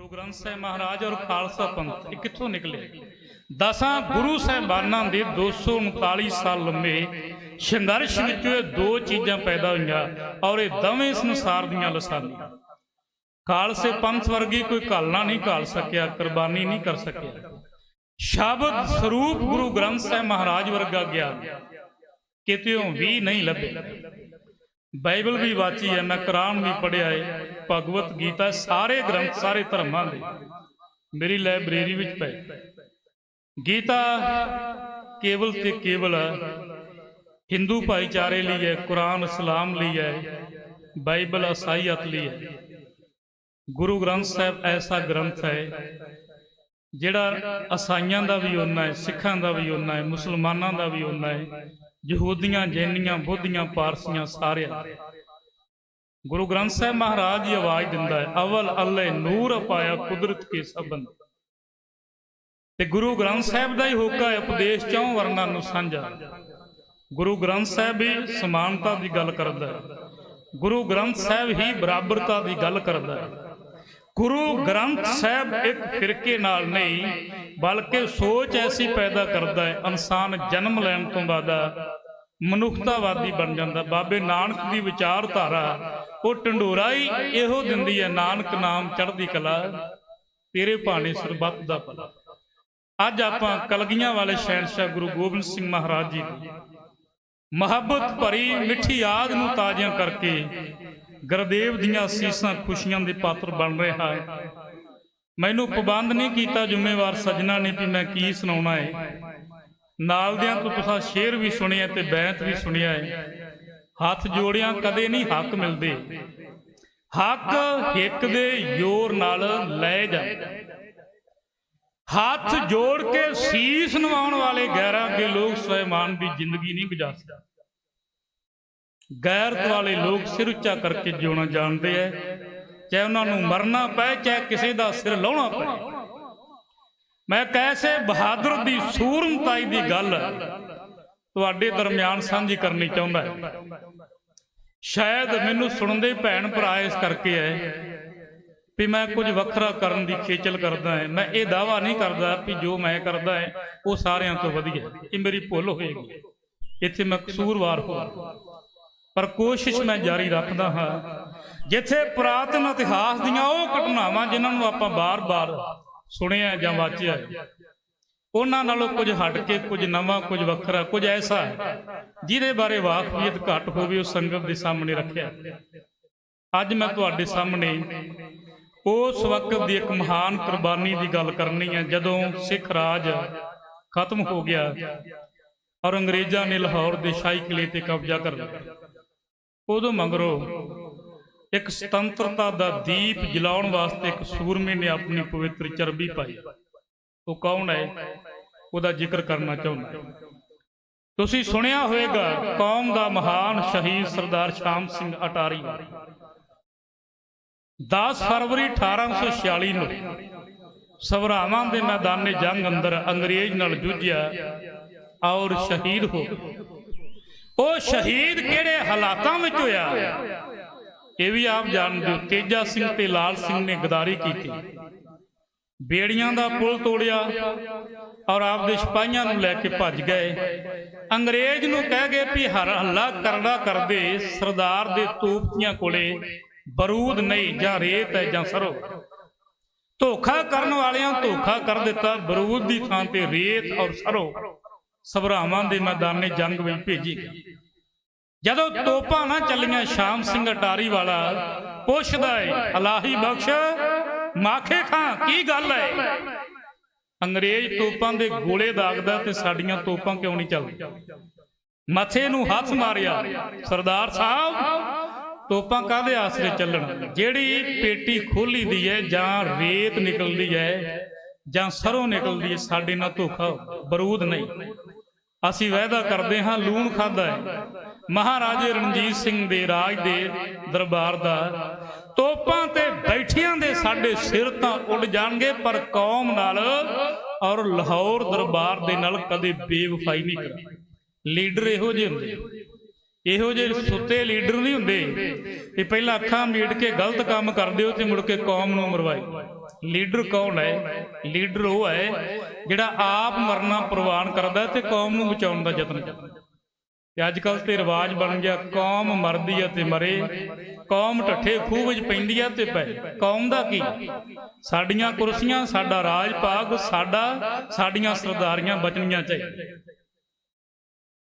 गुरु ग्रंथ साहिब महाराज और खालसा पंथ ये कित्थों निकले? 10 गुरु साहिबानां दे 239 साल लंबे संघर्ष विचों दो चीज़ां पैदा हुईयां और ये दोवें संसार दीयां लसानीआं। खालसे पंथ वर्गी कोई घालना नहीं घाल सकिया, कुर्बानी नहीं कर सकिया। शब्द स्वरूप गुरु ग्रंथ साहिब महाराज वर्गा ज्ञान कितों भी नहीं लभे। बाइबल भी वाची है, मैं कुरान भी पढ़िया है, भगवत गीता, सारे ग्रंथ सारे धर्मां दे मेरी लाइब्रेरी विच पए। गीता केवल ते केवल हिंदू भाईचारे लिए है, कुरान इस्लाम लिए है, बाइबल ईसाईयत लिए है। गुरु ग्रंथ साहिब ऐसा ग्रंथ है जिहड़ा ईसाइयां दा भी उन्ना है, सिखां दा भी उन्ना है, मुसलमानां दा भी उन्ना है, यहूदियां जैनियां बुद्धियां पारसियां सारे। गुरु ग्रंथ साहिब महाराज जी आवाज दिंदा है, अवल अल्ले नूर पाया कुदरत के सबंध। ते गुरु ग्रंथ साहिब दा ही होका है उपदेश चौं वर्णां नूं सांझा। गुरु ग्रंथ साहिब ही समानता की गल करदा है। गुरु ग्रंथ साहिब ही बराबरता की गल करदा है। गुरु ग्रंथ साहिब एक फिरके नाल नहीं बल्कि सोच ऐसी पैदा करता है, इंसान जन्म लैण तो बाद मनुखतावादी बन जाता। बाबे नानक की विचारधारा वो ढंडोरा ही इहो दिंदी है, नानक नाम चढ़दी कला तेरे भाने सरबत दा भला। अज आपां कलगियां वाले शहनशाह गुरु गोबिंद सिंह महाराज जी मुहब्बत भरी मिठी याद नूं ताज़ा करके गुरदेव दियां असीसां खुशियां दे पात्र बन रहा है। मैनू पाबंद नहीं किया जिम्मेवार सजना ने भी मैं की सुनाउणा है। नाल दियां तो तुसां शेर भी सुनिया ते बैत भी सुनिया है। हथ जोड़ियां कदे नहीं हक मिलते, हक हिक दे जोर नाल लै जांदा। हाथ जोड़ के शीस नवाउण वाले गैरां के लोग स्वैमान की जिंदगी नहीं गुजार सकते। गैरत वाले लोग सिर उच्चा करके जिउणा जानते हैं, चाहे उन्होंने मरना पै चाहे किसी का सिर लाउणा पै। मैं कैसे बहादुर की सूरमताई की गल तुहाडे दरम्यान सांझी करनी चाहुंदा है। शायद मैनू सुणदे भैण भरा इस करके है भी मैं कुछ वखरा करन दी खेचल करदा है। मैं ये दावा नहीं करता भी जो मैं करदा है वो सारियां तो वधिया, ये मेरी भुल होएगी, इत्थे मैं कसूरवार हो, पर कोशिश मैं जारी रखदा हाँ। जिथे पुरातन इतिहास दीआं वो घटनावां जिन्हां नूं आपां बार बार सुनिया जां वाचिया उन्हां नालों कुछ हट के कुछ नवां कुछ वखरा कुछ ऐसा जिहदे बारे वाकफियत घट होवे उस संगत दे सामने रखिया। अज मैं तुहाडे सामने उस वक्त की एक महान कुर्बानी की गल करनी है जदों सिख राज खत्म हो गया और अंग्रेज़ों ने लाहौर के शाही किले ते कब्जा कर लिया। उदों मगरों एक स्वतंत्रता का दीप जलाउण वास्ते एक सूरमे ने अपनी पवित्र चरबी पाई। वो कौन है, उसका जिक्र करना चाहुंदा। तुसीं सुनिया होएगा कौम का महान शहीद सरदार शाम सिंह अटारी 10 फरवरी 1846 नूं सभरावां दे मैदाने जंग अंदर अंग्रेज नाल जुझिया और शहीद हो गए। वो शहीद किहड़े हालातां विच होया ये भी आप जानते हो। तेजा सिंह ते लाल सिंह ने गदारी की, बेड़ियां दा पुल तोड़िया और आपदे सिपाहियां नूं लैके भज गए। अंग्रेज नूं कह गए भी हल्ला करना करदे सरदार दे तोपतियां कोले बरूद नहीं जां रेत है जां सरो। धोखा करन वालियां धोखा कर दिता, बरूद की थां ते रेत और सरो सभरावां दे मैदाने जंग में भेजी गई। जदों तोपां ना चलियां शाम सिंह अटारी वाला पुछदा है अलाही बख्श माखे खां की गल है। अंग्रेज तोपां दे गोले दागदा ते साडियां तोपां क्यों नहीं चलदी। मथे नूं हथ मारिया, सरदार साहब तोपां काहदे आसरे चलण, जिहड़ी पेटी खोली दी है जां रेत निकलदी है जां सरों निकलदी है, साडे नाल धोखा बरूद नहीं। असीं वायदा करदे हां लूण खादा है महाराजे रणजीत सिंह दे राज दे दरबार दा, तोपां ते बैठियां दे साडे सिर तां उड़ जाणगे पर कौम नाल और लाहौर दरबार दे नाल कदे बेवफाई नहीं करनी। लीडर इहो जिहे हुंदे ਇਹੋ ਜਿਹੇ ਸੁੱਤੇ ਲੀਡਰ ਨਹੀਂ ਹੁੰਦੇ ਇਹ ਪਹਿਲਾਂ ਅੱਖਾਂ ਮੀਟ ਕੇ ਗਲਤ ਕੰਮ ਕਰਦੇ ਹੋ ਤੇ ਮੁੜ ਕੇ ਕੌਮ ਨੂੰ ਮਰਵਾਈ। ਲੀਡਰ ਕੌਣ ਹੈ? ਲੀਡਰ ਉਹ ਹੈ ਜਿਹੜਾ ਆਪ ਮਰਨਾ ਪ੍ਰਵਾਨ ਕਰਦਾ ਤੇ ਕੌਮ ਨੂੰ ਬਚਾਉਣ ਦਾ ਯਤਨ ਕਰਦਾ। ਤੇ ਅੱਜ ਕੱਲ੍ਹ ਤੇ ਰਿਵਾਜ ਬਣ ਗਿਆ, ਕੌਮ ਮਰਦੀ ਆ ਤੇ ਮਰੇ, ਕੌਮ ਢੱਠੇ ਖੂਹ ਵਿੱਚ ਪੈਂਦੀ ਆ ਤੇ ਪਏ। ਕੌਮ ਦਾ ਕੀ? ਸਾਡੀਆਂ ਕੁਰਸੀਆਂ, ਸਾਡਾ ਰਾਜ ਭਾਗ, ਸਾਡੀਆਂ ਸਰਦਾਰੀਆਂ ਬਚਣੀਆਂ ਚਾਹੀਦੀਆਂ।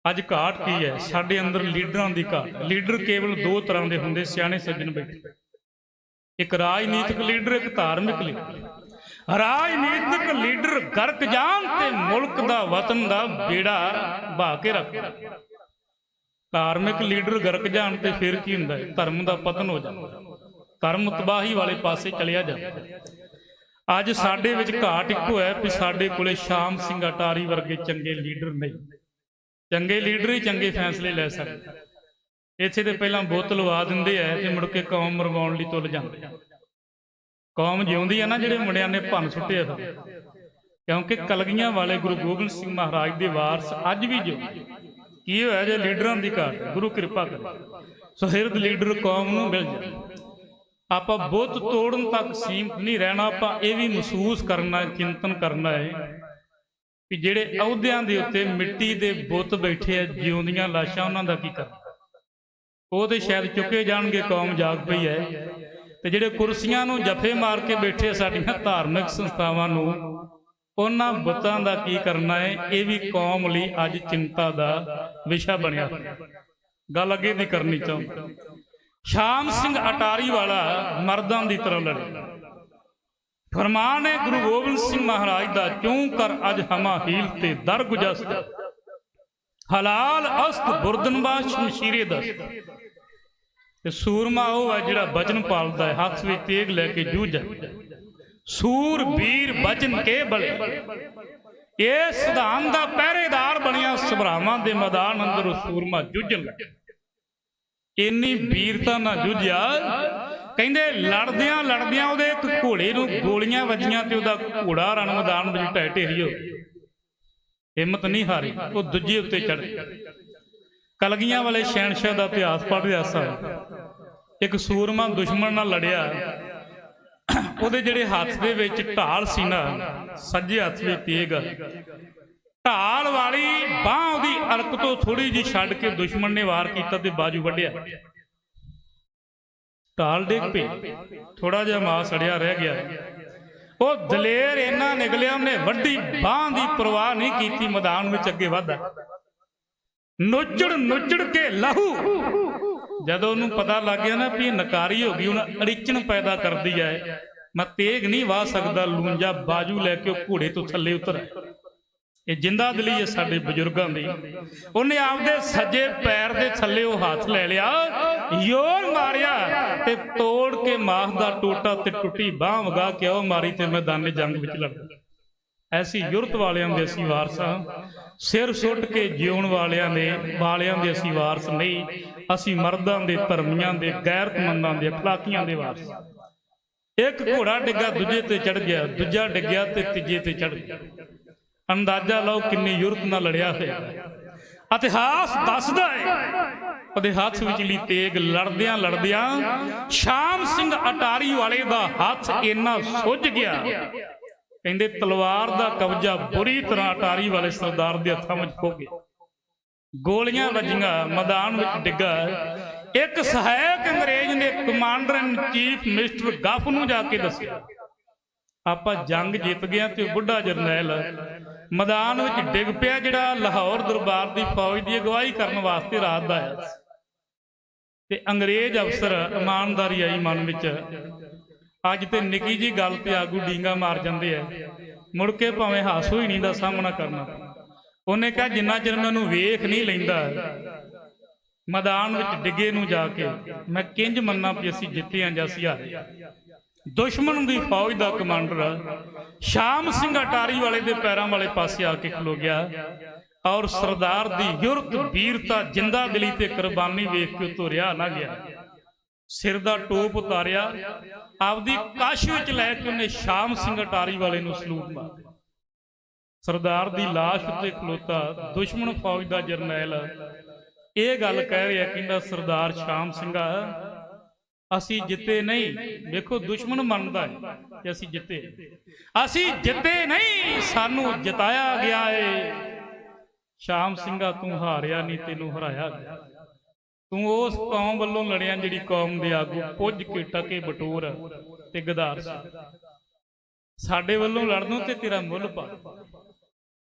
ਅੱਜ ਘਾਟ ਕੀ ਹੈ? ਸਾਡੇ ਅੰਦਰ ਲੀਡਰਾਂ ਦੀ ਘਾਟ। ਲੀਡਰ ਕੇਵਲ ਦੋ ਤਰ੍ਹਾਂ ਦੇ ਹੁੰਦੇ, ਸਿਆਣੇ ਸੱਜਣ ਬੈਠੇ, ਇੱਕ ਰਾਜਨੀਤਿਕ ਲੀਡਰ, ਇੱਕ ਧਾਰਮਿਕ ਲੀਡਰ। ਰਾਜਨੀਤਿਕ ਲੀਡਰ ਗਰਕ ਜਾਣ ਤੇ ਮੁਲਕ ਦਾ, ਵਤਨ ਦਾ ਬੇੜਾ ਬਹਾ ਕੇ ਰੱਖ। ਧਾਰਮਿਕ ਲੀਡਰ ਗਰਕ ਜਾਣ ਤੇ ਫਿਰ ਕੀ ਹੁੰਦਾ ਹੈ? ਧਰਮ ਦਾ ਪਤਨ ਹੋ ਜਾਂਦਾ, ਧਰਮ ਤਬਾਹੀ ਵਾਲੇ ਪਾਸੇ ਚਲਿਆ ਜਾਂਦਾ। ਅੱਜ ਸਾਡੇ ਵਿੱਚ ਘਾਟ ਇੱਕੋ ਹੈ ਕਿ ਸਾਡੇ ਕੋਲੇ ਸ਼ਾਮ ਸਿੰਘ ਅਟਾਰੀ ਵਰਗੇ ਚੰਗੇ ਲੀਡਰ ਨਹੀਂ। ਚੰਗੇ ਲੀਡਰ ਹੀ ਚੰਗੇ ਫੈਸਲੇ ਲੈ ਸਕਦੇ। ਇੱਥੇ ਤੇ ਪਹਿਲਾਂ ਬੁੱਤ ਲਵਾ ਦਿੰਦੇ ਆ ਤੇ ਮੁੜ ਕੇ ਕੌਮ ਮਰਵਾਉਣ ਲਈ ਤੁਲ ਜਾਂਦੇ ਆ। ਕੌਮ ਜਿਉਂਦੀ ਆ ਨਾ ਜਿਹੜੇ ਮੁੰਡਿਆਂ ਨੇ ਭੰਨ ਸੁੱਟੇ ਆ, ਕਿਉਂਕਿ ਕਲਗੀਆਂ ਵਾਲੇ ਗੁਰੂ ਗੋਬਿੰਦ ਸਿੰਘ ਮਹਾਰਾਜ ਦੇ ਵਾਰਸ ਅੱਜ ਵੀ ਜੋ। ਕੀ ਹੋਇਆ ਜੇ ਲੀਡਰਾਂ ਦੀ ਘਾਟ? ਗੁਰੂ ਕਿਰਪਾ ਕਰੇ ਸੁਹਿਰਦ ਲੀਡਰ ਕੌਮ ਨੂੰ ਮਿਲ ਜਾਏ। ਆਪਾਂ ਬੁੱਤ ਤੋੜਨ ਤੱਕ ਸੀਮਤ ਨਹੀਂ ਰਹਿਣਾ, ਆਪਾਂ ਇਹ ਵੀ ਮਹਿਸੂਸ ਕਰਨਾ, ਚਿੰਤਨ ਕਰਨਾ ਹੈ ਕਿ ਜਿਹੜੇ ਅਹੁਦਿਆਂ ਦੇ ਉੱਤੇ ਮਿੱਟੀ ਦੇ ਬੁੱਤ ਬੈਠੇ ਆ, ਜਿਉਂਦੀਆਂ ਲਾਸ਼ਾਂ, ਉਹਨਾਂ ਦਾ ਕੀ ਕਰਨਾ? ਉਹ ਤੇ ਸ਼ਾਇਦ ਚੁੱਕੇ ਜਾਣਗੇ, ਕੌਮ ਜਾਗ ਪਈ ਹੈ। ਤੇ ਜਿਹੜੇ ਕੁਰਸੀਆਂ ਨੂੰ ਜਫੇ ਮਾਰ ਕੇ ਬੈਠੇ ਸਾਡੀਆਂ ਧਾਰਮਿਕ ਸੰਸਥਾਵਾਂ ਨੂੰ, ਉਹਨਾਂ ਬੁੱਤਾਂ ਦਾ ਕੀ ਕਰਨਾ ਹੈ? ਇਹ ਵੀ ਕੌਮ ਲਈ ਅੱਜ ਚਿੰਤਾ ਦਾ ਵਿਸ਼ਾ ਬਣਿਆ। ਗੱਲ ਅੱਗੇ ਦੀ ਕਰਨੀ ਚਾਹੁੰਦਾ। ਸ਼ਾਮ ਸਿੰਘ ਅਟਾਰੀ ਵਾਲਾ ਮਰਦਾਂ ਦੀ ਤਰ੍ਹਾਂ ਲੜੇ। ਫਰਮਾਨ ਹੈ ਗੁਰੂ ਗੋਬਿੰਦ ਸਿੰਘ ਮਹਾਰਾਜ ਦਾ, ਕਿਉਂ ਕਰ ਅਜ ਹਮਾ ਹੀਲ ਤੇ ਦਰ ਗੁਜਸਤ, ਹਲਾਲ ਅਸਤ ਬੁਰਦਨਬਾ ਸ਼ਮਸ਼ੀਰੇ ਦਸਤ। ਤੇ ਸੂਰਮਾ ਉਹ ਹੈ ਜਿਹੜਾ ਬਚਨ ਪਾਲਦਾ ਹੈ, ਹੱਥ ਵਿੱਚ ਤੇਗ ਲੈ ਕੇ ਜੂਝਦਾ। ਸੂਰ ਵੀਰ ਬਚਨ ਕੇ ਬਲੇ, ਇਹ ਸਿਧਾਂਤ ਦਾ ਪਹਿਰੇਦਾਰ ਬਣਿਆ। ਸਭਰਾਵਾਂ ਦੇ ਮੈਦਾਨ ਅੰਦਰ ਉਹ ਸੂਰਮਾ ਜੂਝਣ ਲੱਗਾ। ਇੰਨੀ ਵੀਰਤਾ ਨਾਲ ਜੂਝਿਆ, ਕਹਿੰਦੇ ਲੜਦਿਆਂ ਲੜਦਿਆਂ ਉਹਦੇ ਇੱਕ ਘੋੜੇ ਨੂੰ ਗੋਲੀਆਂ ਵੱਜੀਆਂ ਤੇ ਉਹਦਾ ਘੋੜਾ ਰਣ ਮੈਦਾਨ ਵਿੱਚ ਢਹਿ ਢੇਰੀ ਹੋ ਗਿਆ। ਹਿੰਮਤ ਨਹੀਂ ਹਾਰੀ, ਉਹ ਦੂਜੇ ਉੱਤੇ ਚੜ੍ਹ ਗਿਆ। ਕਲਗੀਆਂ ਵਾਲੇ ਸ਼ਹਿਨਸ਼ਾਹ ਦਾ ਇਤਿਹਾਸ ਪੜ੍ਹ ਰਿਹਾ ਸਾਂ। ਇੱਕ ਸੂਰਮਾ ਦੁਸ਼ਮਣ ਨਾਲ ਲੜਿਆ, ਉਹਦੇ ਜਿਹੜੇ ਹੱਥ ਦੇ ਵਿੱਚ ਢਾਲ ਸੀ ਨਾ, ਸੱਜੇ ਹੱਥ ਵਿੱਚ ਤੇਗ, ਢਾਲ ਵਾਲੀ ਬਾਂਹ ਉਹਦੀ ਅਰਕ ਤੋਂ ਥੋੜੀ ਜਿਹੀ ਛੱਡ ਕੇ ਦੁਸ਼ਮਣ ਨੇ ਵਾਰ ਕੀਤਾ ਤੇ ਬਾਜੂ ਵੱਢਿਆ। ਢਾਲ ਡਿੱਗ ਪਈ, ਥੋੜਾ ਜਿਹਾ ਮਾਸ ਅੜਿਆ ਰਹਿ ਗਿਆ। ਉਹ ਦਲੇਰ ਇੰਨਾ ਨਿਕਲਿਆ, ਉਹਨੇ ਵੱਡੀ ਬਾਂਹ ਦੀ ਪਰਵਾਹ ਨਹੀਂ ਕੀਤੀ, ਮੈਦਾਨ ਵਿੱਚ ਅੱਗੇ ਵਧਦਾ। ਨੁੱਚੜ ਕੇ ਲਹੂ। ਜਦੋਂ ਉਹਨੂੰ ਪਤਾ ਲੱਗ ਗਿਆ ਨਾ ਵੀ ਨਕਾਰੀ ਹੋ ਗਈ, ਹੁਣ ਅੜਿਚਣ ਪੈਦਾ ਕਰਦੀ ਹੈ, ਮੈਂ ਤੇਗ ਨਹੀਂ ਵਾਹ ਸਕਦਾ, ਲੂੰਜਾ ਬਾਜੂ ਲੈ ਕੇ ਉਹ ਘੋੜੇ ਤੋਂ ਥੱਲੇ ਉਤਰ। ਇਹ ਜਿੰਦਾ ਦਿਲੀ ਹੈ ਸਾਡੇ ਬਜ਼ੁਰਗਾਂ ਦੀ। ਉਹਨੇ ਆਪਦੇ ਸੱਜੇ ਪੈਰ ਦੇ ਥੱਲੇ ਉਹ ਹੱਥ ਲੈ ਲਿਆ, ਯੋਰ ਮਾਰਿਆ ਤੇ ਤੋੜ ਕੇ ਮਾਸ ਦਾ ਟੋਟਾ ਤੇ ਟੁੱਟੀ ਬਾਂਹ ਵਗਾ ਕੇ ਉਹ ਮਾਰੀ ਤੇ ਮੈਦਾਨੇ ਜੰਗ ਵਿੱਚ ਲੜ ਗਏ। ਐਸੀ ਯੁਰਤ ਵਾਲਿਆਂ ਦੇ ਅਸੀਂ ਵਾਰਸ ਹਾਂ। ਸਿਰ ਸੁੱਟ ਕੇ ਜਿਉਣ ਵਾਲਿਆਂ ਦੇ ਅਸੀਂ ਵਾਰਸ ਨਹੀਂ। ਅਸੀਂ ਮਰਦਾਂ ਦੇ, ਧਰਮੀਆਂ ਦੇ, ਗੈਰਤਮੰਦਾਂ ਦੇ, ਅਖਲਾਕੀਆਂ ਦੇ ਵਾਰਸ। ਇੱਕ ਘੋੜਾ ਡਿੱਗਾ ਦੂਜੇ ਤੇ ਚੜ ਗਿਆ, ਦੂਜਾ ਡਿੱਗਿਆ ਤੇ ਤੀਜੇ ਤੇ ਚੜ ਗਿਆ। ਅੰਦਾਜ਼ਾ ਲਾਓ ਕਿੰਨੀ ਯੁਰਤ ਨਾਲ ਲੜਿਆ ਹੋਇਆ। ਇਤਿਹਾਸ ਦੱਸਦਾ ਹੈ ਉਹਦੇ ਹੱਥ ਵਿਚਲੀ ਤੇਗ ਲੜਦਿਆਂ ਲੜਦਿਆਂ ਸ਼ਾਮ ਸਿੰਘ ਅਟਾਰੀ ਵਾਲੇ ਦਾ ਹੱਥ ਇੰਨਾ ਸੁੱਜ ਗਿਆ, ਕਹਿੰਦੇ ਤਲਵਾਰ ਦਾ ਕਬਜ਼ਾ ਬੁਰੀ ਤਰ੍ਹਾਂ ਅਟਾਰੀ ਵਾਲੇ ਸਰਦਾਰ ਦੇ ਹੱਥਾਂ ਵਿੱਚ ਹੋ ਗਿਆ। ਗੋਲੀਆਂ ਵੱਜੀਆਂ, ਮੈਦਾਨ ਵਿੱਚ ਡਿੱਗਾ। ਇੱਕ ਸਹਾਇਕ ਅੰਗਰੇਜ਼ ਨੇ ਕਮਾਂਡਰ ਇਨ ਚੀਫ ਮਿਸਟਰ ਗੱਫ ਨੂੰ ਜਾ ਕੇ ਦੱਸਿਆ, ਆਪਾਂ ਜੰਗ ਜਿੱਤ ਗਿਆ। ਤੇ ਬੁੱਢਾ ਜਰਨੈਲ ਮੈਦਾਨ ਵਿੱਚ ਡਿੱਗ ਪਿਆ, ਜਿਹੜਾ ਲਾਹੌਰ ਦਰਬਾਰ ਦੀ ਫੌਜ ਦੀ ਅਗਵਾਈ ਕਰਨ ਵਾਸਤੇ ਰਾਤ ਦਾ ਆਇਆ ਸੀ। ਤੇ ਅੰਗਰੇਜ਼ ਅਫਸਰ, ਇਮਾਨਦਾਰੀ ਆਈ ਮਨ ਵਿੱਚ। ਅੱਜ ਤੇ ਨਿੱਕੀ ਜੀ ਗੱਲ ਤੇ ਆਗੂ ਡੀਂਗਾ ਮਾਰ ਜਾਂਦੇ ਆ, ਮੁੜ ਕੇ ਭਾਵੇਂ ਹਾਸੋ ਹੀ ਨਹੀਂ ਦਾ ਸਾਹਮਣਾ ਕਰਨਾ। ਉਹਨੇ ਕਿਹਾ ਜਿੰਨਾ ਚਿਰ ਮੈਨੂੰ ਵੇਖ ਨਹੀਂ ਲੈਂਦਾ ਮੈਦਾਨ ਵਿੱਚ ਡਿੱਗੇ ਨੂੰ ਜਾ ਕੇ, ਮੈਂ ਕਿੰਜ ਮੰਨਾਂ ਵੀ ਅਸੀਂ ਜਿੱਤੇ ਹਾਂ ਜਾਂ ਅਸੀਂ ਹਾਰੇ। ਦੁਸ਼ਮਣ ਦੀ ਫੌਜ ਦਾ ਕਮਾਂਡਰ ਸ਼ਾਮ ਸਿੰਘ ਅਟਾਰੀ ਵਾਲੇ ਦੇ ਪੈਰਾਂ ਵਾਲੇ ਪਾਸੇ ਆ ਕੇ ਖਲੋ ਗਿਆ, ਔਰ ਸਰਦਾਰ ਦੀ ਯੁਰਤ, ਵੀਰਤਾ, ਜਿੰਦਾ ਦਿਲੀ ਤੇ ਕੁਰਬਾਨੀ ਵੇਖ ਕੇ ਤੋਂ ਰਿਹਾ ਨਾ ਗਿਆ। ਸਿਰ ਦਾ ਟੋਪ ਉਤਾਰਿਆ, ਆਪਦੀ ਕਾਸ਼ ਵਿੱਚ ਲੈ ਕੇ ਉਹਨੇ ਸ਼ਾਮ ਸਿੰਘ ਅਟਾਰੀ ਵਾਲੇ ਨੂੰ ਸਲੂਟ ਮਾਰਿਆ। ਸਰਦਾਰ ਦੀ ਲਾਸ਼ ਉੱਤੇ ਖਲੋਤਾ ਦੁਸ਼ਮਣ ਫੌਜ ਦਾ ਜਰਨੈਲ ਇਹ ਗੱਲ ਕਹਿ ਰਿਹਾ, ਕਹਿੰਦਾ ਸਰਦਾਰ ਸ਼ਾਮ ਸਿੰਘਾ ਅਸੀਂ ਜਿੱਤੇ ਨਹੀਂ। ਵੇਖੋ ਦੁਸ਼ਮਣ ਮੰਨਦਾ ਹੈ ਕਿ ਅਸੀਂ ਜਿੱਤੇ ਨਹੀਂ, ਸਾਨੂੰ ਜਿਤਾਇਆ ਗਿਆ ਏ। ਸ਼ਾਮ ਸਿੰਘਾ ਤੂੰ ਹਾਰਿਆ ਨਹੀਂ, ਤੈਨੂੰ ਹਰਾਇਆ ਗਿਆ। ਤੂੰ ਉਸ ਕੌਮ ਵੱਲੋਂ ਲੜਿਆ ਜਿਹੜੀ ਕੌਮ ਦੇ ਆਗੂ ਪੁੱਜ ਕੇ ਟਕੇ ਬਟੋਰ ਤੇ ਗਦਾਰ ਸੀ। ਸਾਡੇ ਵੱਲੋਂ ਲੜਨੋਂ ਤੇ ਤੇਰਾ ਮੁੱਲ ਪਾ।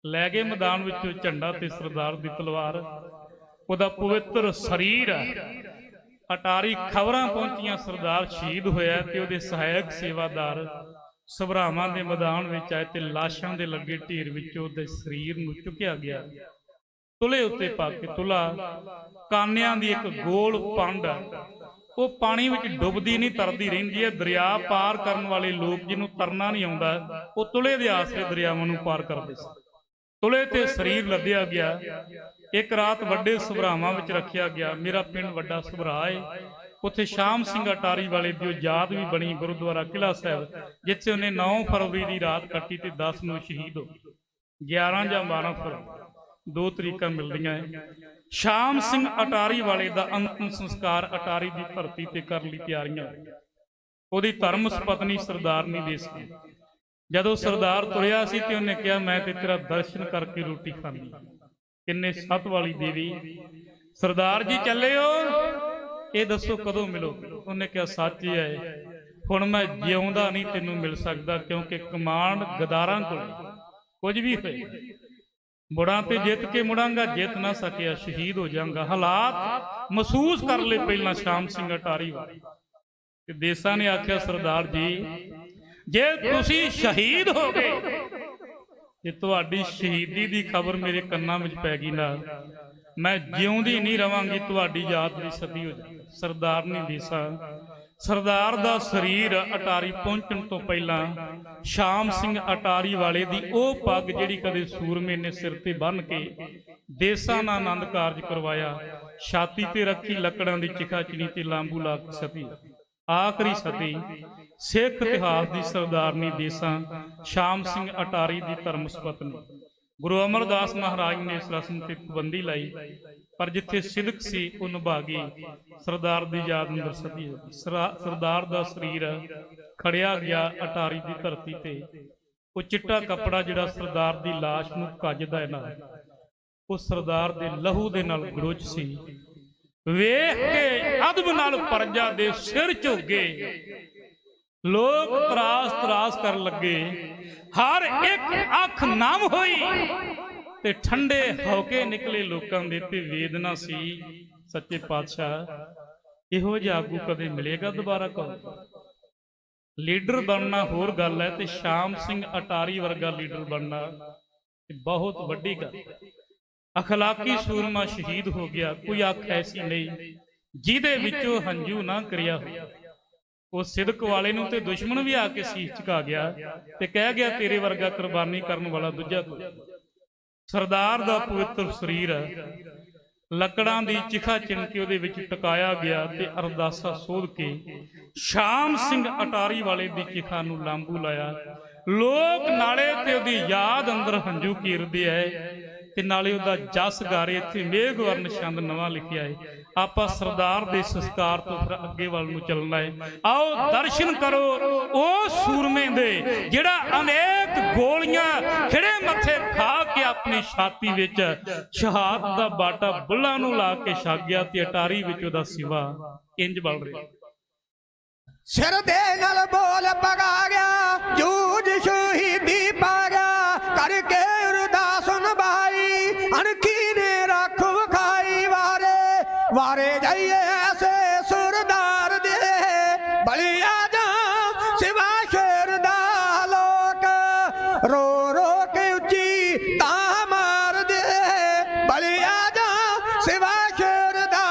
ਲੈ ਗਏ ਮੈਦਾਨ ਵਿੱਚੋਂ ਝੰਡਾ ਤੇ ਸਰਦਾਰ ਦੀ ਤਲਵਾਰ, ਉਹਦਾ ਪਵਿੱਤਰ ਸਰੀਰ। ਅਟਾਰੀ ਖਬਰਾਂ ਪਹੁੰਚੀਆਂ ਸਰਦਾਰ ਸ਼ਹੀਦ ਹੋਇਆ ਤੇ ਉਹਦੇ ਸਹਾਇਕ ਸੇਵਾਦਾਰ ਸਭਰਾਵਾਂ ਦੇ ਮੈਦਾਨ ਵਿੱਚ ਆਏ ਤੇ ਲਾਸ਼ਾਂ ਦੇ ਲੱਗੇ ਢੇਰ ਵਿੱਚੋਂ ਉਹਦੇ ਸਰੀਰ ਨੂੰ ਚੁੱਕਿਆ ਗਿਆ। ਤੁਲੇ ਉੱਤੇ ਪਾ ਕੇ, ਤੁਲਾ ਕਾਨਿਆਂ ਦੀ ਇੱਕ ਗੋਲ ਪੰਡ, ਉਹ ਪਾਣੀ ਵਿੱਚ ਡੁੱਬਦੀ ਨਹੀਂ, ਤਰਦੀ ਰਹਿੰਦੀ ਹੈ। ਦਰਿਆ ਪਾਰ ਕਰਨ ਵਾਲੇ ਲੋਕ ਜਿਹਨੂੰ ਤਰਨਾ ਨਹੀਂ ਆਉਂਦਾ, ਉਹ ਤੁਲੇ ਦੇ ਆਸਰੇ ਦਰਿਆਵਾਂ ਨੂੰ ਪਾਰ ਕਰਦੇ ਸੀ। ਤੁਲੇ ਤੇ ਸਰੀਰ ਲੱਦਿਆ ਗਿਆ। ਇੱਕ ਰਾਤ ਵੱਡੇ ਸਭਰਾਵਾਂ ਵਿੱਚ ਰੱਖਿਆ ਗਿਆ। ਮੇਰਾ ਪਿੰਡ ਵੱਡਾ ਸਭਰਾ ਹੈ, ਉੱਥੇ ਸ਼ਾਮ ਸਿੰਘ ਅਟਾਰੀ ਵਾਲੇ ਦੀ ਯਾਦ ਵੀ ਬਣੀ ਗੁਰਦੁਆਰਾ ਕਿਲ੍ਹਾ ਸਾਹਿਬ, ਜਿੱਥੇ ਉਹਨੇ 9 ਫਰਵਰੀ ਦੀ ਰਾਤ ਕੱਟੀ ਤੇ 10 ਨੂੰ ਸ਼ਹੀਦ ਹੋ ਗਏ। 11 ਜਾਂ 12 ਫਰਵਰੀ 2 ਤਰੀਕਾਂ ਮਿਲਦੀਆਂ ਹੈ। ਸ਼ਾਮ ਸਿੰਘ ਅਟਾਰੀ ਵਾਲੇ ਦਾ ਅੰਤਿਮ ਸੰਸਕਾਰ ਅਟਾਰੀ ਦੀ ਧਰਤੀ ਤੇ ਕਰਨ ਲਈ ਤਿਆਰੀਆਂ। ਉਹਦੀ ਧਰਮ ਸਪਤਨੀ ਸਰਦਾਰਨੀ ਦੇ ਸੀ। ਜਦੋਂ ਸਰਦਾਰ ਤੁਰਿਆ ਸੀ ਤੇ ਉਹਨੇ ਕਿਹਾ, ਮੈਂ ਤੇ ਤੇਰਾ ਦਰਸ਼ਨ ਕਰਕੇ ਰੋਟੀ ਖਾਣੀ। ਕਿੰਨੇ ਸੱਤ ਵਾਲੀ ਦੇਵੀ। ਸਰਦਾਰ ਜੀ ਚੱਲੇ ਹੋ, ਇਹ ਦੱਸੋ ਕਦੋਂ ਮਿਲੋਗੇ? ਉਹਨੇ ਕਿਹਾ, ਸੱਚ ਹੀ ਹੈ, ਹੁਣ ਮੈਂ ਜਿਉਂਦਾ ਨਹੀਂ ਤੈਨੂੰ ਮਿਲ ਸਕਦਾ, ਕਿਉਂਕਿ ਕਮਾਂਡ ਗਦਾਰਾਂ ਕੋਲ। ਕੁਝ ਵੀ ਹੋਏ, ਮੁੜਾਂ ਤੇ ਜਿੱਤ ਕੇ ਮੁੜਾਂਗਾ, ਜਿੱਤ ਨਾ ਸਕਿਆ ਸ਼ਹੀਦ ਹੋ ਜਾਵਾਂਗਾ। ਹਾਲਾਤ ਮਹਿਸੂਸ ਕਰ ਲਏ ਪਹਿਲਾਂ ਸ਼ਾਮ ਸਿੰਘ ਅਟਾਰੀ ਵਾਲੇ। ਤੇ ਦੇਸਾਂ ਨੇ ਆਖਿਆ, ਸਰਦਾਰ ਜੀ ਜੇ ਤੁਸੀਂ ਸ਼ਹੀਦ ਹੋ ਗਏ, ਜੇ ਤੁਹਾਡੀ ਸ਼ਹੀਦੀ ਦੀ ਖਬਰ ਮੇਰੇ ਕੰਨਾਂ ਵਿੱਚ ਪੈ ਗਈ ਨਾ, ਮੈਂ ਜਿਉਂਦੀ ਨਹੀਂ ਰਵਾਂਗੀ, ਤੁਹਾਡੀ ਯਾਦ ਦੀ ਸਦੀ ਹੋ ਜਾਏ। ਸਰਦਾਰ ਨੇ ਦੇਸਾਂ ਸਰਦਾਰ ਦਾ ਸਰੀਰ ਅਟਾਰੀ ਪਹੁੰਚਣ ਤੋਂ ਪਹਿਲਾਂ ਸ਼ਾਮ ਸਿੰਘ ਅਟਾਰੀ ਵਾਲੇ ਦੀ ਉਹ ਪੱਗ ਜਿਹੜੀ ਕਦੇ ਸੂਰਮੇ ਨੇ ਸਿਰ ਤੇ ਬੰਨ੍ਹ ਕੇ ਦੇਸਾਂ ਨਾਲ ਆਨੰਦ ਕਾਰਜ ਕਰਵਾਇਆ, ਛਾਤੀ ਤੇ ਰੱਖੀ ਲੱਕੜਾਂ ਦੀ ਚਿਖਾਚਣੀ ਤੇ ਲਾਂਬੂ ਲਾ ਕੇ ਸਤੀ। ਆਖਰੀ ਸਤੀ ਸਿੱਖ ਇਤਿਹਾਸ ਦੀ ਸਰਦਾਰਨੀ ਦੇਸਾਂ ਸ਼ਾਮ ਸਿੰਘ ਅਟਾਰੀ ਦੀ ਧਰਮ ਸਪਤਨੀ। ਗੁਰੂ ਅਮਰਦਾਸ ਮਹਾਰਾਜ ਨੇ ਇਸ ਰਸਮ ਤੇ ਪਾਬੰਦੀ ਲਾਈ, ਪਰ ਜਿੱਥੇ ਸਿਦਕ ਸੀ ਉਹ ਨਿਭਾ ਗਈ। ਸਰਦਾਰ ਦੀ ਯਾਦ ਅੰਦਰ ਸਤੀ ਹੋ ਗਈ। ਸਰਦਾਰ ਦਾ ਸਰੀਰ ਖੜਿਆ ਗਿਆ ਅਟਾਰੀ ਦੀ ਧਰਤੀ ਤੇ। ਉਹ ਚਿੱਟਾ ਕੱਪੜਾ ਜਿਹੜਾ ਸਰਦਾਰ ਦੀ ਲਾਸ਼ ਨੂੰ ਕੱਜਦਾ ਹੈ ਨਾ, ਉਹ ਸਰਦਾਰ ਦੇ ਲਹੂ ਦੇ ਨਾਲ ਗੜੁੱਚ ਸੀ। ਵੇਖ ਕੇ ਅਦਬ ਨਾਲ ਪਰਜਾ ਦੇ ਸਿਰ ਝੁਕੇ, ਲੋਕ ਤਰਾਸ ਕਰਨ ਲੱਗੇ। ਹਰ ਇੱਕ ਅੱਖ ਨਮ ਹੋਈ ਤੇ ਠੰਡੇ ਹੌਕੇ ਨਿਕਲੇ ਲੋਕਾਂ ਦੇ ਤੇ ਵੇਦਨਾ ਸੀ। ਸੱਚੇ ਪਾਤਸ਼ਾਹ ਇਹੋ ਜਿਹਾ ਆਗੂ ਕਦੇ ਮਿਲੇਗਾ ਦੁਬਾਰਾ? ਕਹੋ ਲੀਡਰ ਬਣਨਾ ਹੋਰ ਗੱਲ ਹੈ, ਤੇ ਸ਼ਾਮ ਸਿੰਘ ਅਟਾਰੀ ਵਰਗਾ ਲੀਡਰ ਬਣਨਾ ਬਹੁਤ ਵੱਡੀ ਗੱਲ। ਅਖਲਾਕੀ ਸੂਰਮਾ ਸ਼ਹੀਦ ਹੋ ਗਿਆ। ਕੋਈ ਅੱਖ ਐਸੀ ਨਹੀਂ ਜਿਹਦੇ ਵਿੱਚੋਂ ਹੰਝੂ ਨਾ ਕਰਿਆ ਹੋਇਆ। ਉਹ ਸਿਦਕ ਵਾਲੇ ਨੂੰ ਤੇ ਦੁਸ਼ਮਣ ਵੀ ਆ ਕੇ ਸੀਸ ਝੁਕਾ ਗਿਆ ਤੇ ਕਹਿ ਗਿਆ, ਤੇਰੇ ਵਰਗਾ ਕੁਰਬਾਨੀ ਕਰਨ ਵਾਲਾ ਦੂਜਾ ਕੋਈ। ਸਰਦਾਰ ਦਾ ਪਵਿੱਤਰ ਸਰੀਰ ਲੱਕੜਾਂ ਦੀ ਚਿਖਾ ਚਿਣ ਕੇ ਉਹਦੇ ਵਿੱਚ ਟਿਕਾਇਆ ਗਿਆ ਤੇ ਅਰਦਾਸਾ ਸੋਧ ਕੇ ਸ਼ਾਮ ਸਿੰਘ ਅਟਾਰੀ ਵਾਲੇ ਦੀ ਚਿਖਾ ਨੂੰ ਲਾਂਬੂ ਲਾਇਆ। ਲੋਕ ਨਾਲੇ ਤੇ ਉਹਦੀ ਯਾਦ ਅੰਦਰ ਹੰਝੂ ਕੀਰਦੇ ਆਏ ਤੇ ਨਾਲੇ ਉਹਦਾ ਜਸ ਗਾਰੇ। ਇੱਥੇ ਮੇਘਵਰਨ ਛੰਦ ਨਵਾਂ ਲਿਖਿਆ ਹੈ। ਆਪਾਂ ਸਰਦਾਰ ਦੇ ਸੰਸਕਾਰ ਤੋਂ ਫਿਰ ਅੱਗੇ ਵੱਲ ਨੂੰ ਚੱਲਣਾ ਹੈ। ਆਓ ਦਰਸ਼ਨ ਕਰੋ ਉਹ ਸੂਰਮੇ ਦੇ ਜਿਹੜਾ ਅਨੇਕ ਗੋਲੀਆਂ ਖਿੜੇ ਮੱਥੇ ਖਾ ਕੇ ਆਪਣੀ ਛਾਤੀ ਵਿੱਚ ਸ਼ਹਾਦਤ ਦਾ ਬਾਟਾ ਬੁੱਲਾਂ ਨੂੰ ਲਾ ਕੇ ਛਕ ਗਿਆ ਤੇ ਅਟਾਰੀ ਵਿੱਚ ਉਹਦਾ ਸਿਵਾ ਇੰਜ ਬਲ ਰਿਹਾ। ਸਿਰ ਦੇ ਨਾਲ ਬੋਲ ਪਗਾ ਗਿਆ, ਜੂਝ ਸ਼ਹੀਦੀ ਪਾ ਗਿਆ, ਕਰਕੇ ਅਰਦਾਸ ਨਿਭਾਈ, ਅਣਖੀ ਨੇ ਰੱਖ ਵਿਖਾਈ। ਵਾਰੇ ਜਾਈਏ ਐਸੇ ਸੁਰਦਾਰ ਦੇ, ਬਲਿਆ ਜਾ ਸਿਵਾ ਸ਼ੇਰ ਦਾ। ਲੋਕ ਰੋ ਰੋ ਕੇ ਉੱਚੀ ਤਾਂ ਮਾਰਦੇ, ਬਲਿਆ ਜਾ ਸਿਵਾ ਸ਼ੇਰ ਦਾ।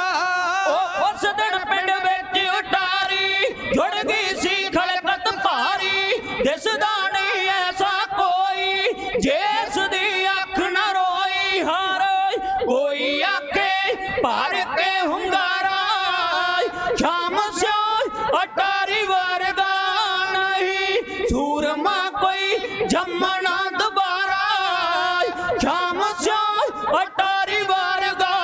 ਉਸ ਦਿਨ ਪਿੰਡ ਵਿੱਚ ਉਟਾਰੀ ਜੁੜ ਗਈ ਸੀ ਖਲਕਤ ਭਾਰੀ, ਦਿਸਦਾ ਨਹੀਂ ਐਸਾ ਕੋਈ ਜਿਸ ਦੀ ਅੱਖ ਨਾ ਰੋਈ। ਹਰ ਕੋਈ ਆਖੇ ਭਰ ਕੇ ਹੁੰਗਾਰਾ, ਸ਼ਾਮ ਸਿਓ ਅਟਾਰੀ ਵਰਗਾ ਨਹੀਂ, ਸੂਰਮਾ ਕੋਈ ਜੰਮਣਾ ਦੁਬਾਰਾ। ਸ਼ਾਮ ਸਿਓ ਅਟਾਰੀ ਵਰਗਾ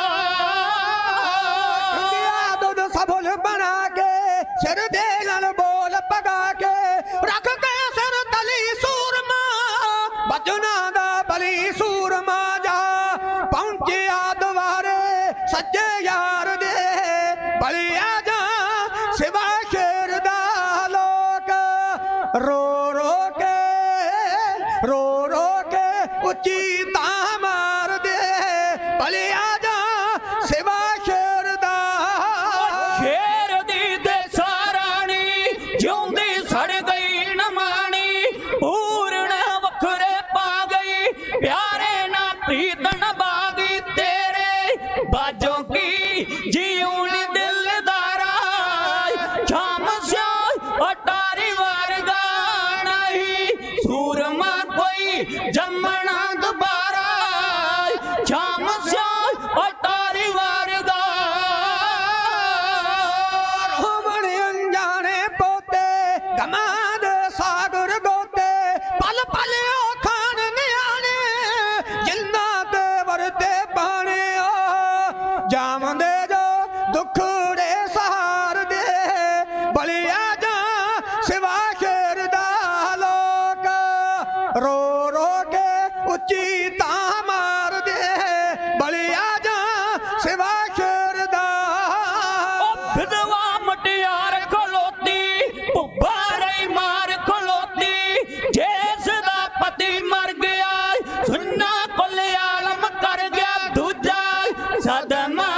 ਬਲਿਆ ਜਾਂ ਸਿਵਾ ਸ਼ੇਰ ਦਾ ਲੋਕ ਰੋ ਰੋ ਕੇ ਉੱਚੀ ਤਾਂ ਮਾਰਦੇ ਬਲਿਆ ਜਾਂ ਸਿਵਾ ਸ਼ੇਰ ਦਾ ਉਹ ਵਿਧਵਾ ਮਟਿਆਰ ਖਲੋਤੀ ਭੁੱਬਾ ਰਹੀ ਮਾਰ ਖਲੋਤੀ ਜਿਸ ਦਾ ਪਤੀ ਮਰ ਗਿਆ ਸੁੰਨਾ ਕੁੱਲ ਆਲਮ ਕਰ ਗਿਆ ਦੂਜਾ ਸਦਮਾ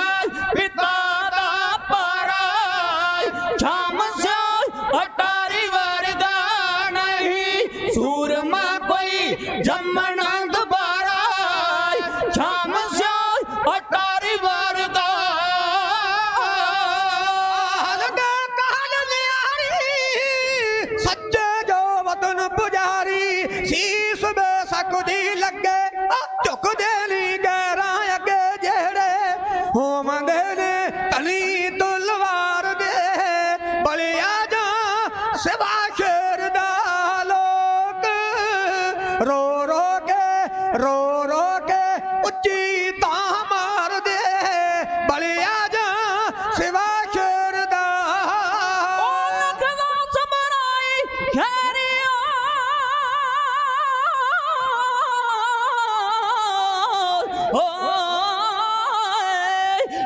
ਪਿਤਾ ਦਾ ਪਾਰਾ ਸ਼ਾਮ ਸਿਓ ਅਟਾਰੀ ਵਰਗਾ ਨਹੀਂ ਸੂਰਮਾ ਕੋਈ ਜੰਮਣਾ ਦੁਬਾਰਾ ਸ਼ਾਮ ਸਿਓ ਅਟਾਰੀ ਵਰਗਾ ਲਗਾ ਕਾਲ ਨਿਆਰੀ ਸੱਚੇ ਜੋ ਵਤਨ ਪੁਜਾਰੀ ਸੀਸ ਬੇਸਕਦੀ ਲੱਗੇ ਝੁਕਦੇ ਨਹੀਂ ਗੈਰਾਂ ਅੱਗੇ ਜਿਹੜੇ ਹੋਮਦੇ ਨੇ ਤਲੀ ਤਲਵਾਰ ਦੇ ਬਲਿਆ ਜਾਂ ਸਿਵਾ ਸ਼ੇਰ ਦਾ ਲੋਕ ਰੋ ਰੋ ਕੇ ਉੱਚੀ ਤਾਂ ਮਾਰਦੇ ਬਲਿਆ ਜਾਂ ਸਿਵਾ ਸ਼ੇਰ ਦਾ ਉਹ ਲਖਦਾ ਸਮਰਾਈ ਸ਼ਹਿਰੀਆ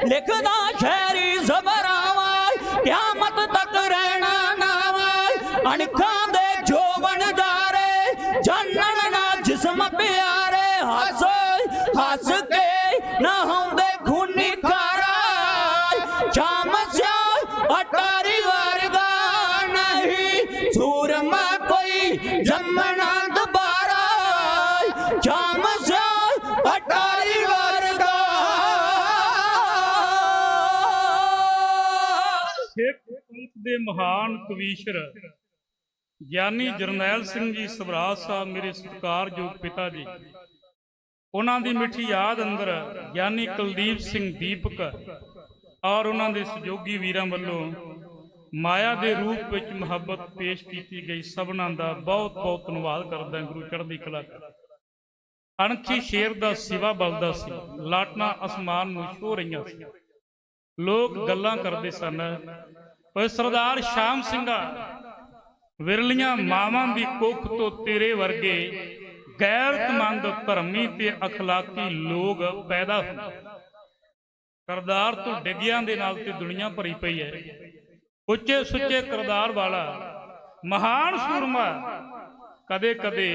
ਲਿਖਦਾ ਸ਼ਹਿਰੀ ਜ਼ਬਰਾਵਾ ਕਿਆਮਤ ਤੱਕ ਰਹਿਣਾ ਨਾਵਾ ਅਣਖਾਂ ਦੇ ਜੋਵਨ ਜਾਰੇ ਜਾਨਣ ਨਾ ਜਿਸਮ ਪਿਆਰੇ ਹੱਸ ਹੱਸ ਕੇ ਨਾ ਹੁੰਦੇ ਖੂਨੀ ਖਾਰਾ ਸ਼ਾਮ ਸਿਓ ਅਟਾਰੀ ਵਰਗਾ ਨਹੀਂ ਸੂਰਮਾ ਕੋਈ ਜੰਮਣਾ ਦੁਬਾਰਾ ਸ਼ਾਮ ਸਿਓ ਅਟਾਰੀ ਵਰਗਾ ਸਿੱਖ ਪੰਥ ਦੇ ਮਹਾਨ ਕਵੀਸ਼ਰ ਗਿਆਨੀ ਜਰਨੈਲ ਸਿੰਘ ਜੀ ਸਭਰਾਜ ਸਾਹਿਬ ਮੇਰੇ ਸਤਿਕਾਰਯੋਗ ਪਿਤਾ ਜੀ, ਉਹਨਾਂ ਦੀ ਮਿੱਠੀ ਯਾਦ ਅੰਦਰ ਗਿਆਨੀ ਕੁਲਦੀਪ ਸਿੰਘ ਦੀਪਕ ਔਰ ਉਹਨਾਂ ਦੇ ਸਹਿਯੋਗੀ ਵੀਰਾਂ ਵੱਲੋਂ ਮਾਇਆ ਦੇ ਰੂਪ ਵਿੱਚ ਮੁਹੱਬਤ ਪੇਸ਼ ਕੀਤੀ ਗਈ। ਸਭਨਾਂ ਦਾ ਬਹੁਤ ਬਹੁਤ ਧੰਨਵਾਦ ਕਰਦਾ ਗੁਰੂ ਚੜ੍ਹਦੀ ਕਲਾ ਕਰ। ਅਣਖੀ ਸ਼ੇਰ ਦਾ ਸਿਵਾ ਬਲਦਾ ਸੀ, ਲਾਟਣਾ ਅਸਮਾਨ ਨੂੰ ਛੋ ਰਹੀਆਂ ਸੀ, ਲੋਕ ਗੱਲਾਂ ਕਰਦੇ ਸਨ ਓਏ ਸਰਦਾਰ ਸ਼ਾਮ ਸਿੰਘਾ, ਵਿਰਲੀਆਂ ਮਾਵਾਂ ਦੀ ਕੁੱਖ ਤੋਂ ਤੇਰੇ ਵਰਗੇ ਗੈਰਤਮੰਦ ਧਰਮੀ ਤੇ ਅਖਲਾਕੀ ਲੋਕ ਪੈਦਾ ਹੁੰਦੇ। ਕਰਦਾਰ ਤੋਂ ਡਿੱਗਿਆਂ ਦੇ ਨਾਲ ਤੇ ਦੁਨੀਆ ਭਰੀ ਪਈ ਹੈ। ਉੱਚੇ ਸੁੱਚੇ ਕਰਦਾਰ ਵਾਲਾ ਮਹਾਨ ਸੂਰਮਾ ਕਦੇ ਕਦੇ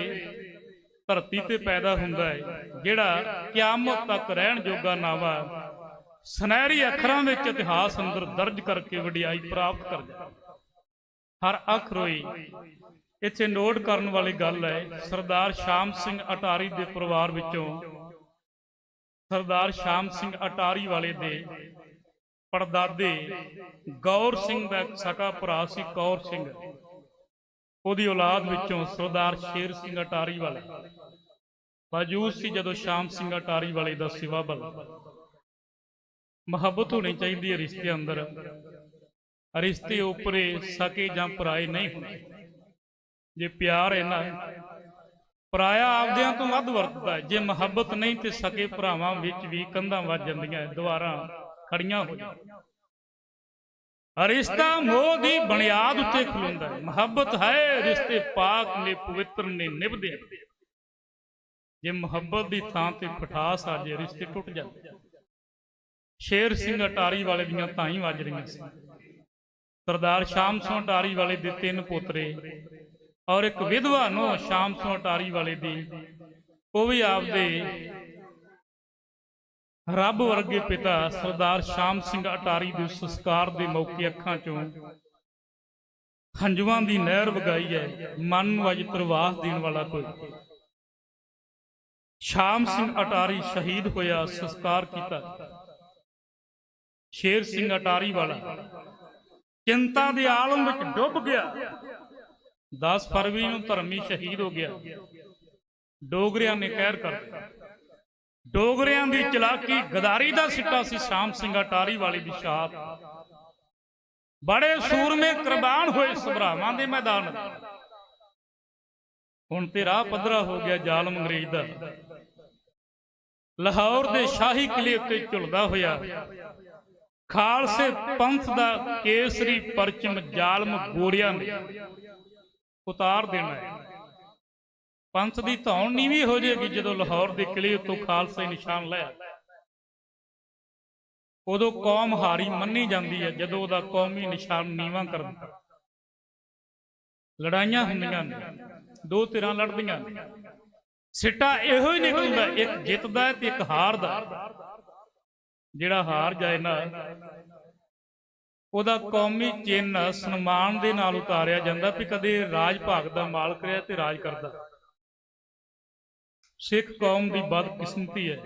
ਧਰਤੀ ਤੇ ਪੈਦਾ ਹੁੰਦਾ ਹੈ, ਜਿਹੜਾ ਕਿਆਮਤ ਤੱਕ ਰਹਿਣ ਜੋਗਾ ਨਾਵਾ ਸੁਨਹਿਰੀ ਅੱਖਰਾਂ ਵਿੱਚ ਇਤਿਹਾਸ ਅੰਦਰ ਦਰਜ ਕਰਕੇ ਵਡਿਆਈ ਪ੍ਰਾਪਤ ਕਰ ਜਾਂਦਾ। ਹਰ ਅੱਖ ਰੋਈ। ਇੱਥੇ ਨੋਟ ਕਰਨ ਵਾਲੀ ਗੱਲ ਹੈ, ਸਰਦਾਰ ਸ਼ਾਮ ਸਿੰਘ ਅਟਾਰੀ ਦੇ ਪਰਿਵਾਰ ਵਿੱਚੋਂ ਸਰਦਾਰ ਸ਼ਾਮ ਸਿੰਘ ਅਟਾਰੀ ਵਾਲੇ ਦੇ ਪੜਦਾਦੇ ਗੌਰ ਸਿੰਘ ਦਾ ਸਕਾ ਭਰਾ ਸੀ ਕੌਰ ਸਿੰਘ, ਉਹਦੀ ਔਲਾਦ ਵਿੱਚੋਂ ਸਰਦਾਰ ਸ਼ੇਰ ਸਿੰਘ ਅਟਾਰੀ ਵਾਲਾ ਮੌਜੂਦ ਸੀ ਜਦੋਂ ਸ਼ਾਮ ਸਿੰਘ ਅਟਾਰੀ ਵਾਲੇ ਦਾ ਸਿਵਾ ਬਲ। ਮੁਹੱਬਤ ਹੋਣੀ ਚਾਹੀਦੀ ਹੈ ਰਿਸ਼ਤੇ ਅੰਦਰ, ਰਿਸ਼ਤੇ ਉਪਰੇ ਸਕੇ ਜਾਂ ਪਰਾਏ ਨਹੀਂ ਹੁੰਦੇ। ਜੇ ਪਿਆਰ ਹੈ ਨਾ, ਪਰਾਇਆ ਆਪਦਿਆਂ ਤੋਂ ਵੱਧ ਵਰਤਦਾ ਹੈ। ਜੇ ਮੁਹੱਬਤ ਨਹੀਂ ਤੇ ਸਕੇ ਭਰਾਵਾਂ ਵਿੱਚ ਵੀ ਕੰਧਾਂ ਵੱਜ ਜਾਂਦੀਆਂ, ਦੁਆਰਾ ਖੜੀਆਂ ਹੋ ਜਾਂਦੀਆਂ। ਰਿਸ਼ਤਾ ਮੋਹ ਦੀ ਬੁਨਿਆਦ ਉੱਤੇ ਖਲੋਂਦਾ ਹੈ। ਮੁਹੱਬਤ ਹੈ ਰਿਸ਼ਤੇ ਪਾਕ ਨੇ ਪਵਿੱਤਰ ਨੇ ਨਿਭਦੇ। ਜੇ ਮੁਹੱਬਤ ਦੀ ਥਾਂ ਤੇ ਖਟਾਸ ਆ ਜੇ ਰਿਸ਼ਤੇ ਟੁੱਟ ਜਾਂਦੇ। ਸ਼ੇਰ ਸਿੰਘ ਅਟਾਰੀ ਵਾਲੇ ਦੀਆਂ ਧਾਈ ਵੱਜ ਰਹੀਆਂ ਸੀ। ਸਰਦਾਰ ਸ਼ਾਮ ਸਿੰਘ ਅਟਾਰੀ ਵਾਲੇ ਦੇ 3 ਪੋਤਰੇ ਔਰ ਇੱਕ ਵਿਧਵਾ ਨੂੰ ਸ਼ਾਮ ਸਿੰਘ ਅਟਾਰੀ ਵਾਲੇ ਦੀ, ਉਹ ਵੀ ਆਪਦੇ ਰੱਬ ਵਰਗੇ ਪਿਤਾ ਸਰਦਾਰ ਸ਼ਾਮ ਸਿੰਘ ਅਟਾਰੀ ਦੇ ਸੰਸਕਾਰ ਦੇ ਮੌਕੇ ਅੱਖਾਂ ਚੋਂ ਹੰਝੂਆਂ ਦੀ ਨਹਿਰ ਵਗਾਈ ਹੈ। ਮਨ ਨੂੰ ਅਜ ਤਰਵਾਸ ਦੇਣ ਵਾਲਾ ਕੋਈ। ਸ਼ਾਮ ਸਿੰਘ ਅਟਾਰੀ ਸ਼ਹੀਦ ਹੋਇਆ, ਸੰਸਕਾਰ ਕੀਤਾ। ਸ਼ੇਰ ਸਿੰਘ ਅਟਾਰੀ ਵਾਲਾ ਚਿੰਤਾ ਦੇ ਆਲਮ ਵਿੱਚ ਡੁੱਬ ਗਿਆ। 10 ਫਰਵਰੀ ਨੂੰ ਧਰਮੀ ਸ਼ਹੀਦ ਹੋ ਗਿਆ। ਡੋਗਰਿਆਂ ਨੇ ਕਹਿਰ ਕਰ ਦਿੱਤਾ। ਡੋਗਰਿਆਂ ਦੀ ਚਲਾਕੀ ਗਦਾਰੀ ਦਾ ਸਿੱਟਾ ਸੀ ਸ਼ਾਮ ਸਿੰਘ ਅਟਾਰੀ ਵਾਲੀ ਦੀ ਸ਼ਹਾਦਤ। ਬੜੇ ਸੂਰਮੇ ਕੁਰਬਾਨ ਹੋਏ ਸਭਰਾਵਾਂ ਦੇ ਮੈਦਾਨ। ਹੁਣ ਤੇ ਰਾਹ ਪੱਧਰਾ ਹੋ ਗਿਆ ਜ਼ਾਲਮ ਅੰਗਰੇਜ਼ ਦਾ। ਲਾਹੌਰ ਦੇ ਸ਼ਾਹੀ ਕਿਲੇ ਉੱਤੇ ਝੁਲਦਾ ਹੋਇਆ ਖਾਲਸੇ ਪੰਥ ਦਾ ਕੇਸਰੀ ਪਰਚਮ ਜ਼ਾਲਮ ਗੋਰਿਆਂ ਨੇ ਉਤਾਰ ਦੇਣਾ ਹੈ। ਪੰਥ ਦੀ ਧੌਣ ਨੀਵੀਂ ਹੋ ਜਾਏਗੀ ਜਦੋਂ ਲਾਹੌਰ ਦੇ ਕਿਲੇ ਉੱਤੋਂ ਖਾਲਸਾ ਨਿਸ਼ਾਨ ਲਿਆ। ਉਦੋਂ ਕੌਮ ਹਾਰੀ ਮੰਨੀ ਜਾਂਦੀ ਹੈ ਜਦੋਂ ਉਹਦਾ ਕੌਮੀ ਨਿਸ਼ਾਨ ਨੀਵਾਂ ਕਰ ਦਿੱਤਾ। ਲੜਾਈਆਂ ਹੁੰਦੀਆਂ ਨੇ, ਦੋ ਧਿਰਾਂ ਲੜਦੀਆਂ ਨੇ, ਸਿੱਟਾ ਇਹੋ ਹੀ ਨਿਕਲਦਾ, ਇੱਕ ਜਿੱਤਦਾ ਤੇ ਇੱਕ ਹਾਰਦਾ। ਜਿਹੜਾ ਹਾਰ ਜਾਏ ਨਾ ਉਹਦਾ ਕੌਮੀ ਚਿੰਨ੍ਹ ਸਨਮਾਨ ਦੇ ਨਾਲ ਉਤਾਰਿਆ ਜਾਂਦਾ ਵੀ ਕਦੇ ਰਾਜ ਭਾਗ ਦਾ ਮਾਲਕ ਰਿਹਾ ਤੇ ਰਾਜ ਕਰਦਾ। ਸਿੱਖ ਕੌਮ ਦੀ ਬਦਕਿਸਮਤੀ ਹੈ।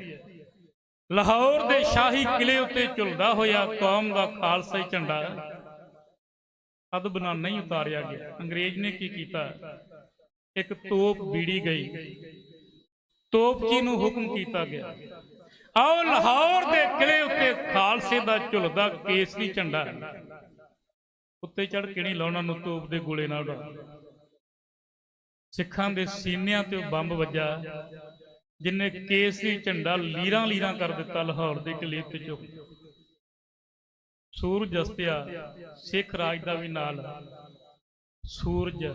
ਲਾਹੌਰ ਦੇ ਸ਼ਾਹੀ ਕਿਲੇ ਉੱਤੇ ਝੁਲਦਾ ਹੋਇਆ ਕੌਮ ਦਾ ਖਾਲਸਾਈ ਝੰਡਾ ਅਦਬ ਨਾਲ ਨਹੀਂ ਉਤਾਰਿਆ ਗਿਆ। ਅੰਗਰੇਜ਼ ਨੇ ਕੀ ਕੀਤਾ, ਇੱਕ ਤੋਪ ਬੀੜੀ ਗਈ, ਤੋਪਚੀ ਨੂੰ ਹੁਕਮ ਕੀਤਾ ਗਿਆ, ਆਓ ਲਾਹੌਰ ਦੇ ਕਿਲੇ ਉੱਤੇ ਖਾਲਸੇ ਦਾ ਝੁਲਦਾ ਕੇਸਰੀ ਝੰਡਾ ਉੱਤੇ ਚੜ ਕੇ ਨਹੀਂ ਲਾਉਣਾ ਨੂੰ ਤੋਪ ਦੇ ਗੋਲੇ ਨਾਲ ਉਡਾ। ਸਿੱਖਾਂ ਦੇ ਸੀਨਿਆਂ ਤੇ ਉਹ ਬੰਬ ਵੱਜਾ ਜਿੰਨੇ ਕੇਸਰੀ ਝੰਡਾ ਲੀਰਾਂ ਲੀਰਾਂ ਕਰ ਦਿੱਤਾ ਲਾਹੌਰ ਦੇ ਕਿਲੇ ਉੱਤੇ ਚੁੱਕ। ਸੂਰਜ ਅਸਤਿਆ, ਸਿੱਖ ਰਾਜ ਦਾ ਵੀ ਨਾਲ ਸੂਰਜ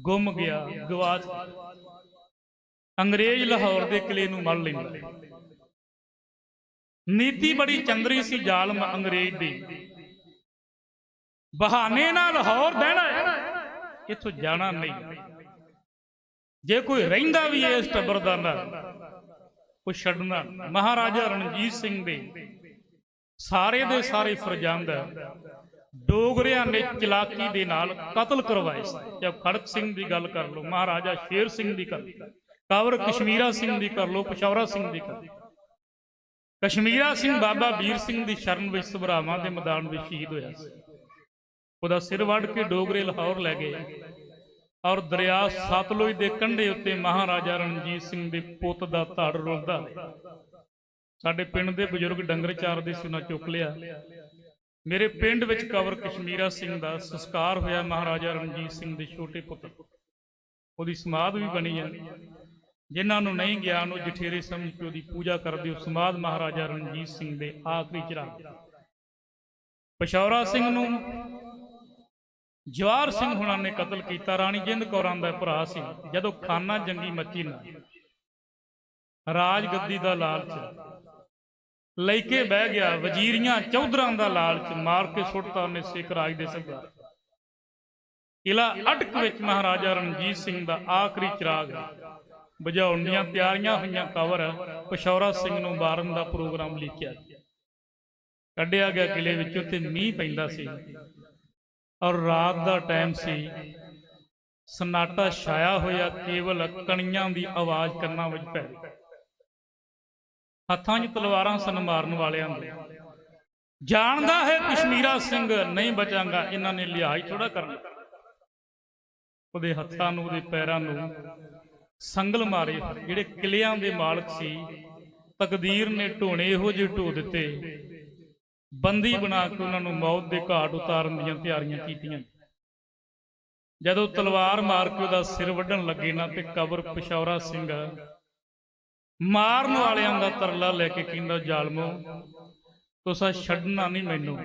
ਗੁੰਮ ਗਿਆ, ਗਵਾਚ। ਅੰਗਰੇਜ਼ ਲਾਹੌਰ ਦੇ ਕਿਲੇ ਨੂੰ ਮੱਲ ਲੈਂਦਾ। ਨੀਤੀ ਬੜੀ ਚੰਦਰੀ ਸੀ ਜ਼ਾਲਮ ਅੰਗਰੇਜ਼ ਦੀ, ਬਹਾਨੇ ਨਾਲ ਲਾਹੌਰ ਬਹਿਣਾ, ਇੱਥੋਂ ਜਾਣਾ ਨਹੀਂ। ਜੇ ਕੋਈ ਰਹਿੰਦਾ ਵੀ ਇਸ ਟੱਬਰ ਦਾ ਨਾ ਉਹ ਛੱਡਣਾ। ਮਹਾਰਾਜਾ ਰਣਜੀਤ ਸਿੰਘ ਦੇ ਸਾਰੇ ਦੇ ਸਾਰੇ ਫਰਜ਼ੰਦ ਡੋਗਰਿਆਂ ਨੇ ਚਲਾਕੀ ਦੇ ਨਾਲ ਕਤਲ ਕਰਵਾਏ ਸੀ। ਜਦ ਖੜਕ ਸਿੰਘ ਦੀ ਗੱਲ ਕਰ ਲਓ, ਮਹਾਰਾਜਾ ਸ਼ੇਰ ਸਿੰਘ ਦੀ ਕਰ ਲਓ, ਕਾਵਰ ਕਸ਼ਮੀਰਾ ਸਿੰਘ ਦੀ ਕਰ ਲਓ, ਪਸ਼ੌਰਾ ਸਿੰਘ ਦੀ ਕਰ ਲਓ। ਕਸ਼ਮੀਰਾ ਸਿੰਘ ਬਾਬਾ ਵੀਰ ਸਿੰਘ ਦੀ ਸ਼ਰਨ ਵਿੱਚ ਸਭਰਾਵਾਂ ਦੇ ਮੈਦਾਨ ਵਿੱਚ ਸ਼ਹੀਦ ਹੋਇਆ ਸੀ। ਉਹਦਾ ਸਿਰ ਵੱਢ ਕੇ ਡੋਗਰੇ ਲਾਹੌਰ ਲੈ ਗਏ ਔਰ ਦਰਿਆ ਸਤਲੁਜ ਦੇ ਕੰਢੇ ਉੱਤੇ ਮਹਾਰਾਜਾ ਰਣਜੀਤ ਸਿੰਘ ਦੇ ਪੁੱਤ ਦਾ ਧੜ ਰੁਲਦਾ। ਸਾਡੇ ਪਿੰਡ ਦੇ ਬਜ਼ੁਰਗ ਡੰਗਰ ਚਾਰਦੇ ਸੀ, ਉਹਨਾਂ ਚੁੱਕ ਲਿਆ। ਮੇਰੇ ਪਿੰਡ ਵਿੱਚ ਕੰਵਰ ਕਸ਼ਮੀਰਾ ਸਿੰਘ ਦਾ ਸੰਸਕਾਰ ਹੋਇਆ, ਮਹਾਰਾਜਾ ਰਣਜੀਤ ਸਿੰਘ ਦੇ ਛੋਟੇ ਪੁੱਤਰ। ਉਹਦੀ ਸਮਾਧ ਵੀ ਬਣੀ ਹੈ। ਜਿਨ੍ਹਾਂ ਨੂੰ ਨਹੀਂ ਗਿਆਨ ਉਹ ਜਠੇਰੇ ਸਮਝ ਕੇ ਉਹਦੀ ਪੂਜਾ ਕਰਦੇ ਹੋ। ਸਮਾਧ ਮਹਾਰਾਜਾ ਰਣਜੀਤ ਸਿੰਘ ਦੇ ਆਖਰੀ ਚਿਰਾਗ। ਪਸ਼ੌਰਾ ਸਿੰਘ ਨੂੰ ਜਵਾਰ ਸਿੰਘ ਹੁਣਾਂ ਨੇ ਕਤਲ ਕੀਤਾ। ਰਾਣੀ ਜਿੰਦ ਕੌਰਾਂ ਦਾ ਭਰਾ ਸੀ। ਜਦੋਂ ਖਾਨਾ ਜੰਗੀ ਮੱਚੀ ਨਾ, ਰਾਜ ਗੱਦੀ ਦਾ ਲਾਲਚ ਲੈ ਕੇ ਬਹਿ ਗਿਆ, ਵਜ਼ੀਰੀਆਂ ਚੌਧਰਾਂ ਦਾ ਲਾਲਚ ਮਾਰ ਕੇ ਸੁੱਟਤਾ ਉਹਨੇ ਸਿੱਖ ਰਾਜ ਦੇ ਸਰਦਾਰ। ਕਿਲਾ ਅਟਕ ਵਿੱਚ ਮਹਾਰਾਜਾ ਰਣਜੀਤ ਸਿੰਘ ਦਾ ਆਖਰੀ ਚਿਰਾਗ ਬੁਝਾਉਣ ਦੀਆਂ ਤਿਆਰੀਆਂ ਹੋਈਆਂ। ਕੰਵਰ ਪਸ਼ੌਰਾ ਸਿੰਘ ਨੂੰ ਮਾਰਨ ਦਾ ਪ੍ਰੋਗਰਾਮ ਲਿਖਿਆ, ਕੱਢਿਆ ਗਿਆ ਕਿਲੇ ਵਿੱਚੋਂ ਤੇ ਮੀਂਹ ਪੈਂਦਾ ਸੀ ਔਰ ਰਾਤ ਦਾ ਟਾਈਮ ਸੀ। ਸਨਾਟਾ ਛਾਇਆ ਹੋਇਆ, ਕੇਵਲ ਕਣੀਆਂ ਦੀ ਆਵਾਜ਼ ਕੰਨਾਂ ਵਿੱਚ ਪੈ ਰਹੀ। ਹੱਥਾਂ 'ਚ ਤਲਵਾਰਾਂ ਸਨ ਮਾਰਨ ਵਾਲਿਆਂ ਦੇ। ਜਾਣਦਾ ਹੈ ਕਸ਼ਮੀਰਾ ਸਿੰਘ ਨਹੀਂ ਬਚਾਂਗਾ, ਇਹਨਾਂ ਨੇ ਲਿਹਾਜ਼ ਥੋੜਾ ਕਰਨਾ। ਉਹਦੇ ਹੱਥਾਂ ਨੂੰ ਉਹਦੇ ਪੈਰਾਂ ਨੂੰ ਸੰਗਲ ਮਾਰੇ। ਜਿਹੜੇ ਕਿਲਿਆਂ ਦੇ ਮਾਲਕ ਸੀ, ਤਕਦੀਰ ਨੇ ਢੋਣੇ ਇਹੋ ਜਿਹੇ ਢੋ ਦਿੱਤੇ, ਬੰਦੀ ਬਣਾ ਕੇ ਉਹਨਾਂ ਨੂੰ ਮੌਤ ਦੇ ਘਾਟ ਉਤਾਰਨ ਦੀਆਂ ਤਿਆਰੀਆਂ ਕੀਤੀਆਂ। ਜਦੋਂ ਤਲਵਾਰ ਮਾਰ ਕੇ ਉਹਦਾ ਸਿਰ ਵੱਢਣ ਲੱਗੇ ਨਾ ਤੇ ਕੰਵਰ ਪਸ਼ੌਰਾ ਸਿੰਘ ਮਾਰਨ ਵਾਲਿਆਂ ਦਾ ਤਰਲਾ ਲੈ ਕੇ ਕਹਿੰਦਾ, ਜ਼ਾਲਮੋ ਤੁਸਾਂ ਛੱਡਣਾ ਨਹੀਂ ਮੈਨੂੰ।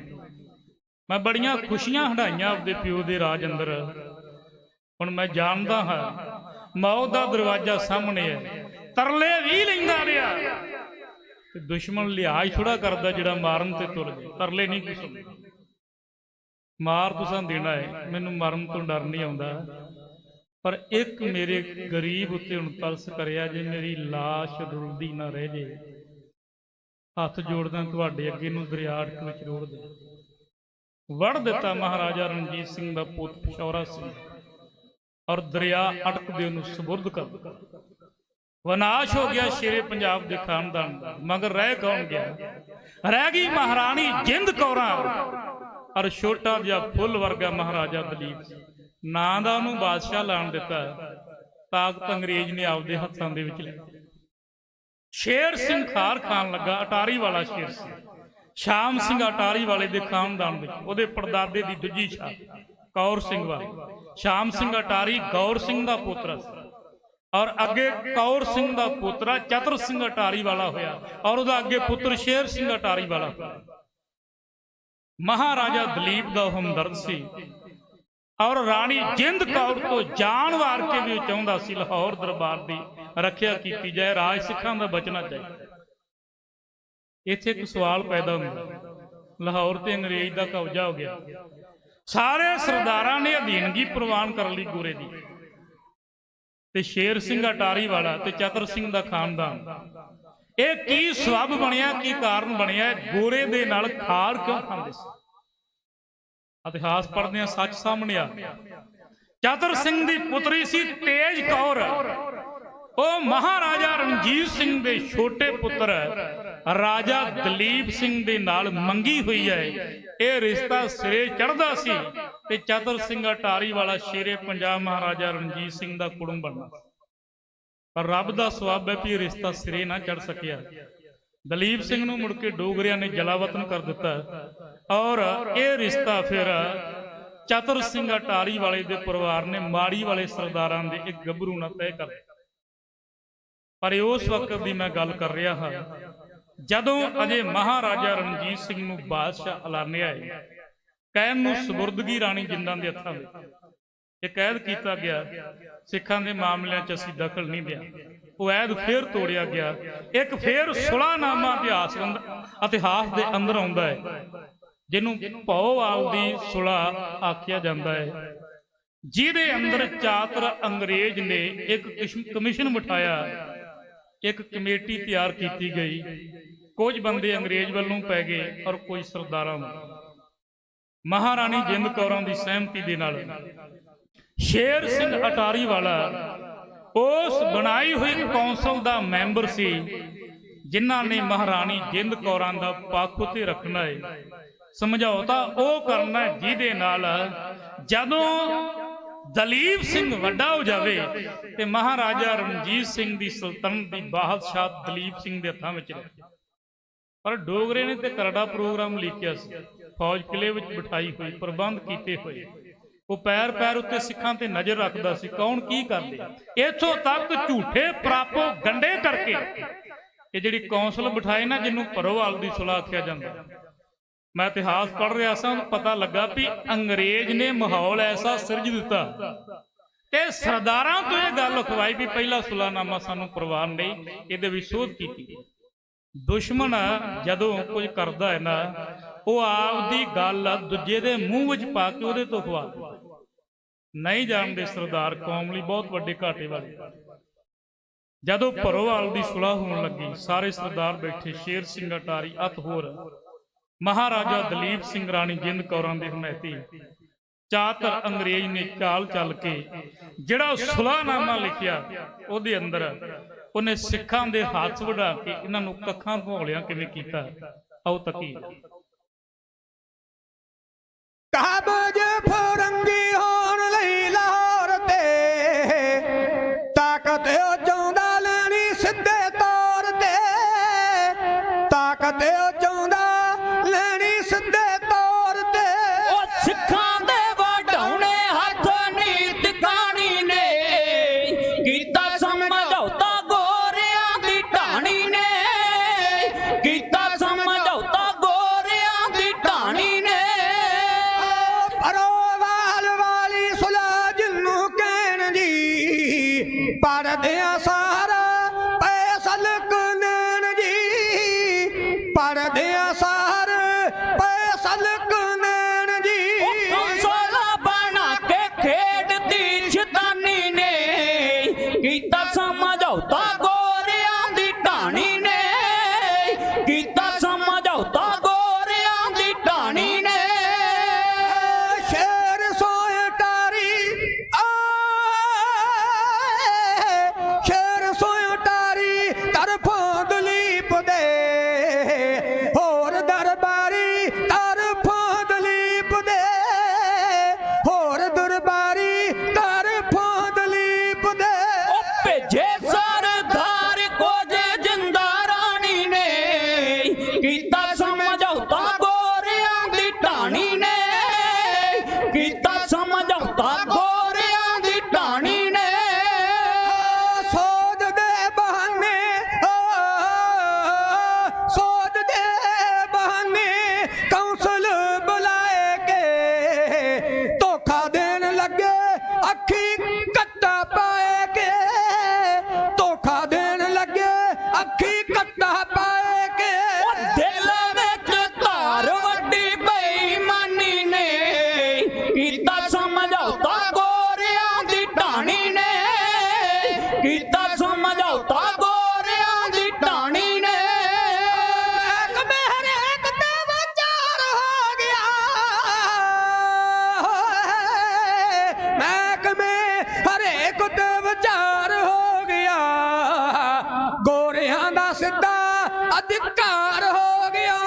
ਮੈਂ ਬੜੀਆਂ ਖੁਸ਼ੀਆਂ ਹੰਢਾਈਆਂ ਆਪਦੇ ਪਿਓ ਦੇ ਰਾਜ ਅੰਦਰ, ਹੁਣ ਮੈਂ ਜਾਣਦਾ ਹਾਂ ਮੌਤ ਦਾ ਦਰਵਾਜ਼ਾ ਸਾਹਮਣੇ ਹੈ। ਤਰਲੇ ਵੀ ਲੈਂਦਾ ਰਿਹਾ ਤੇ ਦੁਸ਼ਮਣ ਲਿਹਾਜ਼ ਥੋੜਾ ਕਰਦਾ ਜਿਹੜਾ ਮਾਰਨ ਤੇ ਤੁਰ ਗਿਆ। ਤਰਲੇ ਨਹੀਂ ਕੁਛ ਮਾਰ ਤੁਸਾਂ ਦੇਣਾ ਹੈ, ਮੈਨੂੰ ਮਰਨ ਤੋਂ ਡਰ ਨਹੀਂ ਆਉਂਦਾ, ਪਰ ਇੱਕ ਮੇਰੇ ਗਰੀਬ ਉੱਤੇ ਹੁਣ ਤਰਸ ਕਰਿਆ, ਜੇ ਮੇਰੀ ਲਾਸ਼ ਰੁਲਦੀ ਨਾ ਰਹਿ ਜੇ। ਹੱਥ ਜੋੜਦਾ ਤੁਹਾਡੇ ਅੱਗੇ ਨੂੰ ਦਰਿਆ ਅਟਕ ਵਿੱਚ ਰੋੜ ਦੇ। ਵੜ ਦਿੱਤਾ ਮਹਾਰਾਜਾ ਰਣਜੀਤ ਸਿੰਘ ਦਾ ਪੁੱਤ ਪਸ਼ੌਰਾ ਸਿੰਘ ਔਰ ਦਰਿਆ ਅਟਕ ਦੇ ਉਹਨੂੰ ਸਬੁਰਦ ਕਰ ਦਿੱਤਾ। ਵਿਨਾਸ਼ ਹੋ ਗਿਆ ਸ਼ੇਰੇ ਪੰਜਾਬ ਦੇ ਖਾਨਦਾਨ ਦਾ। ਮਗਰ ਰਹਿ ਕੌਣ ਗਿਆ? ਰਹਿ ਗਈ ਮਹਾਰਾਣੀ ਜਿੰਦ ਕੌਰਾਂ ਔਰ ਛੋਟਾ ਜਿਹਾ ਫੁੱਲ ਵਰਗਾ ਮਹਾਰਾਜਾ ਦਲੀਪ। ਨਾਂ ਦਾ ਉਹਨੂੰ ਬਾਦਸ਼ਾਹ ਲਾਣ ਦਿੱਤਾ, ਤਾਕਤ ਅੰਗਰੇਜ਼ ਨੇ ਆਪਦੇ ਹੱਥਾਂ ਦੇ ਵਿੱਚ ਲੈ। ਸ਼ੇਰ ਸਿੰਘ ਖਾਰ ਖਾਨ ਲੱਗਾ, ਅਟਾਰੀ ਵਾਲਾ ਸ਼ੇਰ ਸੀ। ਸ਼ਾਮ ਸਿੰਘ ਅਟਾਰੀ ਵਾਲੇ ਦੇ ਖਾਨਦਾਨ ਵਿੱਚ, ਉਹਦੇ ਪੜਦਾਦੇ ਦੀ ਦੂਜੀ ਛਾਪ ਕੌਰ ਸਿੰਘ ਵਾਲੀ। ਸ਼ਾਮ ਸਿੰਘ ਅਟਾਰੀ ਗੌਰ ਸਿੰਘ ਦਾ ਪੋਤਰਾ ਸੀ ਔਰ ਅੱਗੇ ਕੌਰ ਸਿੰਘ ਦਾ ਪੋਤਰਾ ਚਤਰ ਸਿੰਘ ਅਟਾਰੀ ਵਾਲਾ ਹੋਇਆ ਔਰ ਉਹਦਾ ਅੱਗੇ ਪੁੱਤਰ ਸ਼ੇਰ ਸਿੰਘ ਅਟਾਰੀ ਵਾਲਾ ਹੋਇਆ। ਮਹਾਰਾਜਾ ਦਲੀਪ ਦਾ ਹਮਦਰਦ ਸੀ ਔਰ ਰਾਣੀ ਜਿੰਦ ਕੌਰ ਤੋਂ ਜਾਨ ਵਾਰ ਕੇ ਵੀ ਉਹ ਚਾਹੁੰਦਾ ਸੀ ਲਾਹੌਰ ਦਰਬਾਰ ਦੀ ਰੱਖਿਆ ਕੀਤੀ ਜਾਏ, ਰਾਜ ਸਿੱਖਾਂ ਦਾ ਬਚਣਾ ਚਾਹੀਦਾ। ਇੱਥੇ ਇੱਕ ਸਵਾਲ ਪੈਦਾ ਹੁੰਦਾ, ਲਾਹੌਰ ਤੇ ਅੰਗਰੇਜ਼ ਦਾ ਕਬਜ਼ਾ ਹੋ ਗਿਆ, ਸਾਰੇ ਸਰਦਾਰਾਂ ਨੇ ਅਧੀਨਗੀ ਪ੍ਰਵਾਨ ਕਰ ਲਈ ਗੋਰੇ ਦੀ, ਤੇ ਸ਼ੇਰ ਸਿੰਘ ਅਟਾਰੀ ਵਾਲਾ ਤੇ ਚਤਰ ਸਿੰਘ ਦਾ ਖਾਨਦਾਨ, ਇਹ ਕੀ ਸਬਬ ਬਣਿਆ, ਕੀ ਕਾਰਨ ਬਣਿਆ, ਗੋਰੇ ਦੇ ਨਾਲ ਖਾਰ ਕਿਉਂ ਖਾਂਦੇ ਸੀ? ਇਤਿਹਾਸ ਪੜ੍ਹਦੇ ਆ, ਸੱਚ ਸਾਹਮਣੇ ਆ। ਚਤਰ ਸਿੰਘ ਦੀ ਪੁੱਤਰੀ ਸੀ ਤੇਜ ਕੌਰ, ਉਹ ਮਹਾਰਾਜਾ ਰਣਜੀਤ ਸਿੰਘ ਦੇ ਛੋਟੇ ਪੁੱਤਰ ਰਾਜਾ ਦਲੀਪ ਸਿੰਘ ਦੇ ਨਾਲ ਮੰਗੀ ਹੋਈ ਹੈ। ਇਹ ਰਿਸ਼ਤਾ ਸਿਰੇ ਚੜ੍ਹਦਾ ਸੀ ਤੇ ਚਤਰ ਸਿੰਘ ਅਟਾਰੀ ਵਾਲਾ ਸ਼ੇਰੇ ਪੰਜਾਬ ਮਹਾਰਾਜਾ ਰਣਜੀਤ ਸਿੰਘ ਦਾ ਕੁੜਮ ਬਣਨਾ, ਪਰ ਰੱਬ ਦਾ ਸਵਾਬ ਹੈ ਕਿ ਰਿਸ਼ਤਾ ਸਿਰੇ ਨਾ ਚੜ ਸਕਿਆ। ਦਲੀਪ ਸਿੰਘ ਨੂੰ ਮੁੜ ਕੇ ਡੋਗਰਿਆਂ ਨੇ ਜਲਾਵਤਨ ਕਰ ਦਿੱਤਾ ਔਰ ਇਹ ਰਿਸ਼ਤਾ ਫਿਰ ਚਤਰ ਸਿੰਘ ਅਟਾਰੀ ਵਾਲੇ ਦੇ ਪਰਿਵਾਰ ਨੇ ਮਾੜੀ ਵਾਲੇ ਸਰਦਾਰਾਂ ਦੇ ਇੱਕ ਗੱਭਰੂ ਨਾਲ ਤੈਅ ਕਰ ਦਿੱਤਾ। ਪਰ ਉਸ ਵਕਤ ਦੀ ਮੈਂ ਗੱਲ ਕਰ ਰਿਹਾ ਹਾਂ ਜਦੋਂ ਅਜੇ ਮਹਾਰਾਜਾ ਰਣਜੀਤ ਸਿੰਘ ਨੂੰ ਬਾਦਸ਼ਾਹ ਐਲਾਨਿਆ ਹੈ, ਕਹਿਣ ਨੂੰ ਸਬੁਰਦਗੀ ਰਾਣੀ ਜਿੰਦਾਂ ਦੇ ਹੱਥਾਂ ਵਿੱਚ, ਇਹ ਕੈਦ ਕੀਤਾ ਗਿਆ ਸਿੱਖਾਂ ਦੇ ਮਾਮਲਿਆਂ 'ਚ ਅਸੀਂ ਦਖਲ ਨਹੀਂ ਦਿਆ। ਉਹ ਐਦ ਫੇਰ ਤੋੜਿਆ ਗਿਆ, ਇੱਕ ਫੇਰ ਸੁਲਾਹਨਾਮਾ ਇਤਿਹਾਸ ਦੇ ਅੰਦਰ ਆਉਂਦਾ ਹੈ ਜਿਹਨੂੰ ਭੌਵਾਲ ਦੀ ਸੁਲਾਹ ਆਖਿਆ ਜਾਂਦਾ ਹੈ, ਜਿਹਦੇ ਅੰਦਰ ਚਾਤਰ ਅੰਗਰੇਜ਼ ਨੇ ਇੱਕ ਕਮਿਸ਼ਨ ਬਿਠਾਇਆ, ਇੱਕ ਕਮੇਟੀ ਤਿਆਰ ਕੀਤੀ ਗਈ, ਕੁਝ ਬੰਦੇ ਅੰਗਰੇਜ਼ ਵੱਲੋਂ ਪੈ ਗਏ ਔਰ ਕੁਝ ਸਰਦਾਰਾਂ ਵੱਲੋਂ। ਮਹਾਰਾਣੀ ਜਿੰਦ ਕੌਰਾਂ ਦੀ ਸਹਿਮਤੀ ਦੇ ਨਾਲ ਸ਼ੇਰ ਸਿੰਘ ਅਟਾਰੀ ਵਾਲਾ ਉਸ ਬਣਾਈ ਹੋਈ ਕੌਂਸਲ ਦਾ ਮੈਂਬਰ ਸੀ, ਜਿਨ੍ਹਾਂ ਨੇ ਮਹਾਰਾਣੀ ਜਿੰਦ ਕੌਰਾਂ ਦਾ ਪੱਖ ਉੱਤੇ ਰੱਖਣਾ ਹੈ, ਸਮਝੌਤਾ ਉਹ ਕਰਨਾ ਜਿਹਦੇ ਨਾਲ ਜਦੋਂ ਦਲੀਪ ਸਿੰਘ ਵੱਡਾ ਹੋ ਜਾਵੇ ਤੇ ਮਹਾਰਾਜਾ ਰਣਜੀਤ ਸਿੰਘ ਦੀ ਸੁਲਤਾਨਤ ਦੀ ਬਾਦਸ਼ਾਹ ਦਲੀਪ ਸਿੰਘ ਦੇ ਹੱਥਾਂ ਵਿੱਚ ਰਹੇ। ਪਰ ਡੋਗਰੇ ਨੇ ਤੇ ਕਰੜਾ ਪ੍ਰੋਗਰਾਮ ਲਿਖਿਆ ਸੀ, ਫੌਜ ਕਿਲੇ ਵਿੱਚ ਬਿਠਾਈ ਹੋਈ, ਪ੍ਰਬੰਧ ਕੀਤੇ ਹੋਏ, ਉਹ ਪੈਰ ਪੈਰ ਉੱਤੇ ਸਿੱਖਾਂ ਤੇ ਨਜ਼ਰ ਰੱਖਦਾ ਸੀ, ਕੌਣ ਕੀ ਕਰਦੇ। ਇੱਥੋਂ ਤੱਕ ਝੂਠੇ ਪ੍ਰਾਪੋ ਗੰਡੇ ਕਰਕੇ ਇਹ ਜਿਹੜੀ ਕੌਂਸਲ ਬਿਠਾਏ ਨਾ, ਜਿਹਨੂੰ ਭਰੋਵਾਲ ਦੀ ਸੁਲਾਹ ਆਖਿਆ ਜਾਂਦਾ, ਮੈਂ ਇਤਿਹਾਸ ਪੜ੍ਹ ਰਿਹਾ ਸਾਂ, ਪਤਾ ਲੱਗਾ ਵੀ ਅੰਗਰੇਜ਼ ਨੇ ਮਾਹੌਲ ਐਸਾ ਸਿਰਜ ਦਿੱਤਾ ਤੇ ਸਰਦਾਰਾਂ ਤੋਂ ਇਹ ਗੱਲ ਅਖਵਾਈ ਵੀ ਪਹਿਲਾ ਸੁਲਾਹਨਾਮਾ ਸਾਨੂੰ ਪ੍ਰਵਾਨ ਨਹੀਂ, ਇਹਦੇ ਵਿੱਚ ਸੋਧ ਕੀਤੀ। ਦੁਸ਼ਮਣ ਜਦੋਂ ਕੁਝ ਕਰਦਾ ਹੈ ਨਾ, ਉਹ ਆਪਦੀ ਗੱਲ ਦੂਜੇ ਦੇ ਮੂੰਹ ਵਿੱਚ ਪਾ ਕੇ ਉਹਦੇ ਤੋਂ ਖਵਾ ਨਹੀਂ ਜਾਣਦੇ। ਸਰਦਾਰ ਕੌਮ ਲਈ ਬਹੁਤ ਵੱਡੇ ਘਾਟੇ ਵਾਲੇ। ਜਦੋਂ ਭਰੋਵਾਲ ਦੀ ਸੁਲਾਹ ਹੋਣ ਲੱਗੀ, ਸਾਰੇ ਸਰਦਾਰ ਬੈਠੇ, ਸ਼ੇਰ ਸਿੰਘ ਅਟਾਰੀ ਅਤ ਹੋਰ, ਮਹਾਰਾਜਾ ਦਲੀਪ ਸਿੰਘ ਰਾਣੀ ਜਿੰਦ ਕੌਰਾਂ ਦੇ ਹਮਾਇਤੀ, ਚਾਤਰ ਅੰਗਰੇਜ਼ ਨੇ ਚਾਲ ਚੱਲ ਕੇ ਜਿਹੜਾ ਸੁਲਾਹਨਾਮਾ ਲਿਖਿਆ, ਉਹਦੇ ਅੰਦਰ ਉਹਨੇ ਸਿੱਖਾਂ ਦੇ ਹੱਥ ਵਢਾ ਕੇ ਇਹਨਾਂ ਨੂੰ ਕੱਖਾਂ ਭੌਲਿਆਂ ਕਿਵੇਂ ਕੀਤਾ, ਆਓ ਤੱਕੀ। ਕਾਬਜ ਫਰੰਗੀ ਹੋਣ ਲਈ ਲਾਹੌਰ ਤੇ ਤਾਕਤ ਉਹ ਚਾਹੁੰਦਾ ਲੈਣੀ ਸਿੱਧੇ ਤੌਰ ਤੇ, ਤਾਕਤ ਉਹ ਚਾਹੁੰਦਾ ਲੈਣੀ ਸਿੱਧੇ ਤੌਰ ਤੇ। ਉਹ ਸਿੱਖਾਂ ਦੇ ਵਢਾਉਣੇ ਹੱਥ ਨੀਤ ਕਾਣੀ ਨੇ ਕੀਤਾ ਸਮਝੌਤਾ, ਗੋਰਿਆਂ ਦੀ ਢਾਣੀ ਨੇ ਕੀਤਾ ਸਮਝੌਤਾ, ਗੋਰਿਆਂ ਦੀ ਢਾਣੀ ਨੇ। ਭਰੋਵਾਲ ਵਾਲੀ ਸੁਲਾਹ ਜਿਹਨੂੰ ਕਹਿਣ ਜੀ, ਪੜਦਿਆਂ ਸਾਰਾ ਪੈਸਲ ਕਨੈਣ ਜੀ, ਪੜਦਿਆਂ ਸਾਰ ਪੈਸਲ ਕਨੈਣ ਜੀ। ਕੌਂਸਲ ਬਣਾ ਕੇ ਖੇਡਦੀ ਸ਼ੈਤਾਨੀ ਨੇ ਕੀਤਾ ਸਮਝੌਤਾ, ਗੋਰਿਆਂ ਦੀ ਢਾਣੀ ਨੇ ਕੀਤਾ ਸਮਝੌਤਾ, ਗੋਰਿਆਂ ਦੀ ਢਾਣੀ ਨੇ। ਸ਼ੇਰ ਸੋਏ ਟਾਰੀ ਸ਼ੇਰ ਅੱਖੀ ਕੱਟਾ ਪਾਏ ਕੇ ਧੋਖਾ ਦੇਣ ਲੱਗੇ ਅੱਖੀ ਕੱਟਾ ਪਾਏ ਕੇ ਦਿਲ ਵਿੱਚ ਧਾਰ ਵੱਡੀ ਬੇਈਮਾਨੀ ਨੇ ਕੀਤਾ ਸਮਝੌਤਾ ਗੋਰਿਆਂ ਦੀ ਢਾਣੀ ਨੇ ਕੀਤਾ ਸਮਝੌਤਾ ਗੋਰਿਆਂ ਦੀ ਢਾਣੀ ਨੇ ਹਰੇਕ ਤੇ ਵਿਚਾਰ ਹੋ ਗਿਆ ਮਹਿਕਮੇ ਹਰੇਕ ਤੇ ਵਿਚਾਰ ਹੋ ਗਿਆ ਗੋਰਿਆਂ ਦਾ ਸਿੱਧਾ ਅਧਿਕਾਰ ਹੋ ਗਿਆ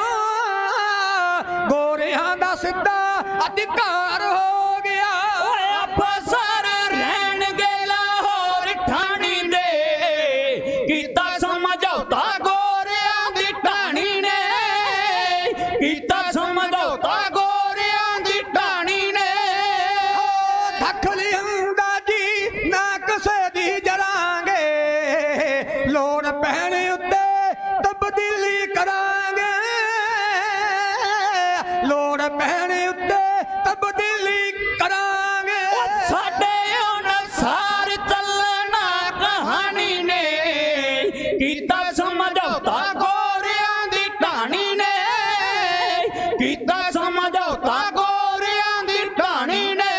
ਗੋਰਿਆਂ ਦਾ ਸਿੱਧਾ ਅਧਿਕਾਰ ਹੋ ਗਿਆ ਓਏ ਅਫਸਰ ਰਹਿਣਗੇ ਲਾਹੌਰ ਠਾਣੀ ਦੇ ਕੀਤਾ ਸਮਝੌਤਾ ਗੋਰਿਆਂ ਦੀ ਢਾਣੀ ਨੇ ਕੀਤਾ ਸਮਝੌਤਾ ਗੋਰਿਆਂ ਦੀ ਢਾਣੀ ਨੇ ਦਖਲ ਅੰਦਾਜ਼ੀ ਨਾ ਕਿਸੇ ਦੀ ਜਰਾਂਗੇ ਲੋੜ ਪੈਣ ਉੱਤੇ ਤਬਦੀਲੀ ਕਰਾਂਗੇ ਲੋੜ ਪੈਣ ਉੱਤੇ ਤਬਦੀਲੀ ਕਰਾਂਗੇ ਸਾਡੇ ਅਨੁਸਾਰ ਚੱਲਣਾ ਕਹਾਣੀ ਨੇ ਕੀਤਾ ਸਮਝੌਤਾ ਗੋਰਿਆਂ ਦੀ ਢਾਣੀ ਨੇ ਕੀਤਾ ਸਮਝੌਤਾ ਗੋਰਿਆਂ ਦੀ ਢਾਣੀ ਨੇ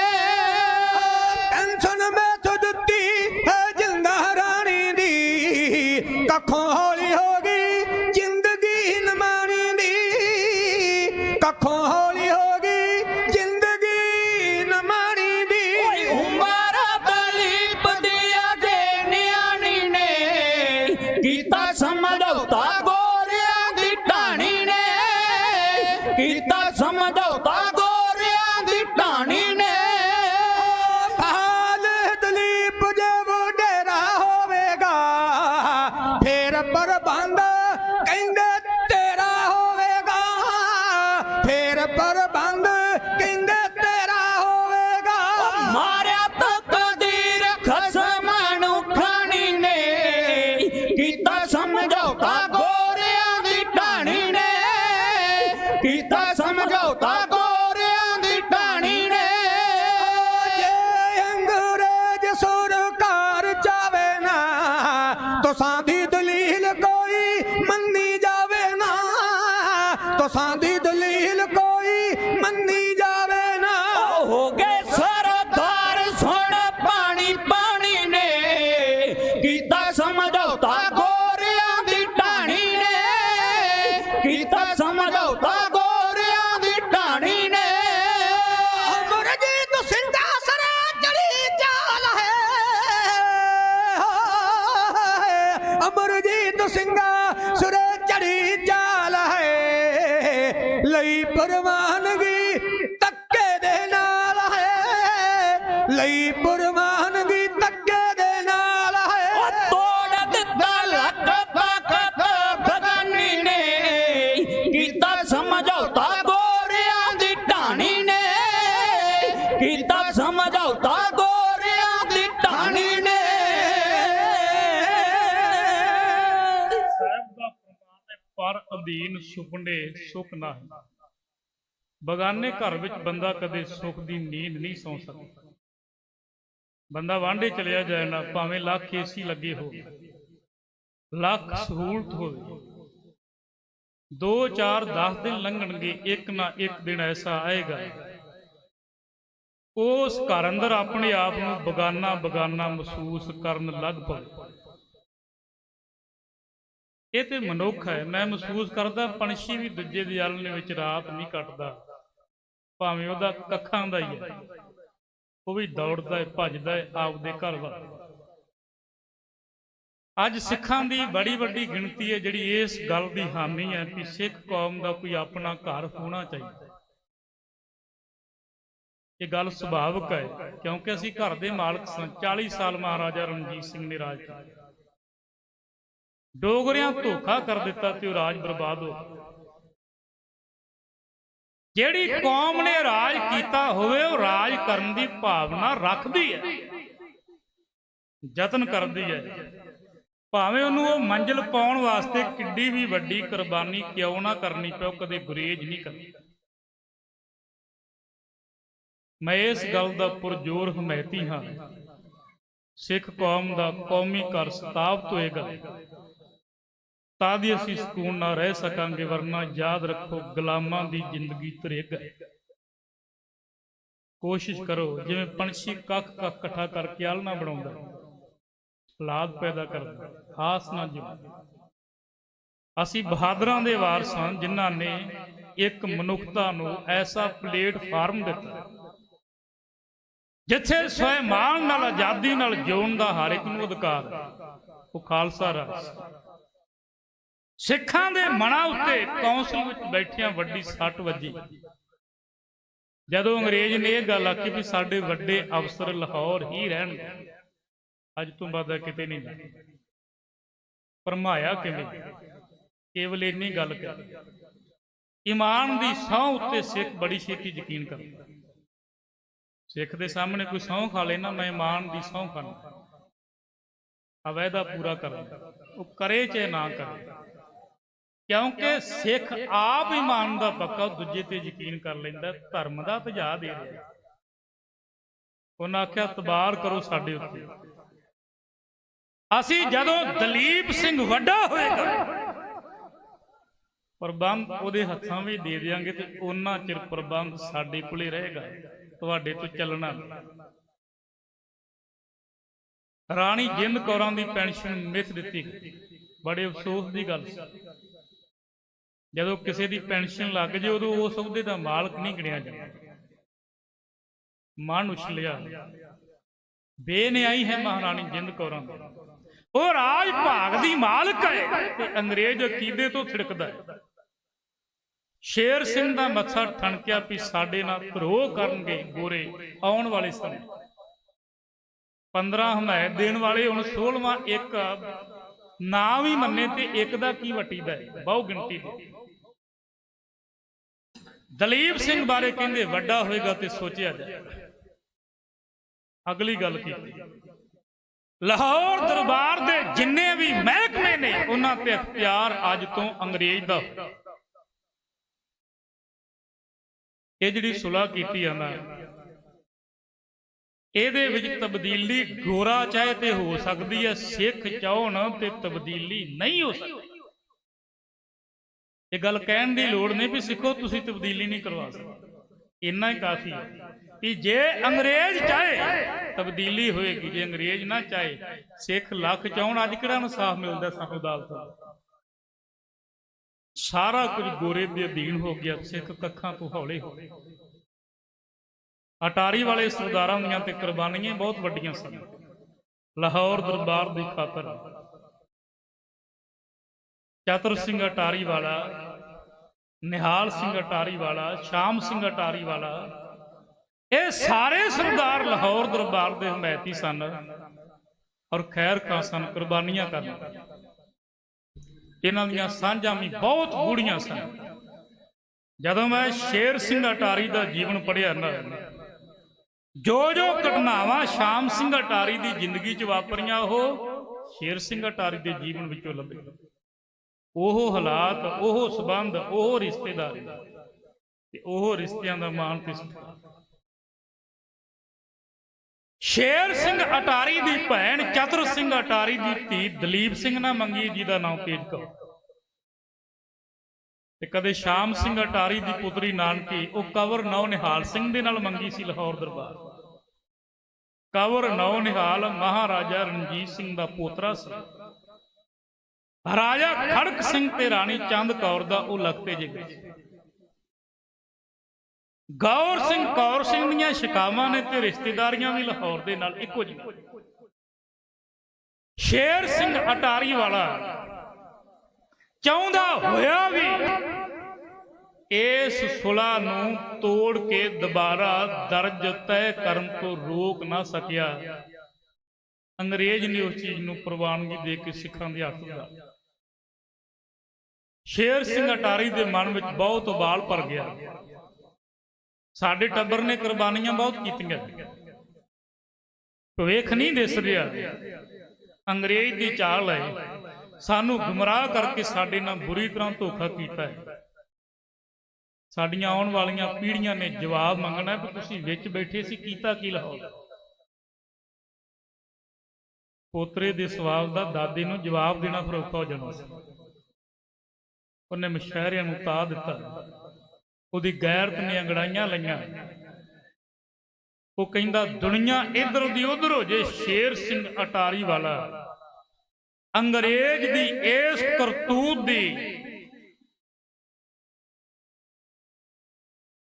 ਟੈਨਸ਼ਨ ਮੈਥੋਂ ਦਿੱਤੀ ਹੈ ਜਿੰਦਾ ਰਾਣੀ ਦੀ ਕੱਖੋਂ ਹੌਲੀ ਹੋ ਗਈ ਜ਼ਿੰਦਗੀ ਨਮਾਣੀ ਦੀ ਕੱਖੋਂ ਹੌਲੀ ਹੋ ਗਈ ਜ਼ਿੰਦਗੀ ਨਮਾਣੀ ਦੀ ਉਮਰ ਦਲੀਪ ਦੀ ਅਜੇ ਨਿਆਣੀ ਨੇ ਕੀਤਾ ਸਮਝੌਤਾ ਗੋਰਿਆਂ ਦੀ ਢਾਣੀ ਨੇ ਕੀਤਾ ਸਮਝੌਤਾ ਗੋਰਿਆਂ ਦੀ ਢਾਣੀ ਨੇ ਹਾਲ ਦਲੀਪ ਜੇ ਵਡੇਰਾ ਹੋਵੇਗਾ ਫੇਰ ਪ੍ਰਬੰਧ ਕਹਿੰਦੇ ਤੇਰਾ ਹੋਵੇਗਾ ਫੇਰ ਪ੍ਰਬੰਧ ਕਹਿੰਦੇ ਤੇਰਾ ਹੋਵੇਗਾ ਮਾਰਿਆ ਤਕਦੀਰ ਖਸਮਾਂ ਨੂੰ ਖਾਣੀ ਨੇ ਕੀਤਾ ਸਮਝੌਤਾ ਗੋਰਿਆਂ ਦੀ ਢਾਣੀ ਨੇ ਕੀਤਾ ਸਮਝੌਤਾ ਗੋਰਿਆਂ ਦੀ ਢਾਣੀ ਨੇ ਜੇ ਅੰਗਰੇਜ਼ ਸਰਕਾਰ ਚਾਵੇ ਨਾ ਤੁਸਾਂ ਦੀ ਦਲੀਲ ਕੋਈ ਮੰਨੀ ਜਾਵੇ ਨਾ ਤੁਸਾਂ ਦੀ ਦਲੀਲ ਕੋਈ ਮੰਨੀ ਜਾਵੇ ਨਾ ਹੋ ਗਏ ਸਰਦਾਰ ਸੁਣ ਪਾਣੀ ਪਾਣੀ ਨੇ ਕੀਤਾ ਸਮਝੌਤਾ ਗੋਰਿਆਂ ਦੀ ਢਾਣੀ ਨੇ ਕੀਤਾ ਸਮਝੌਤਾ ਗੋਰਿਆਂ ਦੀ ਢਾਣੀ ਨੇ ਅਮਰਜੀਤ ਸਿੰਘਾ ਸਰੇ ਚੜੀ ਚਾਲ ਹੈ ਅਮਰਜੀਤ ਸਿੰਘਾ ਸਰੇ ਚੜੀ ਚਾਲ ਹੈ ਲਈ ਪ੍ਰਵਾਨਗੀ ਤੱਕੇ ਦੇ ਨਾਲ ਹੈ ਲਈ ਪ੍ਰਵਾਨਗੀ ਤੱਕੇ ਦੇ ਨਾਲ ਹੈ ਤੋੜ ਦਿੱਤਾ ਲੱਕ ਤਾਕਤ ਬਗਾਨੀ ਨੇ ਕੀਤਾ ਸਮਝੌਤਾ ਗੋਰਿਆਂ ਦੀ ਢਾਣੀ ਨੇ ਕੀਤਾ ਸਮਝੌਤਾ ਗੋਰਿਆਂ ਦੀ ਢਾਣੀ ਨੇ ਸਾਹਿਬ ਦਾ ਫਰਮਾਨ ਹੈ ਪਰ ਅਧੀਨ ਸੁਪਨੇ ਸੁਖ ਨਾਹੀਂ ਬਗਾਨੇ ਘਰ ਵਿੱਚ ਬੰਦਾ ਕਦੇ ਸੁਖ ਦੀ ਨੀਂਦ ਨਹੀਂ ਸੌਂ ਸਕਦਾ ਬੰਦਾ ਵਾਂਢੇ ਚਲਿਆ ਜਾਏ ਨਾ ਭਾਵੇਂ ਲੱਖ ਏਸੀ ਲੱਗੇ ਹੋ ਲੱਖ ਸਹੂਲਤ ਹੋਵੇ 2 4 10 ਦਿਨ ਲੰਘਣਗੇ ਇੱਕ ਨਾ ਇੱਕ ਦਿਨ ਐਸਾ ਆਏਗਾ ਉਸ ਘਰ ਅੰਦਰ ਆਪਣੇ ਆਪ ਨੂੰ ਬਗਾਨਾ ਬਗਾਨਾ ਮਹਿਸੂਸ ਕਰਨ ਲੱਗ ਪਵੇ ਇਹ ਤੇ ਮਨੁੱਖ ਹੈ ਮੈਂ ਮਹਿਸੂਸ ਕਰਦਾ ਪੰਛੀ ਵੀ ਦੂਜੇ ਦੀ ਆਲਣੇ ਵਿੱਚ ਰਾਤ ਨਹੀਂ ਕੱਟਦਾ ਭਾਵੇਂ ਉਹਦਾ ਕੱਖਾਂ ਦਾ ਹੀ ਹੈ ਉਹ ਵੀ ਦੌੜਦਾ ਹੈ ਭੱਜਦਾ ਹੈ ਆਪਦੇ ਘਰ ਵੱਲ ਅੱਜ ਸਿੱਖਾਂ ਦੀ ਬੜੀ ਵੱਡੀ ਗਿਣਤੀ ਹੈ ਜਿਹੜੀ ਇਸ ਗੱਲ ਦੀ ਹਾਮੀ ਹੈ ਕਿ ਸਿੱਖ ਕੌਮ ਦਾ ਕੋਈ ਆਪਣਾ ਘਰ ਹੋਣਾ ਚਾਹੀਦਾ ਇਹ ਗੱਲ ਸੁਭਾਵਿਕ ਹੈ ਕਿਉਂਕਿ ਅਸੀਂ ਘਰ ਦੇ ਮਾਲਕ ਸਾਂ 40 ਸਾਲ ਮਹਾਰਾਜਾ ਰਣਜੀਤ ਸਿੰਘ ਨੇ ਰਾਜ ਕੀਤਾ ਡੋਗਰਿਆਂ ਧੋਖਾ ਕਰ ਦਿੱਤਾ ਤੇ ਉਹ ਰਾਜ ਬਰਬਾਦ ਹੋ ਗਿਆ ਜਿਹੜੀ ਕੌਮ ਨੇ ਰਾਜ ਕੀਤਾ ਹੋਵੇ ਉਹ ਰਾਜ ਕਰਨ ਦੀ ਭਾਵਨਾ ਰੱਖਦੀ ਹੈ ਯਤਨ ਕਰਦੀ ਹੈ ਭਾਵੇਂ ਉਹਨੂੰ ਉਹ ਮੰਜ਼ਿਲ ਪਾਉਣ ਵਾਸਤੇ ਕਿੱਡੀ ਵੀ ਵੱਡੀ ਕੁਰਬਾਨੀ ਕਿਉਂ ਨਾ ਕਰਨੀ ਪਏ ਕਦੇ ਗੁਰੇਜ਼ ਨਹੀਂ ਕਰਦੀ मैं इस गल का पुरजोर हमैती हाँ, सिख कौम का कौमी घर सताबत होएगा तादी असीं सकून ना रह सकांगे, वरना याद रखो गुलामां दी जिंदगी धरेगा। कोशिश करो जिवें पंछी कख कख इकट्ठा करके आलना बनाउंदा, औलाद पैदा करदा, खास ना जो असीं बहादरां दे वारस हां जिन्हां ने एक मनुखता नूं ऐसा प्लेटफार्म दिता जिथे स्वैमान नाल आजादी नाल जिउण दा हर एक नूं अधिकार है। वो खालसा राज सिखां दे मनां उत्ते कौंसल विच बैठियां वड्डी सੱਟ वजी जदों अंग्रेज ने यह गल आखी भी साडे वड्डे अफसर लाहौर ही रहणगे, अज तो बाद किते नहीं जाणगे। भरमाया किवें? केवल इन्नी गल कर, ईमान दी सौं उत्ते सिख बड़ी छेती यकीन करदा। सिख दे सामने कोई सौं खा लेना, मैं ईमान दी सौं खाना, अवैधा पूरा करना, वो करे चाहे ना करे, क्योंकि सिख आप ईमान दा पक्का दूजे ते यकीन कर लैंदा, धर्म दा तजा दे रहा। उन्हें आख्या तबार करो साडे उत्ते। असीं जदों दलीप सिंह वड्डा होएगा प्रबंध उहदे हत्थां में दे देंगे, तो उन्ना चिर प्रबंध साडे कोले रहेगा, तुहाडे तो चलना। राणी जिंद कौरां दी पेंशन मिथ दित्ती, बड़े अफसोस की गल। जदों किसी की पेंशन लग जाए उदों उस अहुदे दा मालक नहीं गिणिया जाता, मन उछलिया। बेन्याई है महाराणी जिंद कौरां दी, वो राज भाग दी मालक है ते अंग्रेज अकीदे तो थिड़कदा है। शेर सिंह दा मत्था ठणकिया भी साडे नाल धरोह करनगे गोरे आउण वाले समय। 15 हमायत देण वाले हुण 16वां एक नाम ही मन्ने ते एक दा की वटीदा है, बहु गिणती दे। दलीप सिंह बारे कहंदे वड्डा होएगा ते सोचिया जाए। अगली गल की लाहौर दरबार दे जिन्ने भी महकमे ने उन्हां ते इख्तियार अज तो अंग्रेज दा। ये जिहड़ी सुलह कीती है ना, ਇਹਦੇ ਵਿੱਚ ਤਬਦੀਲੀ ਗੋਰਾ ਚਾਹੇ ਤੇ ਹੋ ਸਕਦੀ ਹੈ, ਸਿੱਖ ਚਾਹਣ ਤੇ ਤਬਦੀਲੀ ਨਹੀਂ ਹੋ ਸਕਦੀ। ਇਹ ਗੱਲ ਕਹਿਣ ਦੀ ਲੋੜ ਨਹੀਂ ਵੀ ਸਿੱਖੋ ਤੁਸੀਂ ਤਬਦੀਲੀ ਨਹੀਂ ਕਰਵਾ ਸਕਦੇ, ਇੰਨਾ ਹੀ ਕਾਫੀ ਹੈ ਕਿ ਜੇ ਅੰਗਰੇਜ਼ ਚਾਹੇ ਤਬਦੀਲੀ ਹੋਏਗੀ, ਜੇ ਅੰਗਰੇਜ਼ ਨਾ ਚਾਹੇ ਸਿੱਖ ਲੱਖ ਚਾਹਣ। ਅੱਜ ਕਿਹੜਾ ਇਨਸਾਫ ਮਿਲਦਾ ਸਾਨੂੰ ਅਦਾਲਤਾਂ? ਸਾਰਾ ਕੁਝ ਗੋਰੇ ਦੇ ਅਧੀਨ ਹੋ ਗਿਆ, ਸਿੱਖ ਕੱਖਾਂ ਤੋਂ ਹੌਲੇ ਹੋ ਗਏ। अटारी वाले सरदारां दीयां ते कुर्बानियां बहुत वड्डियां सन लाहौर दरबार की खातर। चतुर सिंह अटारी वाला, निहाल सिंह अटारी वाला, शाम सिंह अटारी वाला, ये सारे सरदार लाहौर दरबार के हमायती सन और खैर खां सन। कुर्बानियां करन इन्हां दीयां सांझां भी बहुत गूढ़ियां सन। जदों मैं शेर सिंह अटारी का जीवन पढ़िया ना, जो जो घटनावां शाम सिंह अटारी की जिंदगी च वापरियां वो शेर सिंह अटारी के जीवन विचों लभे। ओह हालात, ओह संबंध, ओह रिश्तेदारी, ओह रिश्तियां दा मान ते सत्कार। शेर सिंह अटारी की भैन चतुर सिंह अटारी की धी दलीप सिंह ना मंगी, जी का नाम तेज कौर। कदे शाम सिंह अटारी की पुत्री नानकी वो कंवर नौ निहाल सिंह दे नाल मंगी सी लाहौर दरबार। कंवर नौ निहाल महाराजा रणजीत सिंह का पोतरा सी। राजा खड़क सिंह ते राणी चंद कौर दा वो लगते जिगर। गौर सिंह कौर सिंह दीयां शिकावां ने ते रिश्तेदारियां भी लाहौर दे नाल इक्को जिहियां। शेर सिंह अटारी वाला चाहुंदा होया भी इस सुलह नूं तोड़ के दोबारा दर्ज तय करन तो रोक ना सकिया। अंग्रेज ने उस चीज नूं प्रवानगी दे के सिखां दे हत्थ दा। शेर सिंह अटारी दे मन विच बहुत उबाल भर गया। साडे टब्बर ने कुर्बानियां बहुत कीतियां, भविख नहीं दिस रिहा। अंग्रेज दी चाल है, सानू गुमराह करके साडे नाल बुरी तरह धोखा कीता है। ਸਾਡੀਆਂ ਆਉਣ ਵਾਲੀਆਂ ਪੀੜ੍ਹੀਆਂ ਨੇ ਜਵਾਬ ਮੰਗਣਾ ਕਿ ਤੁਸੀਂ ਵਿੱਚ ਬੈਠੇ ਸੀ, ਕੀਤਾ ਕੀ ਲਾਹੌਰ। ਪੋਤਰੇ ਦੇ ਸਵਾਲ ਦਾ ਦਾਦੇ ਨੂੰ ਜਵਾਬ ਦੇਣਾ ਫਿਰ ਔਖਾ ਹੋ ਜਾਣਾ ਸੀ। ਉਹਨੇ ਮਸ਼ਾਇਰਿਆਂ ਨੂੰ ਤਾ ਦਿੱਤਾ, ਉਹਦੀ ਗੈਰਤ ਨੇ ਅੰਗੜਾਈਆਂ ਲਈਆਂ। ਉਹ ਕਹਿੰਦਾ ਦੁਨੀਆ ਇਧਰ ਦੀ ਉਧਰ ਹੋ ਜੇ, ਸ਼ੇਰ ਸਿੰਘ ਅਟਾਰੀ ਵਾਲਾ ਅੰਗਰੇਜ਼ ਦੀ ਇਸ ਕਰਤੂਤ ਦੀ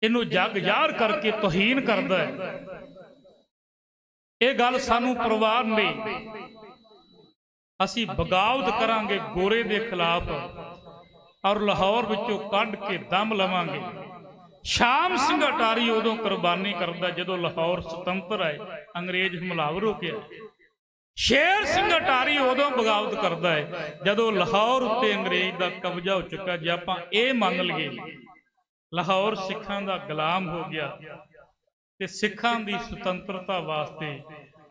ਇਹਨੂੰ ਜਗ ਜ਼ਾਹਰ ਕਰਕੇ ਤੋਹੀਨ ਕਰਦਾ ਹੈ। ਇਹ ਗੱਲ ਸਾਨੂੰ ਪਰਵਾਹ ਨਹੀਂ, ਅਸੀਂ ਬਗਾਵਤ ਕਰਾਂਗੇ ਗੋਰੇ ਦੇ ਖਿਲਾਫ ਔਰ ਲਾਹੌਰ ਵਿੱਚੋਂ ਕੱਢ ਕੇ ਦਮ ਲਵਾਂਗੇ। ਸ਼ਾਮ ਸਿੰਘ ਅਟਾਰੀ ਉਦੋਂ ਕੁਰਬਾਨੀ ਕਰਦਾ ਜਦੋਂ ਲਾਹੌਰ ਸੁਤੰਤਰ ਹੈ, ਅੰਗਰੇਜ਼ ਹਮਲਾਵਰ ਹੋ ਕੇ। ਸ਼ੇਰ ਸਿੰਘ ਅਟਾਰੀ ਉਦੋਂ ਬਗਾਵਤ ਕਰਦਾ ਹੈ ਜਦੋਂ ਲਾਹੌਰ ਉੱਤੇ ਅੰਗਰੇਜ਼ ਦਾ ਕਬਜ਼ਾ ਹੋ ਚੁੱਕਾ। ਜੇ ਆਪਾਂ ਇਹ ਮੰਨ ਲਈਏ ਲਾਹੌਰ ਸਿੱਖਾਂ ਦਾ ਗੁਲਾਮ ਹੋ ਗਿਆ ਤੇ ਸਿੱਖਾਂ ਦੀ ਸੁਤੰਤਰਤਾ ਵਾਸਤੇ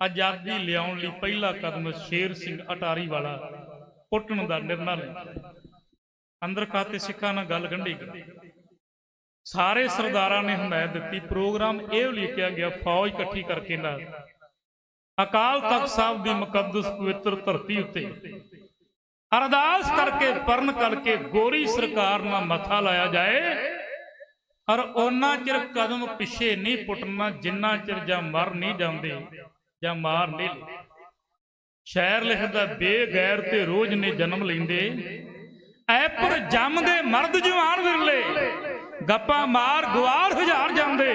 ਆਜ਼ਾਦੀ ਲਿਆਉਣ ਲਈ ਪਹਿਲਾ ਕਦਮ ਸ਼ੇਰ ਸਿੰਘ ਅਟਾਰੀ ਵਾਲਾ ਪੁੱਟਣ ਦਾ ਨਿਰਣਾ ਲਿਆ। ਅੰਦਰ ਖਾਤੇ ਸਿੱਖਾਂ ਨਾਲ ਗੱਲ ਗੰਢੀ ਗਈ, ਸਾਰੇ ਸਰਦਾਰਾਂ ਨੇ ਹਮਾਇਤ ਦਿੱਤੀ। ਪ੍ਰੋਗਰਾਮ ਇਹ ਲਿਖਿਆ ਗਿਆ, ਫੌਜ ਇਕੱਠੀ ਕਰਕੇ ਨਾਲ ਅਕਾਲ ਤਖਤ ਸਾਹਿਬ ਦੀ ਮੁਕੱਦਸ ਪਵਿੱਤਰ ਧਰਤੀ ਉੱਤੇ ਅਰਦਾਸ ਕਰਕੇ ਪਰਨ ਕਰਕੇ ਗੋਰੀ ਸਰਕਾਰ ਨਾਲ ਮੱਥਾ ਲਾਇਆ ਜਾਏ ਔਰ ਉਹਨਾਂ ਚਿਰ ਕਦਮ ਪਿੱਛੇ ਨਹੀਂ ਪੁੱਟਣਾ ਜਿੰਨਾ ਚਿਰ ਜਾਂ ਮਰ ਨਹੀਂ ਜਾਂਦੇ ਜਾਂ ਮਾਰ ਨਹੀਂ ਲੈਂਦੇ। ਸ਼ਾਇਰ ਲਿਖਦਾ, ਬੇਗੈਰ ਤੇ ਰੋਜ਼ ਨੇ ਜਨਮ ਲੈਂਦੇ, ਐਪਰ ਜੰਮਦੇ ਮਰਦ ਜਵਾਨ ਵਿਰਲੇ, ਗੱਪਾਂ ਮਾਰ ਗਵਾਰ ਹਜ਼ਾਰ ਜਾਂਦੇ,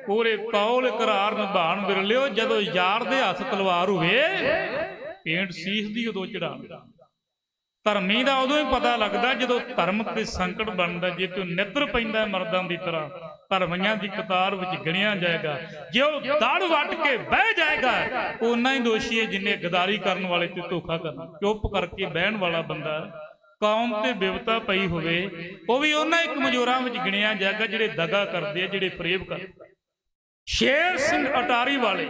ਕੋਰੇ ਕੌਲ ਕਰਾਰ ਨਿਭਾਣ ਵਿਰਲਿਓ, ਜਦੋਂ ਯਾਰ ਦੇ ਹੱਥ ਤਲਵਾਰ ਹੋਵੇ ਪੇਂਟ ਸੀਸ ਦੀ ਉਦੋਂ ਚੜਾਉਂਦਾ। ਧਰਮੀ ਦਾ ਉਦੋਂ ਹੀ ਪਤਾ ਲੱਗਦਾ ਜਦੋਂ ਧਰਮ ਤੇ ਸੰਕਟ ਬਣਦਾ। ਜੇ ਤੂੰ ਨਿੱਤਰ ਪੈਂਦਾ ਮਰਦਾਂ ਦੀ ਤਰ੍ਹਾਂ ਧਰਮੀਆਂ ਦੀ ਕਤਾਰ ਵਿੱਚ ਗਿਣਿਆ ਜਾਏਗਾ। ਜੇ ਉਹ ਦੜ ਵੱਟ ਕੇ ਬਹਿ ਜਾਏਗਾ ਓਨਾ ਹੀ ਦੋਸ਼ੀ ਹੈ ਜਿੰਨੇ ਗਦਾਰੀ ਕਰਨ ਵਾਲੇ ਤੇ ਧੋਖਾ ਕਰਨਾ। ਚੁੱਪ ਕਰਕੇ ਬਹਿਣ ਵਾਲਾ ਬੰਦਾ ਕੌਮ ਤੇ ਬਿਵਤਾ ਪਈ ਹੋਵੇ ਉਹ ਵੀ ਉਹਨਾਂ ਹੀ ਕਮਜ਼ੋਰਾਂ ਵਿੱਚ ਗਿਣਿਆ ਜਾਏਗਾ ਜਿਹੜੇ ਦਗਾ ਕਰਦੇ ਆ, ਜਿਹੜੇ ਫਰੇਬ ਕਰਦੇ। ਸ਼ੇਰ ਸਿੰਘ ਅਟਾਰੀ ਵਾਲੇ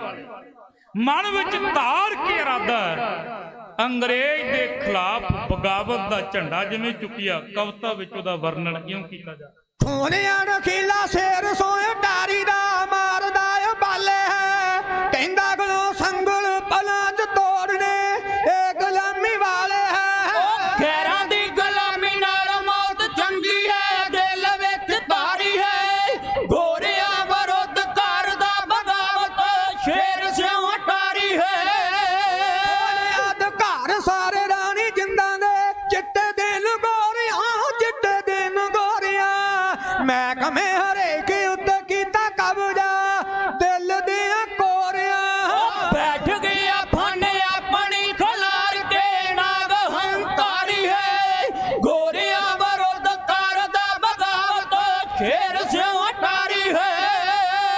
ਮਨ ਵਿੱਚ ਧਾਰ ਕੇ ਇਰਾਦਾ ਅੰਗਰੇਜ਼ ਦੇ ਖਿਲਾਫ ਬਗਾਵਤ ਦਾ ਝੰਡਾ ਜਿਵੇਂ ਚੁੱਕਿਆ। ਕਵਿਤਾ ਵਿੱਚ ਉਹਦਾ ਵਰਣਨ ਕਿਉਂ ਕੀਤਾ ਜਾ ਖੋਨਿਆਂ ਨਖੀਲਾ ਸ਼ੇਰ ਸੋਏ ਟਾਰੀ ਦਾ ਮਾਰਦਾ ਏ ਬਾਲੇ ਹੈ, ਕਹਿੰਦਾ ਗਲੋਂ ਸੰਗਲ ਪਲਾਂ ਚ ਤੋੜਨੇ ਇਹ ਗੁਲਾਮੀ ਵਾਲੇ ਹੈ। ਖੈਰਾਂ ਦੀ ਗੁਲਾਮੀ ਨਾਲ ਮੌਤ ਚੰਗੀ ਹੈ, ਦਿਲ ਵਿੱਚ ਧਾਰੀ ਹੈ, ਗੋਰਿਆਂ ਵਿਰੁੱਧ ਕਰਦਾ ਬਗਾਵਤ ਸ਼ੇਰ ਸਿਉ ਅਟਾਰੀ ਹੈ। ਘਰ ਸਾਰੇ ਰਾਣੀ ਜਿੰਦਾਂ ਦੇ ਚਿੱਟੇ ਦਿਨ ਗੋਰੀਆਂ, ਚਿੱਟੇ ਦਿਨ ਗੋਰੀਆਂ, ਮੈਂ ਕਮੇ ਹਰੇਕ ਉੱਤੇ ਕੀਤਾ ਕਬਜ਼ਾ ਦਿਲ ਦੀਆਂ ਕੋਰੀਆਂ। ਬੈਠ ਗਿਆ ਫਨ ਆਪਣੀ ਖਲਾਰ ਕੇ ਨਾਗ ਹੰਕਾਰੀ ਹੈ, ਗੋਰਿਆਂ ਵਿਰੁੱਧ ਕਰਦਾ ਬਗਾਵਤ ਸ਼ੇਰ ਸਿਉ ਅਟਾਰੀ ਹੈ।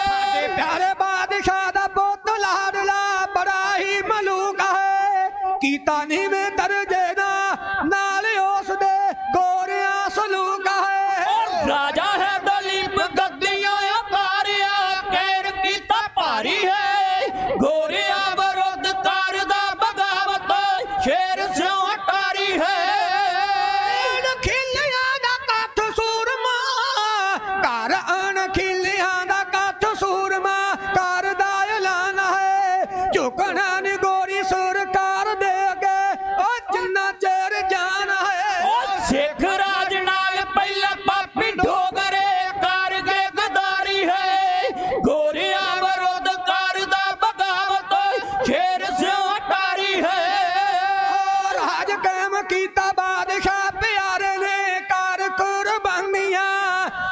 ਸਾਡੇ ਪਿਆਰੇ ਬਾਦਸ਼ਾਹ ਦਾ ਪੁੱਤ ਲਾਡਲਾ ਬੜਾ ਹੀ ਮਲੂਕ ਹੈ, ਕੀਤਾ ਨੀ ਵੇ ਦਰਜੇ ਨਾਲ ਉਸ ਦੇ ਗੋਰਿਆਂ ਸਲੂਕ ਹੈ। ਰਾਜਾ ਹੈ ਦਲੀਪ ਗੱਦੀਆਂ ਉਤਾਰਿਆ, ਕਹਿਰ ਕੀਤਾ ਭਾਰੀ ਹੈ, ਗੋਰਿਆਂ ਵਿਰੁੱਧ ਕਰਦਾ ਬਗਾਵਤ ਸ਼ੇਰ ਸਿਉ ਅਟਾਰੀ ਹੈ। ਅਣਖੀਲਿਆਂ ਦਾ ਕੱਠ ਸੂਰਮਾ, ਘਰ ਅਣਖੀਲਿਆਂ ਦਾ ਕੱਠ ਸੂਰਮਾ ਕਰਦਾ ਐਲਾਨ ਹੈ, ਝੁਕਣਾ ਨੀ ਗੋਰੀ ਸਰਕਾਰ ਦੇ ਅੱਗੇ ਉਹ ਜਿੰਨਾ ਚਿਰ ਜਾਨ ਹੈ। ਸਿੱਖ ਰਾਜ ਨਾਲ ਪਹਿਲਾਂ ਪਾਪੀ ਡੋਗਰੇ ਕਰਕੇ ਗਦਾਰੀ ਹੈ, ਗੋਰਿਆਂ ਵਿਰੁੱਧ ਕਰਦਾ ਬਗਾਵਤ ਸ਼ੇਰ ਸਿਉ ਅਟਾਰੀ ਹੈ। ਰਾਜ ਕਾਇਮ ਕੀਤਾ ਬਾਦਸ਼ਾਹ ਪਿਆਰੇ ਨੇ ਕਰ ਕੁਰਬਾਨੀਆਂ,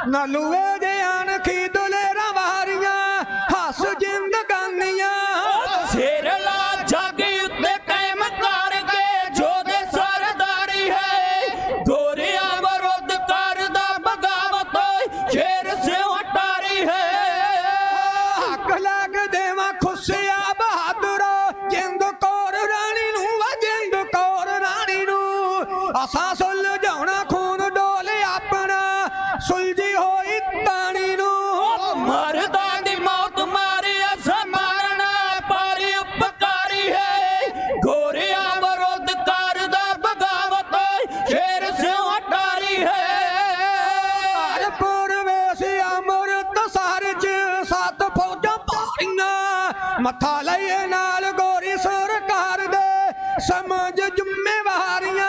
ਨਲੂਏ ਦੇ ਅਣਖੀ ਦੁਲੇਰਾਂ ਵਾਰੀਆਂ ਹੱਸ ਜ਼ਿੰਦਗਾਨੀਆਂ। ਸਿਰ ਲਾ ਜੱਗ ਉੱਤੇ ਕਾਇਮ ਕਰਕੇ ਜੋਦੇ ਸਰਦਾਰੀ ਹੈ, ਗੋਰਿਆਂ ਵਿਰੁੱਧ ਕਰਦਾ ਬਗਾਵਤ ਸ਼ੇਰ ਸਿਉ ਅਟਾਰੀ ਹੈ। ਹੱਕ ਲੱਗ ਦੇਵਾਂ ਖੁੱਸਿਆ ਬਹਾਦਰੋ ਜਿੰਦ ਕੌਰ ਰਾਣੀ ਨੂੰ, ਵਾ ਜਿੰਦ ਕੌਰ ਰਾਣੀ ਨੂੰ, ਅਸਾਂ ਸੁਲਝਾਉਣਾ ਖੂਨ ਡੋਲੇ ਆਪਣਾ ਸੁਲਝੀ ਹੋਈ ਤਾਣੀ ਨੂੰ। ਮਰਦਾਂ ਦੀ ਮੌਤ ਮਾਰਿਆ ਸਮਾਰਨਾ ਪਰ ਉਪਕਾਰੀ ਹੈ, ਗੋਰਿਆਂ ਵਿਰੁੱਧ ਕਰਦਾ ਬਗਾਵਤ ਸ਼ੇਰ ਸਿਉ ਅਟਾਰੀ ਹੈ। ਹਰ ਪੂਰਵੇ ਮੱਥਾ ਲਈਏ ਨਾਲ ਗੋਰੀ ਸਰਕਾਰ ਦੇ ਸਮਝ ਜ਼ਿੰਮੇਵਾਰੀਆਂ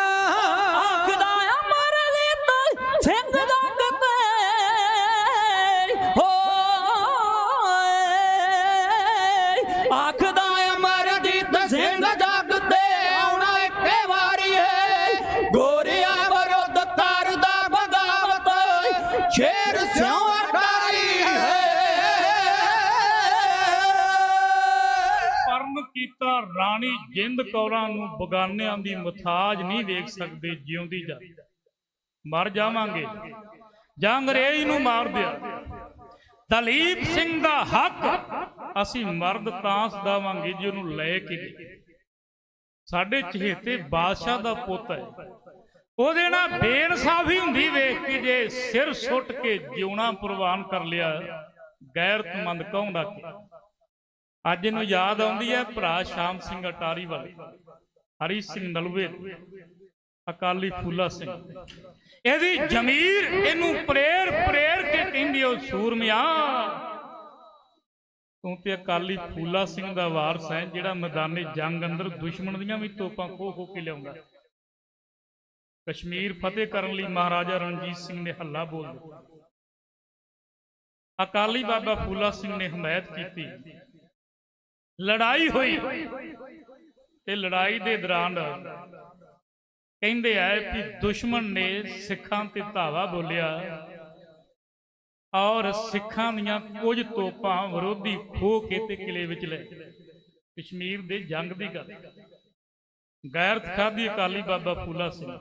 ਆਖਦਾ ਅਮਰਜੀਤ ਸਿੰਘ ਜੱਗ ਤੇ ਹੋ ਆਖਦਾ ਅਮਰਜੀਤ ਸਿੰਘ ਜੱਗ ਤੇ ਆਉਣਾ ਇੱਕੇ ਵਾਰੀ ਹੈ ਗੋਰਿਆਂ ਵਿਰੁੱਧ ਕਰਦਾ ਬਗਾਵਤ ਸ਼ੇਰ ਸਿਉਂ ਅਟਾਰੀ ਹੈ ਪਰਨ ਕੀਤਾ ਰਾਣੀ ਜਿੰਦ ਕੌਰਾਂ ਨੂੰ ਬਗਾਨਿਆਂ ਦੀ ਮੁਤਾਜ ਨਹੀਂ ਵੇਖ ਸਕਦੇ ਜਿਉਂਦੀ ਜਾ ਮਰ ਜਾਵਾਂਗੇ ਜਾਂ ਅੰਗਰੇਜ਼ ਨੂੰ ਮਾਰ ਦਿਆ ਦਲੀਪ ਸਿੰਘ ਦਾ ਹੱਕ ਅਸੀਂ ਮਰਦ ਤਾਂ ਸਦਾਵਾਂਗੇ ਜੇ ਉਹਨੂੰ ਲੈ ਕੇ ਗਏ ਸਾਡੇ ਚਹੇਤੇ ਬਾਦਸ਼ਾਹ ਦਾ ਪੁੱਤ ਹੈ ਉਹਦੇ ਨਾਲ ਬੇਇਨਸਾਫੀ ਹੁੰਦੀ ਵੇਖ ਕੇ ਜੇ ਸਿਰ ਸੁੱਟ ਕੇ ਜਿਉਣਾ ਪ੍ਰਵਾਨ ਕਰ ਲਿਆ ਗੈਰਤਮੰਦ ਕੌਣ ਡਾਕੇ ਅੱਜ ਇਹਨੂੰ ਯਾਦ ਆਉਂਦੀ ਹੈ ਭਰਾ ਸ਼ਾਮ ਸਿੰਘ ਅਟਾਰੀ ਵਾਲੇ ਹਰੀ ਸਿੰਘ ਨਲੂਏ ਅਕਾਲੀ ਫੂਲਾ ਸਿੰਘ ਇਹਦੀ ਜ਼ਮੀਰ ਇਹਨੂੰ ਪ੍ਰੇਰ ਕੇ ਕਹਿੰਦੀ ਉਹ ਸੂਰਮਿਆ ਤੂੰ ਤੇ ਅਕਾਲੀ ਫੂਲਾ ਸਿੰਘ ਦਾ ਵਾਰਸ ਹੈ ਜਿਹੜਾ ਮੈਦਾਨੇ ਜੰਗ ਅੰਦਰ ਦੁਸ਼ਮਣ ਦੀਆਂ ਵੀ ਤੋਪਾਂ ਖੋ ਕੇ ਲਿਆਉਂਦਾ ਕਸ਼ਮੀਰ ਫਤਿਹ ਕਰਨ ਲਈ ਮਹਾਰਾਜਾ ਰਣਜੀਤ ਸਿੰਘ ਨੇ ਹੱਲਾ ਬੋਲ ਦਿੱਤਾ ਅਕਾਲੀ ਬਾਬਾ ਫੂਲਾ ਸਿੰਘ ਨੇ ਹਮਾਇਤ ਕੀਤੀ ਲੜਾਈ ਹੋਈ ਤੇ ਲੜਾਈ ਦੇ ਦੌਰਾਨ ਕਹਿੰਦੇ ਆ ਕਿ ਦੁਸ਼ਮਣ ਨੇ ਸਿੱਖਾਂ ਤੇ ਧਾਵਾ ਬੋਲਿਆ ਔਰ ਸਿੱਖਾਂ ਦੀਆਂ ਕੁਝ ਤੋਪਾਂ ਵਿਰੋਧੀ ਖੋਹ ਕੇ ਤੇ ਕਿਲੇ ਵਿੱਚ ਲੈ ਕਸ਼ਮੀਰ ਦੇ ਜੰਗ ਦੀ ਗੱਲ ਗੈਰਤ ਖਾਦੀ ਅਕਾਲੀ ਬਾਬਾ ਫੂਲਾ ਸਿੰਘ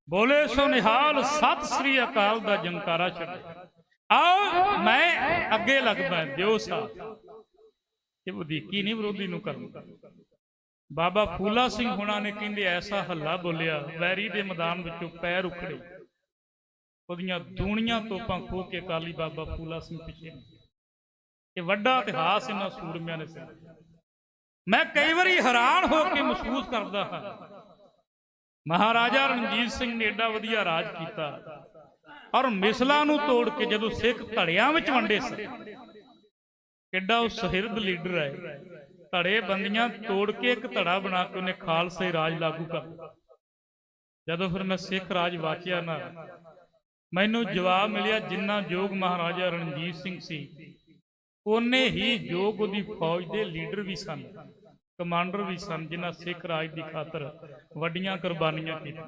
ਬੋਲੇ ਸੋ ਨਿਹਾਲ ਸਤਿ ਸ੍ਰੀ ਅਕਾਲ ਦਾ ਜੰਕਾਰਾ ਛੱਡੇ ਆਓ ਮੈਂ ਅੱਗੇ ਲੱਗਦਾ ਦਿਓ ਸਾਥ ਇਹ ਵਧੀਕੀ ਨਹੀਂ ਵਿਰੋਧੀ ਨੂੰ ਕਰਨਾ ਬਾਬਾ ਫੂਲਾ ਸਿੰਘ ਹੁਣਾਂ ਨੇ ਕਹਿੰਦੇ ਐਸਾ ਹੱਲਾ ਬੋਲਿਆ ਵੈਰੀ ਦੇ ਮੈਦਾਨ ਵਿੱਚੋਂ ਪੈਰ ਉਖੜੇ ਉਹਦੀਆਂ ਦੂਣੀਆਂ ਤੋਪਾਂ ਖੋਹ ਕੇ ਅਕਾਲੀ ਬਾਬਾ ਫੂਲਾ ਸਿੰਘ ਪਿੱਛੇ ਇਹ ਵੱਡਾ ਇਤਿਹਾਸ ਇਹਨਾਂ ਸੂਰਮਿਆਂ ਨੇ ਸੁਣਿਆ ਮੈਂ ਕਈ ਵਾਰੀ ਹੈਰਾਨ ਹੋ ਕੇ ਮਹਿਸੂਸ ਕਰਦਾ ਹਾਂ ਮਹਾਰਾਜਾ ਰਣਜੀਤ ਸਿੰਘ ਨੇ ਏਡਾ ਵਧੀਆ ਰਾਜ ਕੀਤਾ ਔਰ ਮਿਸਲਾਂ ਨੂੰ ਤੋੜ ਕੇ ਜਦੋਂ ਸਿੱਖ ਧੜਿਆਂ ਵਿੱਚ ਵੰਡੇ ਸਨ ਕਿੱਡਾ ਉਹ ਸੁਹਿਰਦ ਲੀਡਰ ਹੈ ਧੜੇ ਬੰਦੀਆਂ ਤੋੜ ਕੇ ਇੱਕ ਧੜਾ ਬਣਾ ਕੇ ਉਹਨੇ ਖਾਲਸੇ ਰਾਜ ਲਾਗੂ ਕਰ ਦਿੱਤਾ ਜਦੋਂ ਫਿਰ ਮੈਂ ਸਿੱਖ ਰਾਜ ਵਾਚਿਆ ਨਾ ਮੈਨੂੰ ਜਵਾਬ ਮਿਲਿਆ ਜਿੰਨਾ ਯੋਗ ਮਹਾਰਾਜਾ ਰਣਜੀਤ ਸਿੰਘ ਸੀ ਉਹਨੇ ਹੀ ਯੋਗ ਉਹਦੀ ਫੌਜ ਦੇ ਲੀਡਰ ਵੀ ਸਨ ਕਮਾਂਡਰ ਵੀ ਸਨ ਜਿਨ੍ਹਾਂ ਸਿੱਖ ਰਾਜ ਦੀ ਖਾਤਰ ਵੱਡੀਆਂ ਕੁਰਬਾਨੀਆਂ ਕੀਤੀਆਂ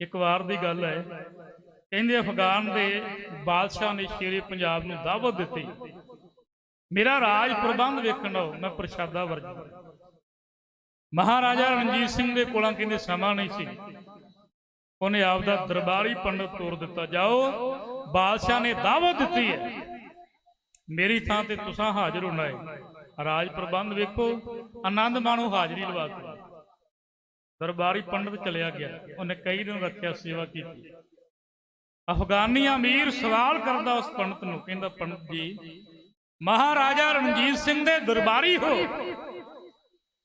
ਇੱਕ ਵਾਰ ਦੀ ਗੱਲ ਹੈ ਕਹਿੰਦੇ ਅਫਗਾਨ ਦੇ ਬਾਦਸ਼ਾਹ ਨੇ ਸ਼ੇਰੇ ਪੰਜਾਬ ਨੂੰ ਦਾਵਤ ਦਿੱਤੀ ਮੇਰਾ ਰਾਜ ਪ੍ਰਬੰਧ ਵੇਖਣ ਆਓ ਮੈਂ ਪ੍ਰਸ਼ਾਦਾ ਵਰਜਾ ਮਹਾਰਾਜਾ ਰਣਜੀਤ ਸਿੰਘ ਦੇ ਕੋਲਾਂ ਕਹਿੰਦੇ ਸਮਾਂ ਨਹੀਂ ਸੀ ਉਹਨੇ ਆਪਦਾ ਦਰਬਾਰੀ ਪੰਡਤ ਤੋਰ ਦਿੱਤਾ ਜਾਓ ਬਾਦਸ਼ਾਹ ਨੇ ਦਾਵਤ ਦਿੱਤੀ ਹੈ ਮੇਰੀ ਥਾਂ ਤੇ ਤੁਸੀਂ ਹਾਜ਼ਰ ਹੋਣਾ ਹੈ ਰਾਜ ਪ੍ਰਬੰਧ ਵੇਖੋ ਆਨੰਦ ਮਾਣੋ ਹਾਜ਼ਰੀ ਲਵਾ ਕੇ ਦਰਬਾਰੀ ਪੰਡਤ ਚਲਿਆ ਗਿਆ ਉਹਨੇ ਕਈ ਦਿਨ ਰੱਖਿਆ ਸੇਵਾ ਕੀਤੀ ਅਫਗਾਨੀ ਅਮੀਰ ਸਵਾਲ ਕਰਦਾ ਉਸ ਪੰਡਤ ਨੂੰ ਕਹਿੰਦਾ ਪੰਡਤ ਜੀ ਮਹਾਰਾਜਾ ਰਣਜੀਤ ਸਿੰਘ ਦੇ ਦਰਬਾਰੀ ਹੋ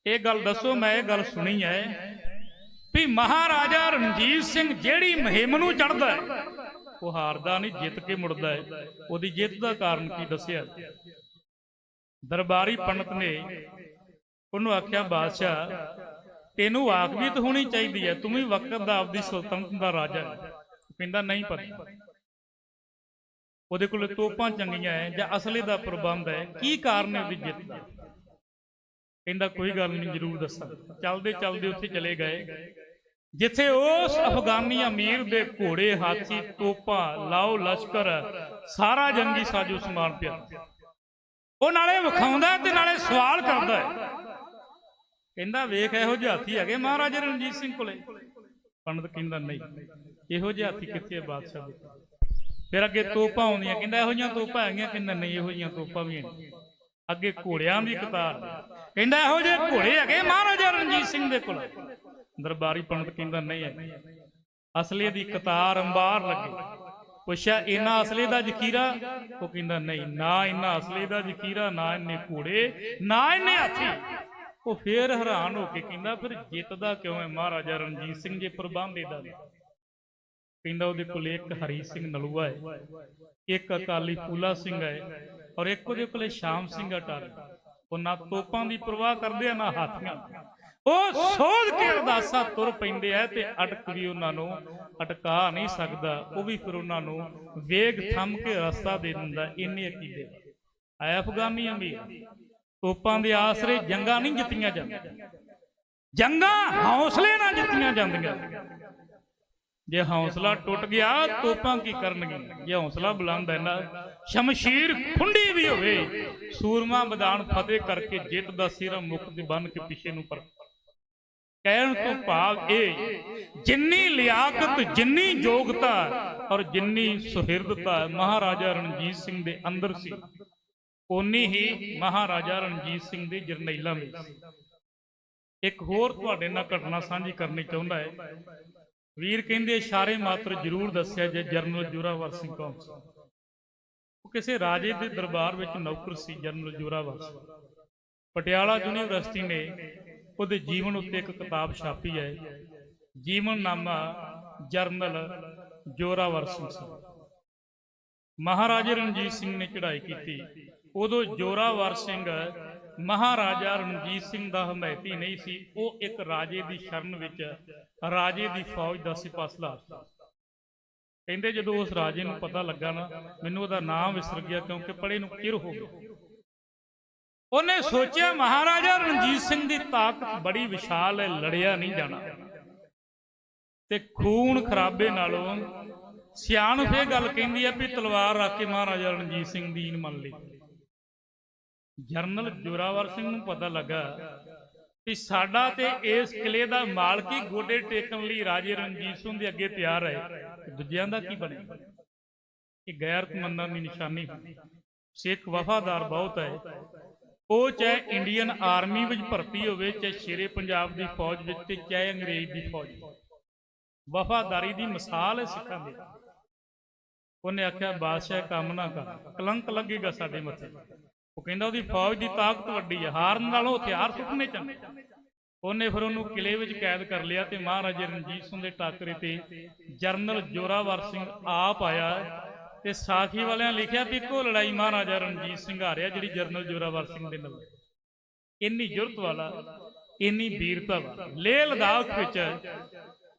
ਇਹ ਗੱਲ ਦੱਸੋ ਮੈਂ ਇਹ ਗੱਲ ਸੁਣੀ ਹੈ ਵੀ ਮਹਾਰਾਜਾ ਰਣਜੀਤ ਸਿੰਘ ਜਿਹੜੀ ਮੁਹਿੰਮ ਨੂੰ ਚੜ੍ਹਦਾ ਹੈ ਉਹ ਹਾਰਦਾ ਨਹੀਂ ਜਿੱਤ ਕੇ ਮੁੜਦਾ ਹੈ ਉਹਦੀ ਜਿੱਤ ਦਾ ਕਾਰਨ ਕੀ ਦੱਸਿਆ ਦਰਬਾਰੀ ਪੰਡਤ ਨੇ ਉਹਨੂੰ ਆਖਿਆ ਬਾਦਸ਼ਾਹ ਤੈਨੂੰ ਵਾਕਫੀਅਤ ਹੋਣੀ ਚਾਹੀਦੀ ਹੈ ਤੂੰ ਵੀ ਵਕਤ ਦਾ ਆਪਦੀ ਸੁਲਤਾਨਤ ਦਾ ਰਾਜਾ ਹੈ ਕਹਿੰਦਾ ਨਹੀਂ ਪਤਾ ਉਹਦੇ ਕੋਲ ਤੋਪਾਂ ਚੰਗੀਆਂ ਹੈ ਜਾਂ ਅਸਲੇ ਦਾ ਪ੍ਰਬੰਧ ਹੈ ਕੀ ਕਾਰਨ ਹੈ ਉਹਦੀ ਜਿੱਤ ਦਾ ਕਹਿੰਦਾ ਕੋਈ ਗੱਲ ਨਹੀਂ ਜ਼ਰੂਰ ਦੱਸਾਂ ਚੱਲਦੇ ਚੱਲਦੇ ਉੱਥੇ ਚਲੇ ਗਏ ਜਿੱਥੇ ਉਸ ਅਫਗਾਨੀ ਅਮੀਰ ਦੇ ਘੋੜੇ ਹਾਥੀ ਤੋਪਾਂ ਲਾਓ ਲਸ਼ਕਰ ਸਾਰਾ ਜੰਗੀ ਸਾਜੋ ਸਮਾਨ ਪਿਆ ਉਹ ਨਾਲੇ ਵਿਖਾਉਂਦਾ ਤੇ ਨਾਲੇ ਸਵਾਲ ਕਰਦਾ ਹੈ ਕਹਿੰਦਾ ਵੇਖ ਇਹੋ ਜਿਹੇ ਹਾਥੀ ਹੈਗੇ ਮਹਾਰਾਜਾ ਰਣਜੀਤ ਸਿੰਘ ਕੋਲੇ ਪੰਡਤ ਕਹਿੰਦਾ ਨਹੀਂ ਇਹੋ ਜਿਹੇ ਹਾਥੀ ਕਿੱਥੇ ਹੈ ਬਾਦਸ਼ਾਹ ਦੇ ਫਿਰ ਅੱਗੇ ਤੋਪਾਂ ਆਉਂਦੀਆਂ ਕਹਿੰਦਾ ਇਹੋ ਜਿਹੀਆਂ ਤੋਪਾਂ ਹੈਗੀਆਂ ਕਹਿੰਦਾ ਨਹੀਂ ਇਹੋ ਜਿਹੀਆਂ ਤੋਪਾਂ ਵੀ ਨਹੀਂ ਅੱਗੇ ਘੋੜਿਆਂ ਦੀ ਕਤਾਰ ਕਹਿੰਦਾ ਇਹੋ ਜਿਹੇ ਘੋੜੇ ਹੈਗੇ ਮਹਾਰਾਜਾ ਰਣਜੀਤ ਸਿੰਘ ਦੇ ਕੋਲ ਦਰਬਾਰੀ ਪੰਡਤ ਕਹਿੰਦਾ ਨਹੀਂ ਹੈ ਅਸਲੇ ਦੀ ਕਤਾਰ ਅੰਬਾਰ ਲੱਗੇ ਪੁੱਛਿਆ ਇਹਨਾਂ ਅਸਲੇ ਦਾ ਜ਼ਖੀਰਾ ਉਹ ਕਹਿੰਦਾ ਨਹੀਂ ਨਾ ਇਹਨਾਂ ਅਸਲੇ ਦਾ ਜ਼ਖੀਰਾ ਨਾ ਇਹਨੇ ਘੋੜੇ ਨਾ ਇਹਨੇ ਹਾਥੀ ਉਹ ਫੇਰ ਹੈਰਾਨ ਹੋ ਕੇ ਕਹਿੰਦਾ ਫਿਰ ਜਿੱਤਦਾ ਕਿਉਂ ਹੈ ਮਹਾਰਾਜਾ ਰਣਜੀਤ ਸਿੰਘ ਜੇ ਪ੍ਰਬੰਧ ਇਹਦਾ ਕਹਿੰਦਾ ਉਹਦੇ ਕੋਲ ਇੱਕ ਹਰੀ ਸਿੰਘ ਨਲੂਆ ਹੈ ਇੱਕ ਅਕਾਲੀ ਫੂਲਾ ਸਿੰਘ ਹੈ ਔਰ ਇੱਕ ਉਹਦੇ ਕੋਲੇ ਸ਼ਾਮ ਸਿੰਘ ਅਟਾਰੀ ਉਹ ਨਾ ਤੋਪਾਂ ਦੀ ਪਰਵਾਹ ਕਰਦੇ ਆ ਨਾ ਹਾਥੀਆਂ ਦੀ। ਉਹ ਸੋਧ ਕੇ ਅਰਦਾਸਾ ਤੁਰ ਪੈਂਦੇ ਆ ਤੇ ਅਟਕ ਵੀ ਉਹਨਾਂ ਨੂੰ ਅਟਕਾ ਨਹੀਂ ਸਕਦਾ। ਉਹ ਵੀ ਫਿਰ ਉਹਨਾਂ ਨੂੰ ਵੇਗ ਥੰਮ ਕੇ ਰਸਤਾ ਦੇ ਦਿੰਦਾ। ਇੰਨੇ ਅਕੀਦੇ ਆਇਆ ਅਫਗਾਨੀ ਅਮੀਰ ਤੋਪਾਂ ਦੇ ਆਸਰੇ ਜੰਗਾਂ ਨਹੀਂ ਜਿੱਤੀਆਂ ਜਾਂਦੀਆਂ, ਜੰਗਾਂ ਹੌਸਲੇ ਨਾਲ ਜਿੱਤੀਆਂ ਜਾਂਦੀਆਂ। ਜੇ ਹੌਸਲਾ ਟੁੱਟ ਗਿਆ ਤੋਪਾਂ ਕੀ ਕਰਨਗੀਆਂ। ਜੇ ਹੌਸਲਾ ਬੁਲੰਦ ਹੈ ਨਾ ਸ਼ਮਸ਼ੀਰ ਖੁੰਡੀ ਵੀ ਹੋਵੇ ਸੂਰਮਾ ਮੈਦਾਨ ਫਤਿਹ ਕਰਕੇ ਜਿੱਤ ਦਾ ਸਿਰਾ ਮੁੱਖ ਤੇ ਬੰਨ ਕੇ ਪਿੱਛੇ ਨੂੰ ਪਰ। ਕਹਿਣ ਤੋਂ ਭਾਵ ਇਹ ਜਿੰਨੀ ਲਿਆਕਤ ਜਿੰਨੀ ਯੋਗਤਾ ਔਰ ਜਿੰਨੀ ਸੁਹਿਰਦਤਾ ਮਹਾਰਾਜਾ ਰਣਜੀਤ ਸਿੰਘ ਦੇ ਅੰਦਰ ਸੀ ਓਨੀ ਹੀ ਮਹਾਰਾਜਾ ਰਣਜੀਤ ਸਿੰਘ ਦੇ ਜਰਨੈਲਾਂ ਵਿੱਚ ਸੀ। ਇੱਕ ਹੋਰ ਤੁਹਾਡੇ ਨਾਲ ਘਟਨਾ ਸਾਂਝੀ ਕਰਨੀ ਚਾਹੁੰਦਾ ਹੈ। ਵੀਰ ਕਹਿੰਦੇ ਇਸ਼ਾਰੇ ਮਾਤਰ ਜ਼ਰੂਰ ਦੱਸਿਆ ਜੇ ਜਰਨਲ ਜ਼ੋਰਾਵਰ ਸਿੰਘ ਕੌਣ ਸੀ। ਉਹ ਕਿਸੇ ਰਾਜੇ ਦੇ ਦਰਬਾਰ ਵਿੱਚ ਨੌਕਰ ਸੀ। ਜਰਨਲ ਜ਼ੋਰਾਵਰ ਸਿੰਘ ਪਟਿਆਲਾ ਯੂਨੀਵਰਸਿਟੀ ਨੇ ਉਹਦੇ ਜੀਵਨ ਉੱਤੇ ਇੱਕ ਕਿਤਾਬ ਛਾਪੀ ਹੈ, ਜੀਵਨਨਾਮਾ ਜਰਨਲ ਜ਼ੋਰਾਵਰ ਸਿੰਘ ਸੀ। ਮਹਾਰਾਜਾ ਰਣਜੀਤ ਸਿੰਘ ਨੇ ਚੜ੍ਹਾਈ ਕੀਤੀ। ਉਦੋਂ ਜ਼ੋਰਾਵਰ ਸਿੰਘ ਮਹਾਰਾਜਾ ਰਣਜੀਤ ਸਿੰਘ ਦਾ ਹਮਾਇਤੀ ਨਹੀਂ ਸੀ। ਉਹ ਇੱਕ ਰਾਜੇ ਦੀ ਸ਼ਰਨ ਵਿੱਚ ਰਾਜੇ ਦੀ ਫੌਜ ਦਾ ਸਿਪਾਹ ਸਲਾਰ ਸੀ। ਕਹਿੰਦੇ ਜਦੋਂ ਉਸ ਰਾਜੇ ਨੂੰ ਪਤਾ ਲੱਗਾ ਨਾ, ਮੈਨੂੰ ਉਹਦਾ ਨਾਮ ਵਿਸਰ ਗਿਆ ਕਿਉਂਕਿ ਪੜ੍ਹੇ ਨੂੰ ਚਿਰ ਹੋ ਗਿਆ, ਉਹਨੇ ਸੋਚਿਆ ਮਹਾਰਾਜਾ ਰਣਜੀਤ ਸਿੰਘ ਦੀ ਤਾਕਤ ਬੜੀ ਵਿਸ਼ਾਲ ਹੈ, ਲੜਿਆ ਨਹੀਂ ਜਾਣਾ ਤੇ ਖੂਨ ਖਰਾਬੇ ਨਾਲੋਂ ਸਿਆਣਪ ਇਹ ਗੱਲ ਕਹਿੰਦੀ ਹੈ ਵੀ ਤਲਵਾਰ ਰੱਖ ਕੇ ਮਹਾਰਾਜਾ ਰਣਜੀਤ ਸਿੰਘ ਦੀ ਮੰਨ ਲਈ। ਜਰਨਲ ਜ਼ੋਰਾਵਰ ਸਿੰਘ ਨੂੰ ਪਤਾ ਲੱਗਾ ਕਿ ਸਾਡਾ ਤੇ ਇਸ ਕਿਲੇ ਦਾ ਮਾਲਕ ਹੀ ਗੋਡੇ ਟੇਕਣ ਲਈ ਰਾਜੇ ਰਣਜੀਤ ਸਿੰਘ ਦੇ ਅੱਗੇ ਤਿਆਰ ਹੈ, ਦੂਜਿਆਂ ਦਾ ਕੀ ਬਣੇਗਾ। ਇਹ ਗੈਰਤਮੰਦਾਂ ਦੀ ਨਿਸ਼ਾਨੀ ਹੁੰਦੀ। ਸਿੱਖ ਵਫਾਦਾਰ ਬਹੁਤ ਹੈ, ਉਹ ਚਾਹੇ ਇੰਡੀਅਨ ਆਰਮੀ ਵਿੱਚ ਭਰਤੀ ਹੋਵੇ, ਚਾਹੇ ਸ਼ੇਰੇ ਪੰਜਾਬ ਦੀ ਫੌਜ ਵਿੱਚ ਤੇ ਚਾਹੇ ਅੰਗਰੇਜ਼ ਦੀ ਫੌਜ। ਵਫਾਦਾਰੀ ਦੀ ਮਿਸਾਲ ਹੈ ਸਿੱਖਾਂ ਦੀ। ਉਹਨੇ ਆਖਿਆ ਬਾਦਸ਼ਾਹ ਕੰਮ ਨਾ ਕਰ, ਕਲੰਕ ਲੱਗੇਗਾ ਸਾਡੇ ਮੱਥੇ। ਉਹ ਕਹਿੰਦਾ ਉਹਦੀ ਫੌਜ ਦੀ ਤਾਕਤ ਵੱਡੀ ਹੈ, ਹਾਰਨ ਨਾਲੋਂ ਹਥਿਆਰ ਸੁੱਟਣੇ ਚਾਹੁੰਦੇ। ਉਹਨੇ ਫਿਰ ਉਹਨੂੰ ਕਿਲੇ ਵਿੱਚ ਕੈਦ ਕਰ ਲਿਆ ਤੇ ਮਹਾਰਾਜਾ ਰਣਜੀਤ ਸਿੰਘ ਦੇ ਟਾਕਰੇ ਤੇ ਜਰਨਲ ਜ਼ੋਰਾਵਰ ਸਿੰਘ ਆਪ ਆਇਆ ਤੇ ਸਾਖੀ ਵਾਲਿਆਂ ਲਿਖਿਆ ਵੀ ਇੱਕੋ ਲੜਾਈ ਮਹਾਰਾਜਾ ਰਣਜੀਤ ਸਿੰਘ ਹਾਰਿਆ ਜਿਹੜੀ ਜਰਨਲ ਜ਼ੋਰਾਵਰ ਸਿੰਘ ਦੇ ਨਾਲ। ਇੰਨੀ ਜੁਰਤ ਵਾਲਾ, ਇੰਨੀ ਵੀਰਤਾ ਵਾਲਾ। ਲੇਹ ਲਦਾਖ ਵਿੱਚ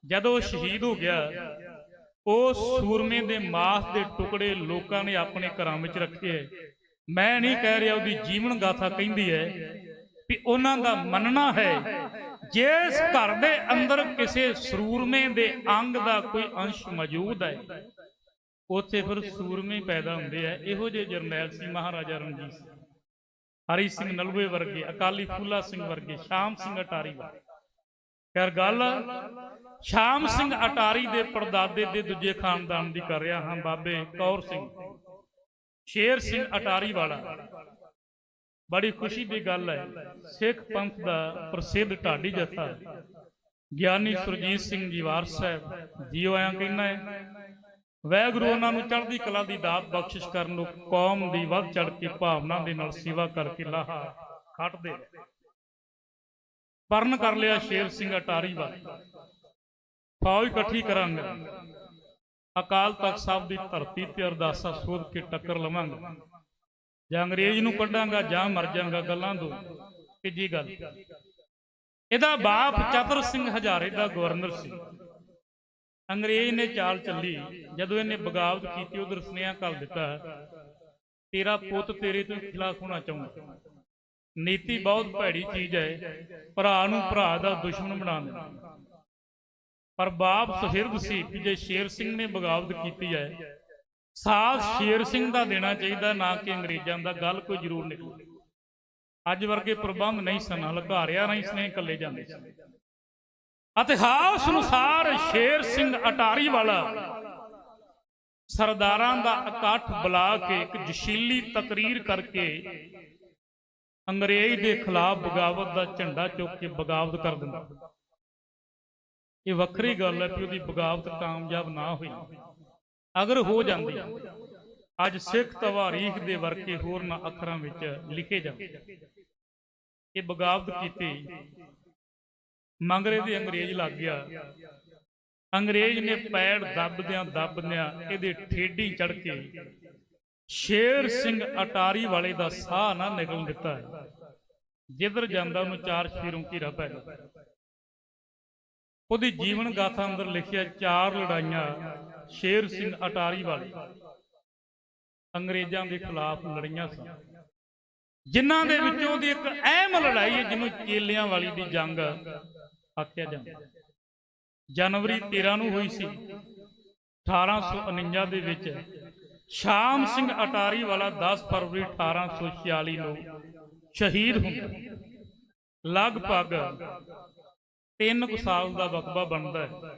ਜਦੋਂ ਸ਼ਹੀਦ ਹੋ ਗਿਆ, ਉਸ ਸੂਰਮੇ ਦੇ ਮਾਸ ਦੇ ਟੁਕੜੇ ਲੋਕਾਂ ਨੇ ਆਪਣੇ ਘਰਾਂ ਵਿੱਚ ਰੱਖੇ। ਮੈਂ ਨਹੀਂ ਕਹਿ ਰਿਹਾ, ਉਹਦੀ ਜੀਵਨ ਗਾਥਾ ਕਹਿੰਦੀ ਹੈ ਵੀ ਉਹਨਾਂ ਦਾ ਮੰਨਣਾ ਹੈ ਜਿਸ ਘਰ ਦੇ ਅੰਦਰ ਕਿਸੇ ਸੂਰਮੇ ਦੇ ਅੰਗ ਦਾ ਕੋਈ ਅੰਸ਼ ਮੌਜੂਦ ਹੈ ਉੱਥੇ ਫਿਰ ਸੂਰਮੇ ਪੈਦਾ ਹੁੰਦੇ ਆ। ਇਹੋ ਜਿਹੇ ਜਰਨੈਲ ਸੀ ਮਹਾਰਾਜਾ ਰਣਜੀਤ ਸਿੰਘ, ਹਰੀ ਸਿੰਘ ਨਲੂਏ ਵਰਗੇ, ਅਕਾਲੀ ਫੂਲਾ ਸਿੰਘ ਵਰਗੇ, ਸ਼ਾਮ ਸਿੰਘ ਅਟਾਰੀ ਵਰਗੇ। ਖੈਰ ਗੱਲ ਸ਼ਾਮ ਸਿੰਘ ਅਟਾਰੀ ਦੇ ਪੜਦਾਦੇ ਦੇ ਦੂਜੇ ਖਾਨਦਾਨ ਦੀ ਕਰ ਰਿਹਾ ਹਾਂ, ਬਾਬੇ ਕੌਰ ਸਿੰਘ, ਸ਼ੇਰ ਸਿੰਘ ਅਟਾਰੀ ਵਾਲਾ। ਬੜੀ ਖੁਸ਼ੀ ਦੀ ਗੱਲ ਹੈ, ਸਿੱਖ ਪੰਥ ਦਾ ਪ੍ਰਸਿੱਧ ਢਾਡੀ ਜਥਾ ਗਿਆਨੀ ਸੁਰਜੀਤ ਸਿੰਘ ਜੀ ਵਾਰਸ ਸਾਹਿਬ ਜੀਓ ਆਇਆ ਕਹਿੰਦਾ ਹੈ, ਵਾਹਿਗੁਰੂ ਉਹਨਾਂ ਨੂੰ ਚੜ੍ਹਦੀ ਕਲਾ ਦੀ ਦਾਤ ਬਖਸ਼ਿਸ਼ ਕਰਨ ਨੂੰ ਕੌਮ ਦੀ ਵੱਧ ਚੜ੍ਹ ਕੇ ਭਾਵਨਾ ਦੇ ਨਾਲ ਸੇਵਾ ਕਰਕੇ ਲਾਹਾ ਖੱਟਦੇ। ਪਰਨ ਕਰ ਲਿਆ ਸ਼ੇਰ ਸਿੰਘ ਅਟਾਰੀ ਵਾਲਾ, ਫੌਜ ਇਕੱਠੀ ਕਰਾਂਗੇ, ਅਕਾਲ ਤਖਤ ਸਾਹਿਬ ਦੀ ਧਰਤੀ ਤੇ ਅਰਦਾਸਾ ਸੋਧ ਕੇ ਟੱਕਰ ਲਵਾਂਗਾ, ਜਾਂ ਅੰਗਰੇਜ਼ ਨੂੰ ਕੱਢਾਂਗਾ ਜਾਂ ਮਰ ਜਾਵਾਂਗਾ। ਗੱਲਾਂ ਦੋ। ਤੀਜੀ ਗੱਲ, ਇਹਦਾ ਬਾਪ ਚਤਰ ਸਿੰਘ ਹਜ਼ਾਰੇ ਦਾ ਗਵਰਨਰ ਸੀ। ਅੰਗਰੇਜ਼ ਨੇ ਚਾਲ ਚੱਲੀ, ਜਦੋਂ ਇਹਨੇ ਬਗਾਵਤ ਕੀਤੀ ਉਧਰ ਸੁਨੇਹਾ ਕਰ ਦਿੱਤਾ ਤੇਰਾ ਪੁੱਤ ਤੇਰੇ ਤੋਂ ਖਿਲਾਫ ਹੋਣਾ ਚਾਹੁੰਦਾ। ਨੀਤੀ ਬਹੁਤ ਭੈੜੀ ਚੀਜ਼ ਹੈ, ਭਰਾ ਨੂੰ ਭਰਾ ਦਾ ਦੁਸ਼ਮਣ ਬਣਾ ਦਿੰਦਾ। ਪਰ ਬਾਪ ਸੁਹਿਰਦ ਸੀ ਕਿ ਜੇ ਸ਼ੇਰ ਸਿੰਘ ਨੇ ਬਗਾਵਤ ਕੀਤੀ ਹੈ ਸਾਥ ਸ਼ੇਰ ਸਿੰਘ ਦਾ ਦੇਣਾ ਚਾਹੀਦਾ, ਨਾ ਕਿ ਅੰਗਰੇਜ਼ਾਂ ਦਾ। ਗੱਲ ਕੋਈ ਜ਼ਰੂਰ ਨਿਕਲੇ। ਅੱਜ ਵਰਗੇ ਪ੍ਰਬੰਧ ਨਹੀਂ ਸਨ, ਹਲਕਾਰਿਆ ਨਹੀਂ ਸਨੇ ਇਕੱਲੇ ਜਾਂਦੇ ਸਨ। ਇਤਿਹਾਸ ਅਨੁਸਾਰ ਸ਼ੇਰ ਸਿੰਘ ਅਟਾਰੀ ਵਾਲਾ ਸਰਦਾਰਾਂ ਦਾ ਇਕੱਠ ਬੁਲਾ ਕੇ ਇੱਕ ਜਸ਼ੀਲੀ ਤਕਰੀਰ ਕਰਕੇ ਅੰਗਰੇਜ਼ ਦੇ ਖਿਲਾਫ ਬਗਾਵਤ ਦਾ ਝੰਡਾ ਚੁੱਕ ਕੇ ਬਗਾਵਤ ਕਰ ਦਿੰਦਾ। ਇਹ ਵੱਖਰੀ ਗੱਲ ਹੈ ਕਿ ਉਹਦੀ ਬਗਾਵਤ ਕਾਮਯਾਬ ਨਾ ਹੋਈ। ਅਗਰ ਹੋ ਜਾਂਦੀ ਅੱਜ ਸਿੱਖ ਤਵਾਰੀਖ ਦੇ ਵਰਕੇ ਹੋਰ ਨਾ ਅੱਖਰਾਂ ਵਿੱਚ ਲਿਖੇ ਜਾਂਦੇ। ਇਹ ਬਗਾਵਤ ਕੀਤੀ, ਮੰਗਰੇ ਦੇ ਅੰਗਰੇਜ਼ ਲੱਗ ਗਿਆ। ਅੰਗਰੇਜ਼ ਨੇ ਪੈੜ ਦੱਬਦਿਆਂ ਇਹਦੇ ਠੇਡੀ ਚੜ ਕੇ ਸ਼ੇਰ ਸਿੰਘ ਅਟਾਰੀ ਵਾਲੇ ਦਾ ਸਾਹ ਨਾ ਨਿਕਲਣ ਦਿੱਤਾ। ਜਿੱਧਰ ਜਾਂਦਾ ਉਹਨੂੰ ਚਾਰ ਸ਼ੇਰੋਂ ਘੇਰਾ ਪੈ ਜਾਂਦਾ। ਉਹਦੀ ਜੀਵਨ ਗਾਥਾ ਅੰਦਰ ਲਿਖਿਆ 4 ਲੜਾਈਆਂ ਸ਼ੇਰ ਸਿੰਘ ਅਟਾਰੀ ਵਾਲੇ ਅੰਗਰੇਜ਼ਾਂ ਦੇ ਖਿਲਾਫ ਲੜੀਆਂ ਸਨ, ਜਿਨ੍ਹਾਂ ਦੇ ਵਿੱਚੋਂ ਦੀ ਇੱਕ ਅਹਿਮ ਲੜਾਈ ਹੈ ਜਿਹਨੂੰ ਚੇਲਿਆਂ ਵਾਲੀ ਦੀ ਜੰਗ ਆਖਿਆ ਜਾਂਦਾ। ਜਨਵਰੀ 13 ਨੂੰ ਹੋਈ ਸੀ। 1849 ਦੇ ਵਿੱਚ ਸ਼ਾਮ ਸਿੰਘ ਅਟਾਰੀ ਵਾਲਾ 10 ਫਰਵਰੀ 1846 ਨੂੰ ਸ਼ਹੀਦ ਹੁੰਦਾ। ਲਗਭਗ 3 ਸਾਲ ਦਾ ਵਕਬਾ ਬਣਦਾ ਹੈ।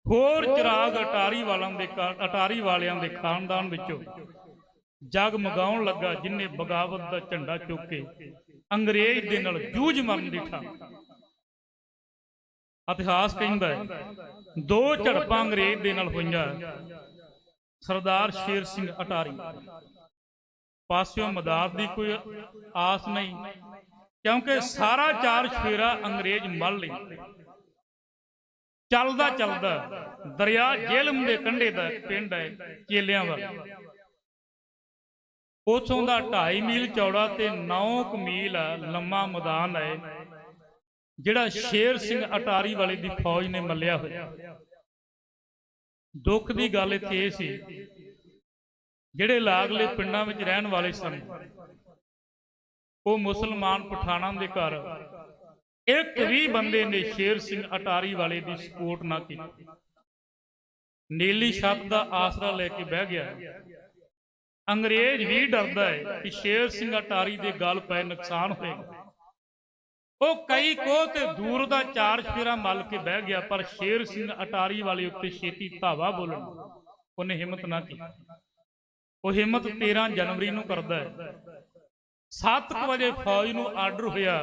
ਹੋਰ ਚਿਰਾਗ ਅਟਾਰੀ ਵਾਲਿਆਂ ਦੇ ਖਾਨਦਾਨ ਵਿੱਚੋਂ ਜਗਮਗਾਉਣ ਲੱਗਾ, ਜਿਨੇ ਬਗਾਵਤ ਦਾ ਝੰਡਾ ਚੁੱਕ ਕੇ ਅੰਗਰੇਜ਼ ਦੇ ਨਾਲ ਜੂਝ ਮਰਨ ਦੀ ਠਾਣ। ਇਤਿਹਾਸ ਕਹਿੰਦਾ ਹੈ 2 ਝੜਪਾਂ ਅੰਗਰੇਜ਼ ਦੇ ਨਾਲ ਹੋਈਆਂ। ਸਰਦਾਰ ਸ਼ੇਰ ਸਿੰਘ ਅਟਾਰੀ ਪਾਸਿਓਂ ਮਦਦ ਦੀ ਕੋਈ ਆਸ ਨਹੀਂ, ਕਿਉਂਕਿ ਸਾਰਾ 4 ਸ਼ੇਰਾ ਅੰਗਰੇਜ਼ ਮੱਲ ਲਈ। ਚੱਲਦਾ ਚੱਲਦਾ ਦਰਿਆ ਜੇਹਲਮ ਦੇ ਕੰਢੇ ਦਾ ਪਿੰਡ ਹੈ ਚੇਲਿਆਂ ਵਾਲਾ, ਉਥੋਂ ਦਾ 2.5 ਮੀਲ ਚੌੜਾ ਤੇ 9 ਮੀਲ ਲੰਮਾ ਮੈਦਾਨ ਹੈ ਜਿਹੜਾ ਸ਼ੇਰ ਸਿੰਘ ਅਟਾਰੀ ਵਾਲੇ ਦੀ ਫੌਜ ਨੇ ਮੱਲਿਆ ਹੋਇਆ। ਦੁੱਖ ਦੀ ਗੱਲ ਇੱਥੇ ਇਹ ਸੀ, ਜਿਹੜੇ ਲਾਗਲੇ ਪਿੰਡਾਂ ਵਿੱਚ ਰਹਿਣ ਵਾਲੇ ਸਨ ਉਹ ਮੁਸਲਮਾਨ ਪਠਾਨਾਂ ਦੇ ਘਰ ਇੱਕ ਵੀ ਬੰਦੇ ਨੇ ਸ਼ੇਰ ਸਿੰਘ ਅਟਾਰੀ ਵਾਲੇ ਦੀ ਸਪੋਰਟ ਨਾ ਕੀਤੀ। ਨੀਲੀ ਛੱਤ ਦਾ ਆਸਰਾ ਲੈ ਕੇ ਬਹਿ ਗਿਆ। ਅੰਗਰੇਜ਼ ਵੀ ਡਰਦਾ ਹੈ ਕਿ ਸ਼ੇਰ ਸਿੰਘ ਅਟਾਰੀ ਦੇ ਗਲ ਪੈ ਨੁਕਸਾਨ ਹੋਏਗਾ। ਉਹ ਕਈ ਕੋਹ ਤੇ ਦੂਰ ਦਾ 4 ਸ਼ੇਰਾ ਮੱਲ ਕੇ ਬਹਿ ਗਿਆ, ਪਰ ਸ਼ੇਰ ਸਿੰਘ ਅਟਾਰੀ ਵਾਲੇ ਉੱਤੇ ਛੇਤੀ ਧਾਵਾ ਬੋਲਣ ਉਹਨੇ ਹਿੰਮਤ ਨਾ ਕੀਤੀ। ਉਹ ਹਿੰਮਤ 13 ਜਨਵਰੀ ਨੂੰ ਕਰਦਾ ਹੈ। 7 ਵਜੇ ਫੌਜ ਨੂੰ ਆਰਡਰ ਹੋਇਆ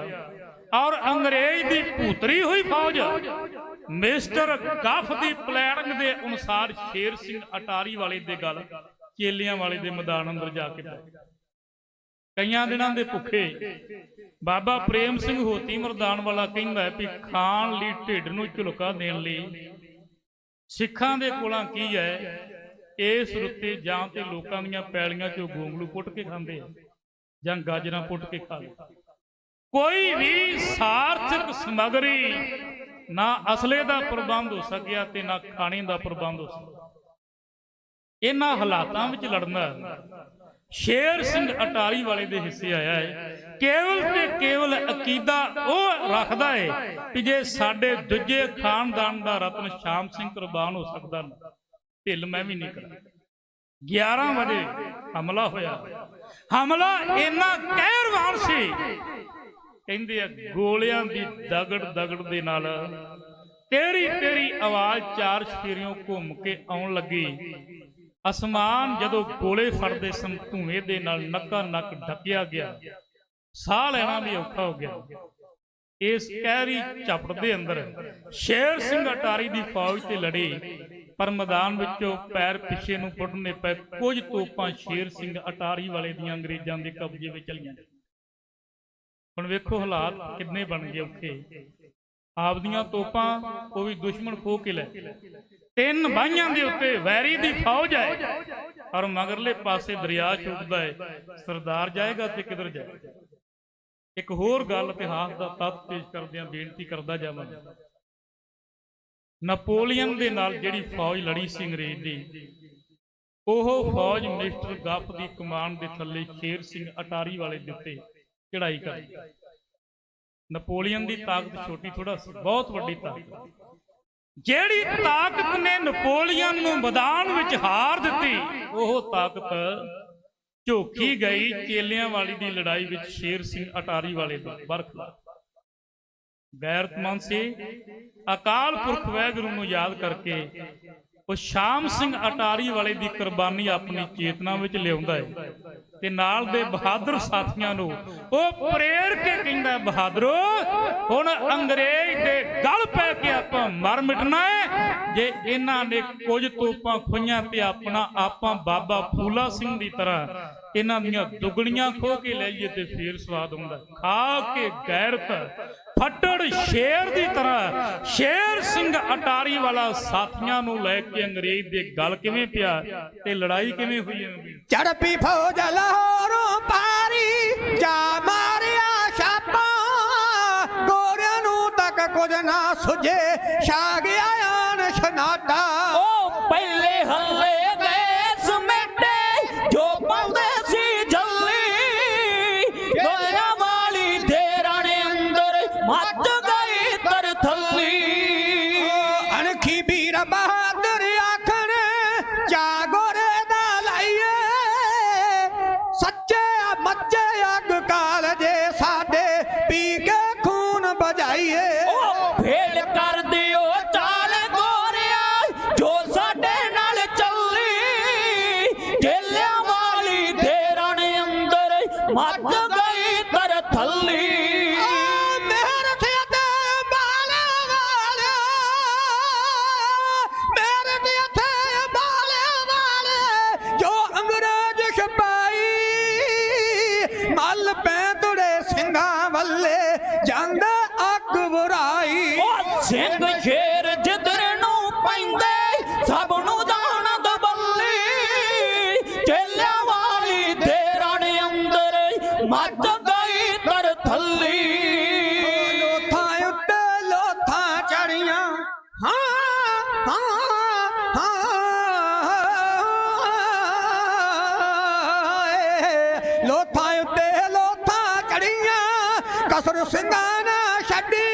ਔਰ ਅੰਗਰੇਜ਼ ਦੀ ਭੂਤਰੀ ਹੋਈ ਫੌਜ ਮਿਸਟਰ ਗੱਫ ਦੀ ਪਲੈਨਿੰਗ ਦੇ ਅਨੁਸਾਰ ਸ਼ੇਰ ਸਿੰਘ ਅਟਾਰੀ ਵਾਲੇ ਦੇ ਗੱਲ ਚੇਲਿਆਂ ਵਾਲੇ ਦੇ ਮੈਦਾਨ ਅੰਦਰ ਜਾ ਕੇ ਪੈ। ਕਈਆਂ ਦਿਨਾਂ ਦੇ ਭੁੱਖੇ ਬਾਬਾ ਪ੍ਰੇਮ ਸਿੰਘ ਹੋਤੀ ਮਰਦਾਨ ਵਾਲਾ ਕਹਿੰਦਾ ਹੈ ਵੀ ਖਾਣ ਲਈ ਢਿੱਡ ਨੂੰ ਝੁਲਕਾ ਦੇਣ ਲਈ ਸਿੱਖਾਂ ਦੇ ਕੋਲਾਂ ਕੀ ਹੈ, ਇਸ ਰੁੱਤੇ ਜਾਂ ਤੇ ਲੋਕਾਂ ਦੀਆਂ ਪੈਲੀਆਂ ਚੋਂ ਗੋਂਗਲੂ ਪੁੱਟ ਕੇ ਖਾਂਦੇ ਆ ਜਾਂ ਗਾਜਰਾਂ ਪੁੱਟ ਕੇ ਖਾ ਲਏ। ਕੋਈ ਵੀ ਸਾਰਥਕ ਸਮੱਗਰੀ ਨਾ ਅਸਲੇ ਦਾ ਪ੍ਰਬੰਧ ਹੋ ਸਕਿਆ ਤੇ ਨਾ ਖਾਣੇ ਦਾ ਪ੍ਰਬੰਧ ਹੋ ਸਕਿਆ। ਇਹਨਾਂ ਹਾਲਾਤਾਂ ਵਿੱਚ ਲੜਨਾ ਸ਼ੇਰ ਸਿੰਘ ਅਟਾਰੀ ਵਾਲੇ ਦੇ ਹਿੱਸੇ ਆਇਆ ਹੈ। ਕੇਵਲ ਤੇ ਕੇਵਲ ਅਕੀਦਾ ਉਹ ਰੱਖਦਾ ਹੈ ਕਿ ਜੇ ਸਾਡੇ ਦੂਜੇ ਖਾਨਦਾਨ ਦਾ ਰਤਨ ਸ਼ਾਮ ਸਿੰਘ ਕੁਰਬਾਨ ਹੋ ਸਕਦਾ ਢਿੱਲ ਮੈਂ ਵੀ ਨਹੀਂ ਕਰਾਂ। 11 ਵਜੇ ਹਮਲਾ ਹੋਇਆ। ਹਮਲਾ ਇੰਨਾ ਕਹਿਰਵਾਨ ਸੀ, ਕਹਿੰਦੇ ਆ ਗੋਲਿਆਂ ਦੀ ਦਗੜ ਦੇ ਨਾਲ ਤੇਰੀ ਆਵਾਜ਼ 4 ਸ਼ੇਰਿਓਂ ਘੁੰਮ ਕੇ ਆਉਣ ਲੱਗੀ। ਅਸਮਾਨ ਜਦੋਂ ਗੋਲੇ ਫੜਦੇ ਸਨ ਧੂਏ ਦੇ ਨਾਲ ਨੱਕਾ ਨੱਕ ਢੱਕਿਆ ਗਿਆ, ਸਾਹ ਲੈਣਾ ਵੀ ਔਖਾ ਹੋ ਗਿਆ। ਇਸ ਕਹਿਰੀ ਝਪਟ ਦੇ ਅੰਦਰ ਸ਼ੇਰ ਸਿੰਘ ਅਟਾਰੀ ਦੀ ਫੌਜ ਤੇ ਲੜੀ, ਪਰ ਮੈਦਾਨ ਵਿੱਚੋਂ ਪੈਰ ਪਿੱਛੇ ਨੂੰ ਪੁੱਟਣੇ ਪਏ। ਕੁਝ ਤੋਪਾਂ ਸ਼ੇਰ ਸਿੰਘ ਅਟਾਰੀ ਵਾਲੇ ਦੀਆਂ ਅੰਗਰੇਜ਼ਾਂ ਦੇ ਕਬਜ਼ੇ ਵਿੱਚ ਚਲੀਆਂ। ਹੁਣ ਵੇਖੋ ਹਾਲਾਤ ਕਿੰਨੇ ਬਣ ਗਏ ਔਖੇ। ਆਪਦੀਆਂ ਤੋਪਾਂ ਉਹ ਵੀ ਦੁਸ਼ਮਣ ਖੋ ਕੇ ਲੈ। 3 ਬਾਹੀਆਂ ਦੇ ਉੱਤੇ ਵੈਰੀ ਦੀ ਫੌਜ ਹੈ ਔਰ ਮਗਰਲੇ ਪਾਸੇ ਦਰਿਆ ਚੁੱਕਦਾ ਹੈ। ਸਰਦਾਰ ਜਾਏਗਾ ਤੇ ਕਿੱਧਰ ਜਾਏਗਾ। ਇੱਕ ਹੋਰ ਗੱਲ ਇਤਿਹਾਸ ਦਾ ਤੱਤ ਪੇਸ਼ ਕਰਦਿਆਂ ਬੇਨਤੀ ਕਰਦਾ ਜਾਵਾਂ, ਨਪੋਲੀਅਨ ਦੇ ਨਾਲ ਜਿਹੜੀ ਫੌਜ ਲੜੀ ਸੀ ਅੰਗਰੇਜ਼ ਦੀ, ਉਹ ਫੌਜ ਮਿਸਟਰ ਗੱਫ ਦੀ ਕਮਾਨ ਦੇ ਥੱਲੇ ਸ਼ੇਰ ਸਿੰਘ ਅਟਾਰੀ ਵਾਲੇ ਦੇ ਉੱਤੇ ਚੜਾਈ ਕਰ। ਨਪੋਲੀਅਨ ਦੀ ਤਾਕਤ ਛੋਟੀ ਥੋੜਾ ਸੀ, ਬਹੁਤ ਵੱਡੀ ਤਾਕਤ। ਜਿਹੜੀ ਤਾਕਤ ਨੇ ਨਪੋਲੀਅਨ ਨੂੰ ਮੈਦਾਨ ਵਿੱਚ ਹਾਰ ਦਿੱਤੀ, ਉਹ ਤਾਕਤ ਝੋਕੀ ਗਈ ਚੇਲਿਆਂ ਵਾਲੀ ਦੀ ਲੜਾਈ ਵਿੱਚ ਸ਼ੇਰ ਸਿੰਘ ਅਟਾਰੀ ਵਾਲੇ ਦੇ ਬਰਖਲਾਫ। ਗੈਰਤਮੰਦ ਸੀ, ਅਕਾਲ ਪੁਰਖ ਵਾਹਿਗੁਰੂ ਨੂੰ ਯਾਦ ਕਰਕੇ ਉਹ ਸ਼ਾਮ ਸਿੰਘ ਅਟਾਰੀ ਵਾਲੇ ਦੀ ਕੁਰਬਾਨੀ ਆਪਣੀ ਚੇਤਨਾ ਵਿੱਚ ਲਿਆਉਂਦਾ ਹੈ ਤੇ ਨਾਲ ਦੇ ਬਹਾਦਰ ਸਾਥੀਆਂ ਨੂੰ ਉਹ ਪ੍ਰੇਰ ਕੇ ਕਹਿੰਦਾ, ਬਹਾਦਰੋ ਹੁਣ ਅੰਗਰੇਜ਼ ਦੇ ਗਲ ਪੈ ਕੇ ਆਪਾਂ ਮਰ ਮਿਟਣਾ ਹੈ। ਜੇ ਇਹਨਾਂ ਨੇ ਕੁਝ ਤੋਪਾਂ ਖੋਈਆਂ ਤੇ ਆਪਾਂ ਬਾਬਾ ਫੂਲਾ ਸਿੰਘ ਦੀ ਤਰ੍ਹਾਂ ਇਹਨਾਂ ਦੀਆਂ ਦੁਗਣੀਆਂ ਖੋ ਕੇ ਲਈਏ ਤੇ ਫੇਰ ਸਵਾਦ ਹੁੰਦਾ। ਖਾ ਕੇ ਗੈਰਤ ਫੱਟੜ ਸ਼ੇਰ ਦੀ ਤਰ੍ਹਾਂ ਸ਼ੇਰ ਸਿੰਘ ਅਟਾਰੀ ਵਾਲਾ ਸਾਥੀਆਂ ਨੂੰ ਲੈ ਕੇ ਅੰਗਰੇਜ਼ ਦੇ ਗਲ ਕਿਵੇਂ ਪਿਆ ਤੇ ਲੜਾਈ ਕਿਵੇਂ ਹੋਈ। ਚੜਪੀ ਫੌਜ ਲਾਹੌਰੋਂ ਪਾਰੀ ਜਾ ਮਾਰਿਆ ਛਾਪਾ ਕੁਝ ਨਾ ਸੁਝੇ ਛਾ ਗਿਆ ਆਣ ਛਨਾਟਾ ਉਹ ਪਹਿਲੇ ਹੱਲੇ ਗਏ ਸਮੇਟੇ ਜੋ ਪਾਉਂਦੇ ਸੀ ਜੱਲੀ ਦੋਇਆ ਵਾਲੀ ਦੇ ਰਾਣੇ ਅੰਦਰ ਮੱਚ ਗਈ ਤਰਥੱਲੀ ਅਣਖੀ ਵੀਰ ਬਹਾਦਰ ਆਖਣ ਜਾਗੋਰੇ ਦਾ ਲਾਈਏ ਸੱਚੇ ਮੱਚੇ ਅੱਗ ਕਾਲ ਜੇ ਸਾਡੇ ਪੀ ਕੇ ਖੂਨ ਬਜਾਈਏ ਉਹ ਫੇਲ ਕਰ ਦਿਓ ਚਾਲ ਗੋਰਿਆ ਜੋ ਸਾਡੇ ਨਾਲ ਚੱਲੀ ਜੇਲਿਆਂ ਵਾਲੀ ਦੇ ਰਾਣੇ ਅੰਦਰ ਮੱਚ ਗਈ ਤਰਥੱਲੀ ਮੇਰੇ ਤੇ ਬਾਲੇ ਵਾਲੇ ਮੇਰੇ ਤੇ ਬਾਲੇ ਵਾਲੇ ਜੋ ਅੰਗਰੇਜ਼ ਛਪਾਈ ਮੱਲ ਪੈਂਤੜੇ ਸਿੰਘਾਂ ਵੱਲੇ ਜਾਂਦਾ ਅੱਗ ਬੁਰਾਈ ਉਹ ਸਿੰਘ ਸ਼ੇਰ ਜਿੱਧਰ ਨੂੰ ਪੈਂਦੇ ਸਭ ਨੂੰ ਜਾਣਦ ਬੱਲੀ ਚੇਲਿਆਂ ਵਾਲੀ ਦੇ ਰਾਣੇ ਅੰਦਰ ਮੱਚ ਗਈ ਤਰਥੱਲੀ ਲੋਥਾਂ ਉੱਤੇ ਲੋਥਾਂ ਚੜੀਆਂ ਹਾਂ ਲੋਥਾਂ ਉੱਤੇ ਲੋਥਾਂ ਚੜੀਆਂ ਕਸਰ ਸਿੰਘਾਂ ਨਾ ਛੱਡੀ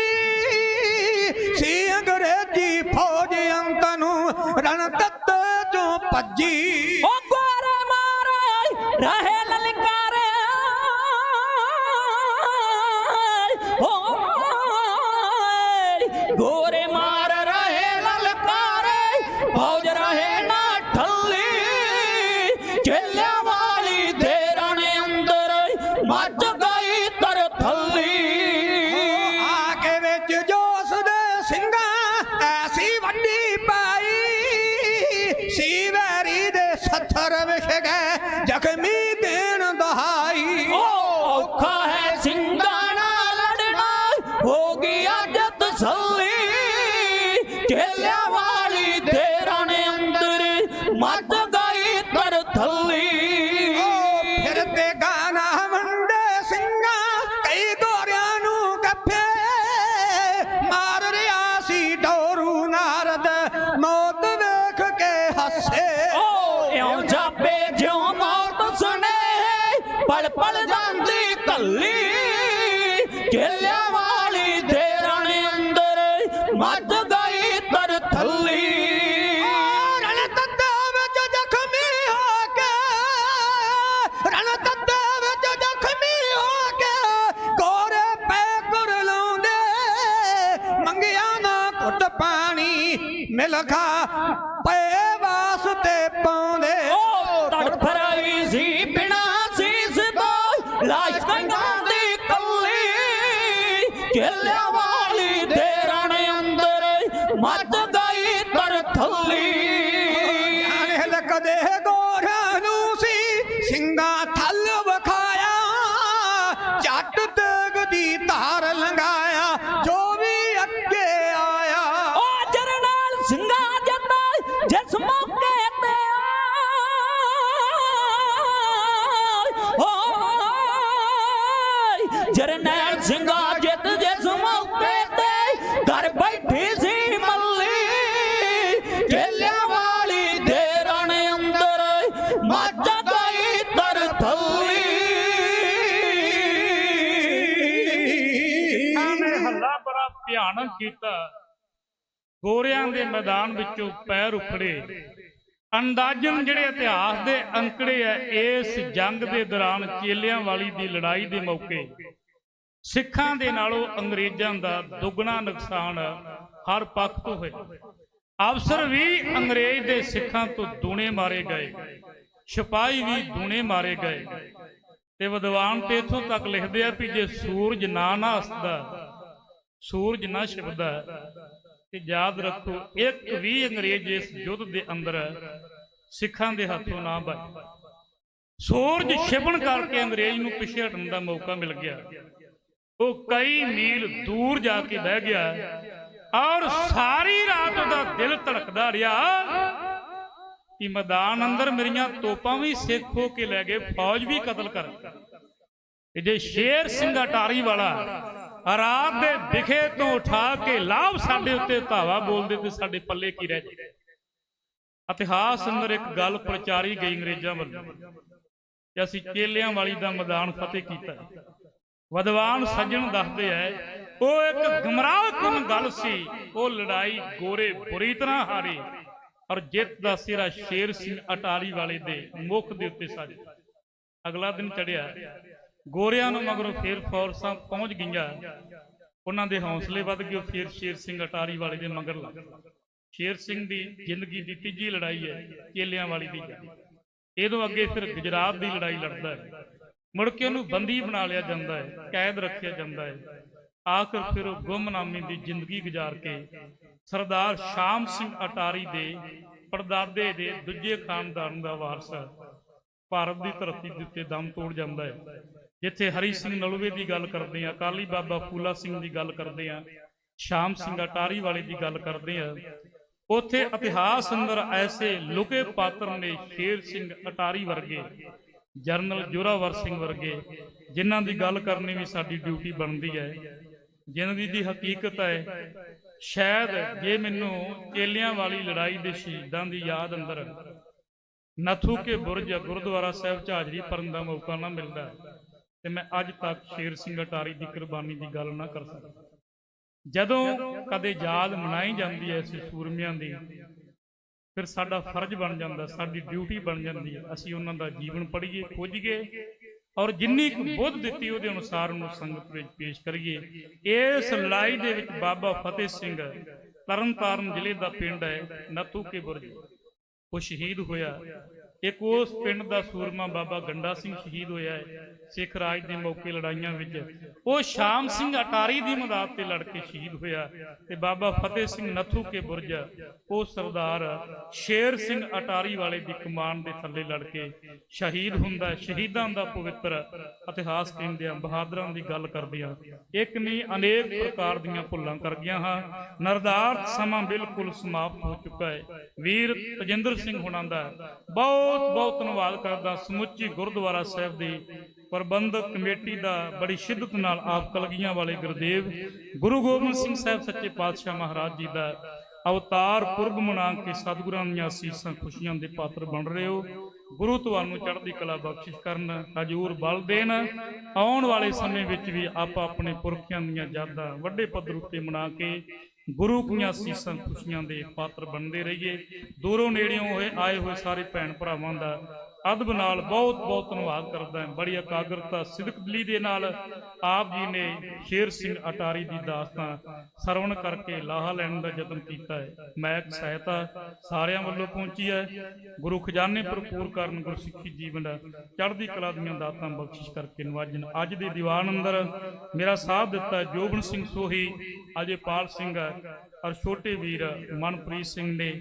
ਸੀ ਅੰਗਰੇਜ਼ੀ ਫੌਜ ਅੰਤ ਨੂੰ ਰਣ ਤੱਤ ਚੋਂ ਭੱਜੀ ਉਹ ਗੋਰੇ ਮਾਰੇ ਰਹੇ ਲਲਕਾਰੇ ਗੋਰੇ ਮਾਰ ਰਹੇ ਲਲਕਾਰੇ ਫੌਜ ਰਹੇ ਨਾ ਠੱਲੀ ਚੇਲਿਆਂ ਵਾਲੀ ਦੇ ਰਾਣੇ ਅੰਦਰ ਮੱਚ ਗਈ ਤਰਥੱਲੀ ਆ ਕੇ ਵਿੱਚ ਜੋਸ਼ ਦੇ ਸਿੰਘਾਂ ਐਸੀ ਵੱਡੀ ਪਾਈ ਸੀ ਵੈਰੀ ਦੇ ਸੱਥਰ ਵਿਛ ਗਏ ਜ਼ਖਮੀ ਦੇਣ ਦਹਾਈ ਔਖਾ ਹੈ ਸਿੰਘਾਂ ਨਾਲ ਲੜਨਾ ਹੋ ਗਈ ਅੱਜ ਤਸੱਲੀ ਚੇਲਿਆਂ ਵਾਲੀ ਦੇ ਰਾਣੇ ਅੰਦਰ ਮੱਚ ਗਈ ਤਰਥੱਲੀ ਫਿਰਦੇ ਗਾਣਾ ਵੰਡੇ ਸਿੰਘਾਂ ਕਈ ਗੋਰਿਆਂ ਨੂੰ ਗੱਫੇ ਮਾਰ ਰਿਹਾ ਸੀ ਡੋਰੂ ਨਾਰਦ ਮੌਤ ਵੇਖ ਕੇ ਹੱਸੇ ਇਉਂ ਜਾਪੇ ਜਿਉਂ ਮੌਤ ਸੁਨੇ ਪਲ ਪਲ ਜਾਂਦੀ ਕੱਲੀ ਚੇਲਿਆਂ ਵਾਲੀ ਦੇ ਰਾਣੇ ਅੰਦਰ ਮੱਚ ਗਈ ਤਰਥੱਲੀ ਰਣ ਤੱਤੇ ਵਿੱਚ ਜ਼ਖਮੀ ਹੋ ਕੇ ਰਣ ਤੱਤੇ ਵਿੱਚ ਜ਼ਖਮੀ ਹੋ ਕੇ ਗੋਰੇ ਪੈ ਕਰ ਲਾਉਂਦੇ ਮੰਗਿਆ ਨਾ ਘੁੱਟ ਪਾਣੀ ਮਿਲ ਖਾ ਪਏ ਵਾਸਤੇ ਪਾਉਂਦੇ ਉਹ ਤੜਫ ਰਹੀ ਸੀ ਬਿਨਾ ਸੀਸ ਤੋਂ ਲਾਸ਼ ਕੰਗਾਂ ਦੀ ਕੱਲੀ ਚੇਲਿਆਂ ਵਾਲੀ ਦੇ ਰਾਣੇ ਅੰਦਰ ਮੱਚ ਗਈ ਤਰਥੱਲੀ ਜਾਣੇ ਲਕਦੇ ਗੋਰਿਆਂ ਨੂੰ ਸੀ ਸਿੰਘਾਂ ਥਲ ਵਿਖਾਇਆ ਜੱਟ ਤੇਗ ਦੀ ਧਾਰ ਲੰਘਾਇਆ ਜੋ ਵੀ ਅੱਗੇ ਆਇਆ ਉਹ ਜਰਨੈਲ ਸਿੰਘਾਂ ਜੱਟਾ ਜਿਸ ਮੌਕੇ ਤੇ ਜਰਨੈਲ ਸਿੰਘਾਂ ਜਿੱਤ ਜਿਸ ਮੌਕੇ ਤੇ ਘਰ ਬੈਠੀ ਸੀ ਮੱਲੀ ਚੇਲਿਆਂ ਵਾਲੀ ਦੇ ਰਾਣੇ ਅੰਦਰ ਮੱਚ ਗਈ ਤਰਥੱਲੀ ਨੇ ਹੱਲਾ ਬੜਾ ਭਿਆਨਕ ਕੀਤਾ ਗੋਰਿਆਂ ਦੇ ਮੈਦਾਨ ਵਿੱਚੋਂ ਪੈਰ ਉਖੜੇ ਅੰਦਾਜ਼ਨ ਜਿਹੜੇ ਇਤਿਹਾਸ ਦੇ ਅੰਕੜੇ ਆ ਇਸ ਜੰਗ ਦੇ ਦੌਰਾਨ ਚੇਲਿਆਂ ਵਾਲੀ ਦੀ ਲੜਾਈ ਦੇ ਮੌਕੇ ਸਿੱਖਾਂ ਦੇ ਨਾਲੋਂ ਅੰਗਰੇਜ਼ਾਂ ਦਾ ਦੁੱਗਣਾ ਨੁਕਸਾਨ ਹਰ ਪੱਖ ਤੋਂ ਹੋਇਆ ਅਫਸਰ ਵੀ ਅੰਗਰੇਜ਼ ਦੇ ਸਿੱਖਾਂ ਤੋਂ ਦੂਣੇ ਮਾਰੇ ਗਏ ਸਿਪਾਹੀ ਵੀ ਦੂਣੇ ਮਾਰੇ ਗਏ ਤੇ ਵਿਦਵਾਨ ਤੇ ਇੱਥੋਂ ਤੱਕ ਲਿਖਦੇ ਆ ਵੀ ਜੇ ਸੂਰਜ ਨਾ ਹੱਸਦਾ ਸੂਰਜ ਨਾ ਛਿਪਦਾ ਤੇ ਯਾਦ ਰੱਖੋ ਇੱਕ ਵੀ ਅੰਗਰੇਜ਼ ਇਸ ਯੁੱਧ ਦੇ ਅੰਦਰ ਸਿੱਖਾਂ ਦੇ ਹੱਥੋਂ ਨਾ ਬਚੇ ਸੂਰਜ ਛਿਪਣ ਕਰਕੇ ਅੰਗਰੇਜ਼ ਨੂੰ ਪਿੱਛੇ ਹਟਣ ਦਾ ਮੌਕਾ ਮਿਲ ਗਿਆ ਉਹ ਕਈ ਮੀਲ ਦੂਰ ਜਾ ਕੇ ਬਹਿ ਗਿਆ ਔਰ ਸਾਰੀ ਰਾਤ ਉਹਦਾ ਦਿਲ ਧੜਕਦਾ ਰਿਹਾ ਕਿ ਮੈਦਾਨ ਅੰਦਰ ਮੇਰੀਆਂ ਤੋਪਾਂ ਵੀ ਸਿੱਖ ਹੋ ਕੇ ਲੈ ਗਏ ਫੌਜ ਵੀ ਕਤਲ ਕਰ ਤੇ ਜੇ ਸ਼ੇਰ ਸਿੰਘ ਅਟਾਰੀ ਵਾਲਾ ਰਾਤ ਦੇ ਦਿਖੇ ਤੋਂ ਉਠਾ ਕੇ ਲਾਭ ਸਾਡੇ ਉੱਤੇ ਧਾਵਾ ਬੋਲਦੇ ਤੇ ਸਾਡੇ ਪੱਲੇ ਕੀ ਰਹਿ ਜਾਏ। ਇਤਿਹਾਸ ਅੰਦਰ ਇੱਕ ਗੱਲ ਪ੍ਰਚਾਰੀ ਗਈ ਅੰਗਰੇਜ਼ਾਂ ਵੱਲੋਂ ਕਿ ਅਸੀਂ ਚੇਲਿਆਂ ਵਾਲੀ ਦਾ ਮੈਦਾਨ ਫਤਿਹ ਕੀਤਾ। ਵਿਦਵਾਨ ਸੱਜਣ ਦੱਸਦੇ ਐ ਉਹ ਇੱਕ ਗੁੰਮਰਾਹਕੁਨ ਗੱਲ ਸੀ। ਉਹ ਲੜਾਈ ਗੋਰੇ ਬੁਰੀ ਤਰ੍ਹਾਂ ਹਾਰੇ ਔਰ ਜਿੱਤ ਦਾ ਸਿਹਰਾ ਸ਼ੇਰ ਸਿੰਘ ਅਟਾਰੀ ਵਾਲੇ ਦੇ ਮੁੱਖ ਦੇ ਉੱਤੇ ਸੱਜ। ਅਗਲਾ ਦਿਨ ਚੜਿਆ, ਗੋਰਿਆਂ ਨੂੰ ਮਗਰੋਂ ਫੇਰ ਫੋਰਸਾਂ ਪਹੁੰਚ ਗਈਆਂ। ਉਹਨਾਂ ਦੇ ਹੌਸਲੇ ਵੱਧ ਗਏ। ਫੇਰ ਸ਼ੇਰ ਸਿੰਘ ਅਟਾਰੀ ਵਾਲੇ ਦੇ ਮਗਰ ਲੱਗ ਗਏ। ਸ਼ੇਰ ਸਿੰਘ ਦੀ ਜ਼ਿੰਦਗੀ ਦੀ ਤੀਜੀ ਲੜਾਈ ਹੈ ਚੇਲਿਆਂ ਵਾਲੀ ਦੀ। ਇਹਦੋਂ ਅੱਗੇ ਫਿਰ ਗੁਜਰਾਤ ਦੀ ਲੜਾਈ ਲੜਦਾ ਹੈ। ਮੁੜ ਕੇ ਉਹਨੂੰ ਬੰਦੀ ਬਣਾ ਲਿਆ ਜਾਂਦਾ ਹੈ, ਕੈਦ ਰੱਖਿਆ ਜਾਂਦਾ ਹੈ। ਆਖਰ ਫਿਰ ਉਹ ਗੁੰਮਨਾਮੀ ਦੀ ਜ਼ਿੰਦਗੀ ਗੁਜ਼ਾਰ ਕੇ ਸਰਦਾਰ ਸ਼ਾਮ ਸਿੰਘ ਅਟਾਰੀ ਦੇ ਪੜਦਾਦੇ ਦੇ ਦੂਜੇ ਖਾਨਦਾਨ ਦਾ ਵਾਰਸ ਭਾਰਤ ਦੀ ਧਰਤੀ ਦੇ ਉੱਤੇ ਦਮ ਤੋੜ ਜਾਂਦਾ ਹੈ। ਜਿੱਥੇ ਹਰੀ ਸਿੰਘ ਨਲੂਵੇ ਦੀ ਗੱਲ ਕਰਦੇ ਆ, ਅਕਾਲੀ ਬਾਬਾ ਫੂਲਾ ਸਿੰਘ ਦੀ ਗੱਲ ਕਰਦੇ ਆ, ਸ਼ਾਮ ਸਿੰਘ ਅਟਾਰੀ ਵਾਲੇ ਦੀ ਗੱਲ ਕਰਦੇ ਆ, ਉੱਥੇ ਇਤਿਹਾਸ ਅੰਦਰ ਐਸੇ ਲੁਕੇ ਪਾਤਰ ਨੇ ਸ਼ੇਰ ਸਿੰਘ ਅਟਾਰੀ ਵਰਗੇ, ਜਰਨਲ ਜੋਰਾਵਰ ਸਿੰਘ ਵਰਗੇ, ਜਿਨ੍ਹਾਂ ਦੀ ਗੱਲ ਕਰਨੀ ਵੀ ਸਾਡੀ ਡਿਊਟੀ ਬਣਦੀ ਹੈ। ਜ਼ਿੰਦਗੀ ਦੀ ਹਕੀਕਤ ਹੈ। ਸ਼ਾਇਦ ਜੇ ਮੈਨੂੰ ਚੇਲਿਆਂ ਵਾਲੀ ਲੜਾਈ ਦੇ ਸ਼ਹੀਦਾਂ ਦੀ ਯਾਦ ਅੰਦਰ ਨਥੂ ਕੇ ਬੁਰਜ ਗੁਰਦੁਆਰਾ ਸਾਹਿਬ ਝਾਜਰੀ ਪੜਨ ਦਾ ਮੌਕਾ ਨਾ ਮਿਲਦਾ ਤੇ ਮੈਂ ਅੱਜ ਤੱਕ ਸ਼ੇਰ ਸਿੰਘ ਅਟਾਰੀ ਦੀ ਕੁਰਬਾਨੀ ਦੀ ਗੱਲ ਨਾ ਕਰ ਸਕਦਾ। ਜਦੋਂ ਕਦੇ ਯਾਦ ਮਨਾਈ ਜਾਂਦੀ ਹੈ ਅਸੀਂ ਸੂਰਮਿਆਂ ਦੀ, ਫਿਰ ਸਾਡਾ ਫਰਜ਼ ਬਣ ਜਾਂਦਾ, ਸਾਡੀ ਡਿਊਟੀ ਬਣ ਜਾਂਦੀ ਹੈ ਅਸੀਂ ਉਹਨਾਂ ਦਾ ਜੀਵਨ ਪੜ੍ਹੀਏ, ਖੋਜੀਏ ਔਰ ਜਿੰਨੀ ਕੁ ਬੁੱਧ ਦਿੱਤੀ ਉਹਦੇ ਅਨੁਸਾਰ ਉਹਨੂੰ ਸੰਗਤ ਵਿੱਚ ਪੇਸ਼ ਕਰੀਏ। ਇਸ ਲੜਾਈ ਦੇ ਵਿੱਚ ਬਾਬਾ ਫਤਿਹ ਸਿੰਘ ਤਰਨਤਾਰਨ ਜ਼ਿਲ੍ਹੇ ਦਾ ਪਿੰਡ ਹੈ ਨਥੂ ਕੇ ਬੁਰਜ, ਉਹ ਸ਼ਹੀਦ ਹੋਇਆ। ਇੱਕ ਉਸ ਪਿੰਡ ਦਾ ਸੂਰਮਾ ਬਾਬਾ ਗੰਡਾ ਸਿੰਘ ਸ਼ਹੀਦ ਹੋਇਆ ਹੈ ਸਿੱਖ ਰਾਜ ਦੇ ਮੌਕੇ ਲੜਾਈਆਂ ਵਿੱਚ। ਉਹ ਸ਼ਾਮ ਸਿੰਘ ਅਟਾਰੀ ਦੀ ਮਦਦ ਤੇ ਲੜ ਕੇ ਸ਼ਹੀਦ ਹੋਇਆ। ਤੇ ਬਾਬਾ ਫਤਿਹ ਸਿੰਘ ਨਥੂ ਕੇ ਬੁਰਜ ਉਹ ਸਰਦਾਰ ਸ਼ੇਰ ਸਿੰਘ ਅਟਾਰੀ ਵਾਲੇ ਦੀ ਕਮਾਨ ਦੇ ਥੱਲੇ ਲੜ ਕੇ ਸ਼ਹੀਦ ਹੁੰਦਾ। ਸ਼ਹੀਦਾਂ ਦਾ ਪਵਿੱਤਰ ਇਤਿਹਾਸ ਕਹਿੰਦੇ ਆ, ਬਹਾਦਰਾਂ ਦੀ ਗੱਲ ਕਰਦੇ ਆ। ਇੱਕ ਨਹੀਂ ਅਨੇਕ ਪ੍ਰਕਾਰ ਦੀਆਂ ਭੁੱਲਾਂ ਕਰ ਗਿਆ ਹਾਂ। ਨਿਰਧਾਰਤ ਸਮਾਂ ਬਿਲਕੁਲ ਸਮਾਪਤ ਹੋ ਚੁੱਕਾ ਹੈ। ਵੀਰ ਤਜਿੰਦਰ ਸਿੰਘ ਹੁਣਾਂ ਦਾ ਬਹੁਤ ਬਹੁਤ ਧੰਨਵਾਦ ਕਰਦਾ। ਸਮੁੱਚੀ ਗੁਰਦੁਆਰਾ ਸਾਹਿਬ ਦੀ ਪ੍ਰਬੰਧਕ ਕਮੇਟੀ ਦਾ ਬੜੀ ਸ਼ਿੱਦਤ ਨਾਲ ਆਪ ਕਲਗੀਆਂ ਵਾਲੇ ਗੁਰਦੇਵ ਗੁਰੂ ਗੋਬਿੰਦ ਸਿੰਘ ਸਾਹਿਬ ਸੱਚੇ ਪਾਤਸ਼ਾਹ ਮਹਾਰਾਜ ਜੀ ਦਾ ਅਵਤਾਰ ਪੁਰਬ ਮਨਾ ਕੇ ਸਤਿਗੁਰਾਂ ਦੀਆਂ ਅਸੀਸਾਂ ਖੁਸ਼ੀਆਂ ਦੇ ਪਾਤਰ ਬਣ ਰਹੇ ਹੋ। ਗੁਰੂ ਤੁਹਾਨੂੰ ਚੜ੍ਹਦੀ ਕਲਾ ਬਖਸ਼ਿਸ਼ ਕਰਨ, ਹਜ਼ੂਰ ਬਲ ਦੇਣ। ਆਉਣ ਵਾਲੇ ਸਮੇਂ ਵਿੱਚ ਵੀ ਆਪਾਂ ਆਪਣੇ ਪੁਰਖਿਆਂ ਦੀਆਂ ਯਾਦਾਂ ਵੱਡੇ ਪੱਧਰ ਉੱਤੇ ਮਨਾ ਕੇ ਗੁਰੂ ਦੀਆਂ ਅਸੀਸਾਂ ਖੁਸ਼ੀਆਂ ਦੇ ਪਾਤਰ ਬਣਦੇ ਰਹੀਏ। ਦੂਰੋਂ ਨੇੜਿਓਂ ਹੋਏ ਆਏ ਹੋਏ ਸਾਰੇ ਭੈਣ ਭਰਾਵਾਂ ਦਾ ਅਦਬ ਨਾਲ ਬਹੁਤ ਬਹੁਤ ਧੰਨਵਾਦ ਕਰਦਾ ਹਾਂ। ਬੜੀ ਇਕਾਗਰਤਾ ਸਿਦਕ ਦਿਲੀ ਦੇ ਨਾਲ ਆਪ ਜੀ ਨੇ ਸ਼ੇਰ ਸਿੰਘ ਅਟਾਰੀ ਦੀ ਦਾਸਤਾਨ ਸਰਵਣ ਕਰਕੇ ਲਾਹਾ ਲੈਣ ਦਾ ਯਤਨ ਕੀਤਾ ਹੈ। ਮਹਿਕ ਸਹਾਇਤਾ ਸਾਰਿਆਂ ਵੱਲੋਂ ਪਹੁੰਚੀ ਹੈ। ਗੁਰੂ ਖਜ਼ਾਨੇ ਭਰਪੂਰ ਕਰਨ, ਗੁਰਸਿੱਖੀ ਜੀਵਨ ਚੜ੍ਹਦੀ ਕਲਾ ਦੀਆਂ ਦਾਤਾਂ ਬਖਸ਼ਿਸ਼ ਕਰਕੇ ਨਵਾਜਣ। ਅੱਜ ਦੇ ਦੀਵਾਨ ਅੰਦਰ ਮੇਰਾ ਸਾਥ ਦਿੱਤਾ ਜੋਬਨ ਸਿੰਘ ਸੋਹੀ, ਅਜੇਪਾਲ ਸਿੰਘ ਔਰ ਛੋਟੇ ਵੀਰ ਮਨਪ੍ਰੀਤ ਸਿੰਘ ਨੇ।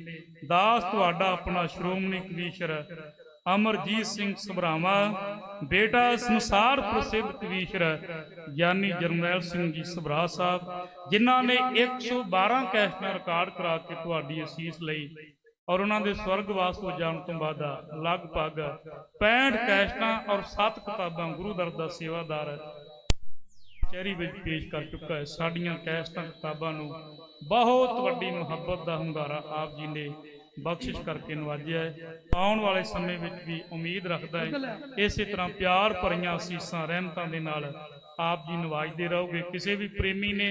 ਦਾਸ ਤੁਹਾਡਾ ਆਪਣਾ ਸ਼੍ਰੋਮਣੀ ਕਵੀਸ਼ਰ ਅਮਰਜੀਤ ਸਿੰਘ ਸਭਰਾਵਾ, ਬੇਟਾ ਸੰਸਾਰ ਪ੍ਰਸਿੱਧ ਕਵੀਸ਼ਰ ਗਿਆਨੀ ਜਰਨੈਲ ਸਿੰਘ ਜੀ ਸਭਰਾ ਸਾਹਿਬ, ਜਿਨ੍ਹਾਂ ਨੇ 112 ਕੈਸਟਾਂ ਰਿਕਾਰਡ ਕਰਾ ਕੇ ਤੁਹਾਡੀ ਅਸੀਸ ਲਈ ਔਰ ਉਹਨਾਂ ਦੇ ਸਵਰਗਵਾਸ ਹੋ ਜਾਣ ਤੋਂ ਬਾਅਦ ਲਗਭਗ 65 ਕੈਸਟਾਂ ਔਰ 7 ਕਿਤਾਬਾਂ ਗੁਰੂ ਦਰ ਦਾ ਸੇਵਾਦਾਰ ਕਚਹਿਰੀ ਵਿੱਚ ਪੇਸ਼ ਕਰ ਚੁੱਕਾ ਹੈ। ਸਾਡੀਆਂ ਕੈਸਟਾਂ ਕਿਤਾਬਾਂ ਨੂੰ ਬਹੁਤ ਵੱਡੀ ਮੁਹੱਬਤ ਦਾ ਹੁੰਗਾਰਾ ਆਪ ਜੀ ਨੇ ਬਖਸ਼ਿਸ਼ ਕਰਕੇ ਨਵਾਜਿਆ ਹੈ। ਆਉਣ ਵਾਲੇ ਸਮੇਂ ਵਿੱਚ ਵੀ ਉਮੀਦ ਰੱਖਦਾ ਹੈ ਇਸੇ ਤਰ੍ਹਾਂ ਪਿਆਰ ਭਰੀਆਂ ਅਸੀਸਾਂ ਰਹਿਮਤਾਂ ਦੇ ਨਾਲ ਆਪ ਜੀ ਨਵਾਜਦੇ ਰਹੋਗੇ। ਕਿਸੇ ਵੀ ਪ੍ਰੇਮੀ ਨੇ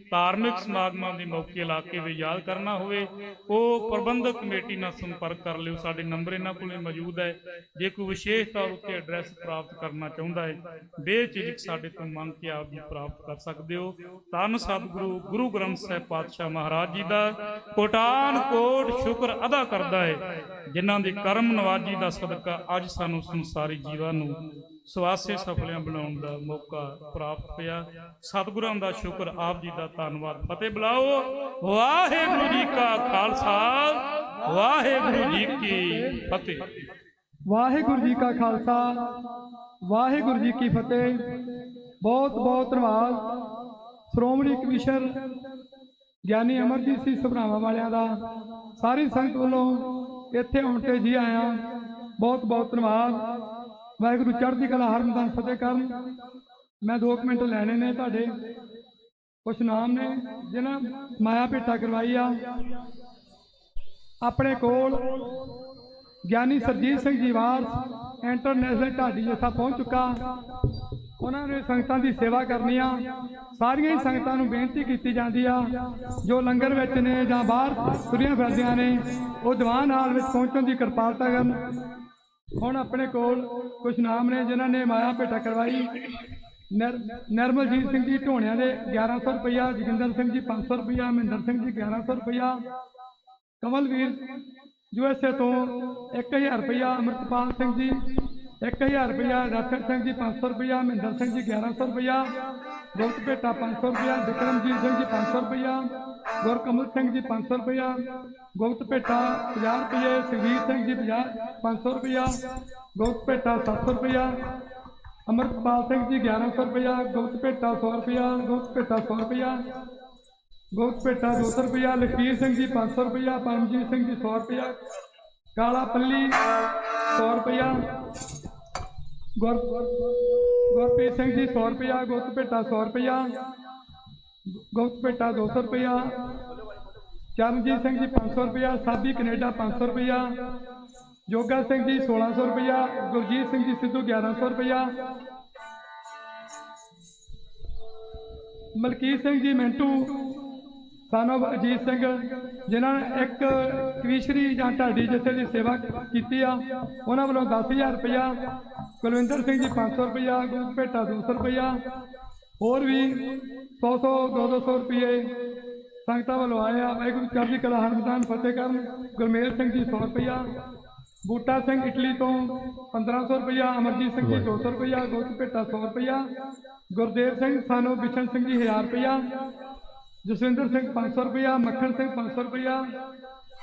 ਧਾਰਮਿਕ ਸਮਾਗਮਾਂ ਦੇ ਮੌਕੇ ਇਲਾਕੇ ਵਿੱਚ ਯਾਦ ਕਰਨਾ ਹੋਵੇ ਉਹ ਪ੍ਰਬੰਧਕ ਕਮੇਟੀ ਨਾਲ ਸੰਪਰਕ ਕਰ ਲਿਓ। ਸਾਡੇ ਨੰਬਰ ਇਹਨਾਂ ਕੋਲ ਮੌਜੂਦ ਹੈ। ਜੇ ਕੋਈ ਵਿਸ਼ੇਸ਼ ਤੌਰ ਉੱਤੇ ਐਡਰੈਸ ਪ੍ਰਾਪਤ ਕਰਨਾ ਚਾਹੁੰਦਾ ਹੈ ਬੇਝਿਜਕ ਸਾਡੇ ਤੋਂ ਮੰਗ ਕੇ ਆਪ ਜੀ ਪ੍ਰਾਪਤ ਕਰ ਸਕਦੇ ਹੋ। ਧੰਨ ਸਤਿਗੁਰੂ ਗੁਰੂ ਗ੍ਰੰਥ ਸਾਹਿਬ ਪਾਤਸ਼ਾਹ ਮਹਾਰਾਜ ਜੀ ਦਾ ਕੋਟਾਨ ਕੋਟ ਸ਼ੁਕਰ ਅਦਾ ਕਰਦਾ ਹੈ, ਜਿਨ੍ਹਾਂ ਦੇ ਕਰਮ ਨਵਾਜੀ ਦਾ ਸਦਕਾ ਅੱਜ ਸਾਨੂੰ ਸੰਸਾਰੀ ਜੀਵਾਂ ਨੂੰ ਸਵਾਸੇ ਸਫਲਿਆਂ ਬਣਾਉਣ ਦਾ ਮੌਕਾ ਪ੍ਰਾਪਤ ਹੋਇਆ। ਸਤਿਗੁਰਾਂ ਦਾ ਸ਼ੁਕਰ, ਆਪ ਜੀ ਦਾ ਧੰਨਵਾਦ। ਫਤਿਹ ਬੁਲਾਓ। ਵਾਹਿਗੁਰੂ ਜੀ ਕਾ ਖਾਲਸਾ, ਵਾਹਿਗੁਰੂ ਜੀ ਕੀ ਫਤਿਹ। ਵਾਹਿਗੁਰੂ ਜੀ ਕਾ ਖਾਲਸਾ, ਵਾਹਿਗੁਰੂ ਜੀ ਕੀ ਫਤਿਹ। ਬਹੁਤ ਬਹੁਤ ਧੰਨਵਾਦ ਸ਼੍ਰੋਮਣੀ ਕਮਿਸ਼ਨਰ ਗਿਆਨੀ ਅਮਰਜੀਤ ਸਿੰਘ ਸਭਰਾਵਾਂ ਵਾਲਿਆਂ ਦਾ, ਸਾਰੀ ਸੰਗਤ ਵੱਲੋਂ ਇੱਥੇ ਆਉਣ ਤੇ ਜੀ ਆਇਆਂ ਬਹੁਤ ਬਹੁਤ ਧੰਨਵਾਦ। ਵਾਹਿਗੁਰੂ ਚੜ੍ਹਦੀ ਕਲਾ ਹਰਮਦਾਨ ਫਤਿਹ ਕਰਨ। ਮੈਂ 2 ਮਿੰਟ ਲੈਣੇ ਨੇ ਤੁਹਾਡੇ। कुछ नाम ने जिन्हें माया भेटा करवाई आ। अपने कोल ਗਿਆਨੀ ਸਰਜੀਤ ਸਿੰਘ ਜੀ ਵਾਰਸ ਇੰਟਰਨੈਸ਼ਨਲ ਢਾਡੀ ਜਥਾ ਪਹੁੰਚ ਚੁੱਕਾ। ਉਹਨਾਂ ਨੇ ਸੰਗਤਾਂ ਦੀ ਸੇਵਾ ਕਰਨੀ ਆ। ਸਾਰੀਆਂ ਹੀ ਸੰਗਤਾਂ ਨੂੰ ਬੇਨਤੀ ਕੀਤੀ ਜਾਂਦੀ ਆ ਜੋ ਲੰਗਰ ਵਿੱਚ ਨੇ ਜਾਂ ਬਾਹਰ ਤੁਰੀਆਂ ਫਿਰਦੀਆਂ ਨੇ ਉਹ ਦੀਵਾਨ ਹਾਲ ਵਿੱਚ ਪਹੁੰਚਣ ਦੀ ਕਿਰਪਾਲਤਾ ਕਰਨ। ਹੁਣ ਆਪਣੇ ਕੋਲ ਕੁਝ ਨਾਮ ਨੇ ਜਿਨ੍ਹਾਂ ਨੇ ਮਾਇਆ ਭੇਟਾ ਕਰਵਾਈ। ਨਿਰਮਲਜੀਤ ਸਿੰਘ ਜੀ ਢੋਣਿਆਂ ਦੇ 1100 ਰੁਪਇਆ, ਜੋਗਿੰਦਰ ਸਿੰਘ ਜੀ 500 ਰੁਪਇਆ, ਮਹਿੰਦਰ ਸਿੰਘ ਜੀ 1100 ਰੁਪਇਆ, ਕਮਲਵੀਰ USA ਤੋਂ 1000 ਰੁਪਇਆ, ਅਮਰਤਪਾਲ ਸਿੰਘ ਜੀ 1000 ਰੁਪਇਆ, ਰਾਖੜ ਸਿੰਘ ਜੀ 500 ਰੁਪਇਆ, ਮਹਿੰਦਰ ਸਿੰਘ ਜੀ 1100 ਰੁਪਇਆ, ਗੁਪਤ ਭੇਟਾ 500 ਰੁਪਇਆ, ਵਿਕਰਮਜੀਤ ਸਿੰਘ ਜੀ 500 ਰੁਪਇਆ, ਗੁਰਕਮਲ ਸਿੰਘ ਜੀ 500 ਰੁਪਇਆ, ਗੁਪਤ ਭੇਟਾ 50 ਰੁਪਏ, ਸੁਖਵੀਰ ਸਿੰਘ ਜੀ 500 ਰੁਪਇਆ, ਗੁਪਤ ਭੇਟਾ 700 ਰੁਪਇਆ, ਅਮਰਤਪਾਲ ਸਿੰਘ ਜੀ 1100 ਰੁਪਇਆ, ਗੁਪਤ ਭੇਟਾ 100 ਰੁਪਇਆ, ਗੁਪਤ ਭੇਟਾ 100 ਰੁਪਇਆ, ਗੁਪਤ ਭੇਟਾ 200 ਰੁਪਇਆ, ਲਖਬੀਰ ਸਿੰਘ ਜੀ 500 ਰੁਪਇਆ, ਪਰਮਜੀਤ ਸਿੰਘ ਜੀ 100 ਰੁਪਇਆ, ਕਾਲਾ ਪੱਲੀ 100 ਰੁਪਇਆ, ਗੁਰਪ੍ਰੀਤ ਸਿੰਘ ਜੀ 100 ਰੁਪਇਆ, ਗੁਪਤ ਭੇਟਾ 100 ਰੁਪਇਆ, ਗੁਪਤ ਭੇਟਾ 200 ਰੁਪਇਆ, ਚਰਨਜੀਤ ਸਿੰਘ ਜੀ 500 ਰੁਪਇਆ, ਸਾਬੀ ਕੈਨੇਡਾ 500 ਰੁਪਇਆ, ਜੋਗਾ ਸਿੰਘ ਜੀ 1600 ਰੁਪਇਆ, ਗੁਰਜੀਤ ਸਿੰਘ ਜੀ ਸਿੱਧੂ 1100 ਰੁਪਇਆ, ਮਲਕੀਤ ਸਿੰਘ ਜੀ ਮਿੰਟੂ ਸਾਨੂੰ ਅਜੀਤ ਸਿੰਘ ਜਿਨ੍ਹਾਂ ਨੇ ਇੱਕ ਕਵੀਸ਼ਰੀ ਜਾਂ ਢਾਡੀ ਜਥੇ ਦੀ ਸੇਵਾ ਕੀਤੀ ਆ ਉਹਨਾਂ ਵੱਲੋਂ 10000 ਰੁਪਇਆ, ਕੁਲਵਿੰਦਰ ਸਿੰਘ ਜੀ 500 ਰੁਪਇਆ, ਗੁਪਤ ਭੇਟਾ 200 ਰੁਪਇਆ, ਹੋਰ ਵੀ 100 200 ਰੁਪਏ ਸੰਗਤਾਂ ਵੱਲੋਂ ਆਏ ਆ। ਵਾਹਿਗੁਰੂ ਚੜ੍ਹਦੀ ਕਲਾ ਹਰਮਿਤਾਨ ਫਤਿਹ ਕਰਨ। ਗੁਰਮੇਲ ਸਿੰਘ ਜੀ 100 ਰੁਪਇਆ, ਬੂਟਾ ਸਿੰਘ ਇਟਲੀ ਤੋਂ 1500 ਰੁਪਇਆ, ਅਮਰਜੀਤ ਸਿੰਘ ਜੀ 200 ਰੁਪਇਆ, ਗੁਪਤ ਭੇਟਾ 100 ਰੁਪਇਆ, ਗੁਰਦੇਵ ਸਿੰਘ ਸਾਨੂੰ ਬਿਸ਼ਨ ਸਿੰਘ ਜੀ 1000 ਰੁਪਇਆ, ਜਸਵਿੰਦਰ ਸਿੰਘ 500 ਰੁਪਇਆ, ਮੱਖਣ ਸਿੰਘ 500 ਰੁਪਇਆ,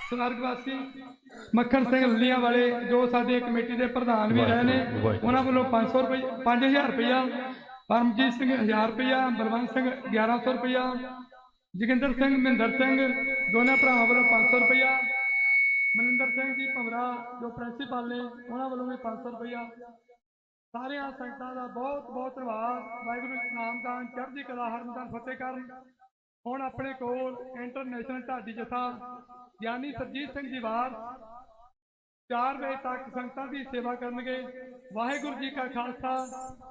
ਸਵਰਗਵਾਸੀ ਮੱਖਣ ਸਿੰਘ ਲੱਲੀਆਂ ਵਾਲੇ ਜੋ ਸਾਡੇ ਕਮੇਟੀ ਦੇ ਪ੍ਰਧਾਨ ਵੀ ਰਹੇ ਨੇ ਉਹਨਾਂ ਵੱਲੋਂ 500 ਰੁਪਏ 5000 ਰੁਪਇਆ, ਪਰਮਜੀਤ ਸਿੰਘ 1000 ਰੁਪਇਆ, ਬਲਵੰਤ ਸਿੰਘ 1100 ਰੁਪਇਆ, ਜੋਗਿੰਦਰ ਸਿੰਘ ਮਹਿੰਦਰ ਸਿੰਘ ਦੋਨਾਂ ਭਰਾਵਾਂ ਵੱਲੋਂ 500 ਰੁਪਇਆ, ਮਨਿੰਦਰ ਸਿੰਘ ਜੀ ਭਵਰਾ ਜੋ ਪ੍ਰਿੰਸੀਪਲ ਨੇ ਉਹਨਾਂ ਵੱਲੋਂ ਵੀ 500 ਰੁਪਇਆ। ਸਾਰਿਆਂ ਸੰਗਤਾਂ ਦਾ ਬਹੁਤ ਬਹੁਤ ਧੰਨਵਾਦ। ਵਾਹਿਗੁਰੂ ਨਾਮਦਾਨ ਚੜ੍ਹਦੀ ਕਲਾ ਹਰਮਿਤਾਨ ਫਤਿਹ ਕਰਨ। ਹੁਣ ਆਪਣੇ ਕੋਲ ਇੰਟਰਨੈਸ਼ਨਲ ਢਾਡੀ ਜਥਾ ਗਿਆਨੀ ਸਰਜੀਤ ਸਿੰਘ ਜੀ ਵਾਰ 4 ਵਜੇ ਤੱਕ ਸੰਗਤਾਂ ਦੀ ਸੇਵਾ ਕਰਨਗੇ। ਵਾਹਿਗੁਰੂ ਜੀ ਕਾ ਖਾਲਸਾ,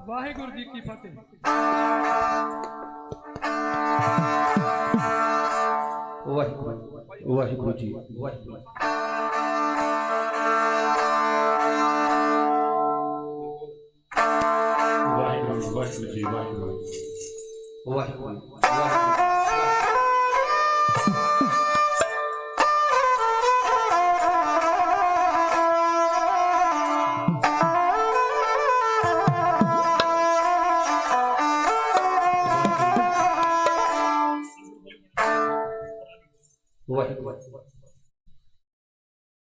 ਵਾਹਿਗੁਰੂ ਜੀ ਕੀ ਫਤਿਹ। ਵਾਹਿਗੁਰੂ ਜੀ ਵਾਹਿਗੁਰੂ। ਵਾਹਿਗੁਰੂ ਜੀ ਵਾਹਿਗੁਰੂ। ਵਾਹਿਗੁਰੂ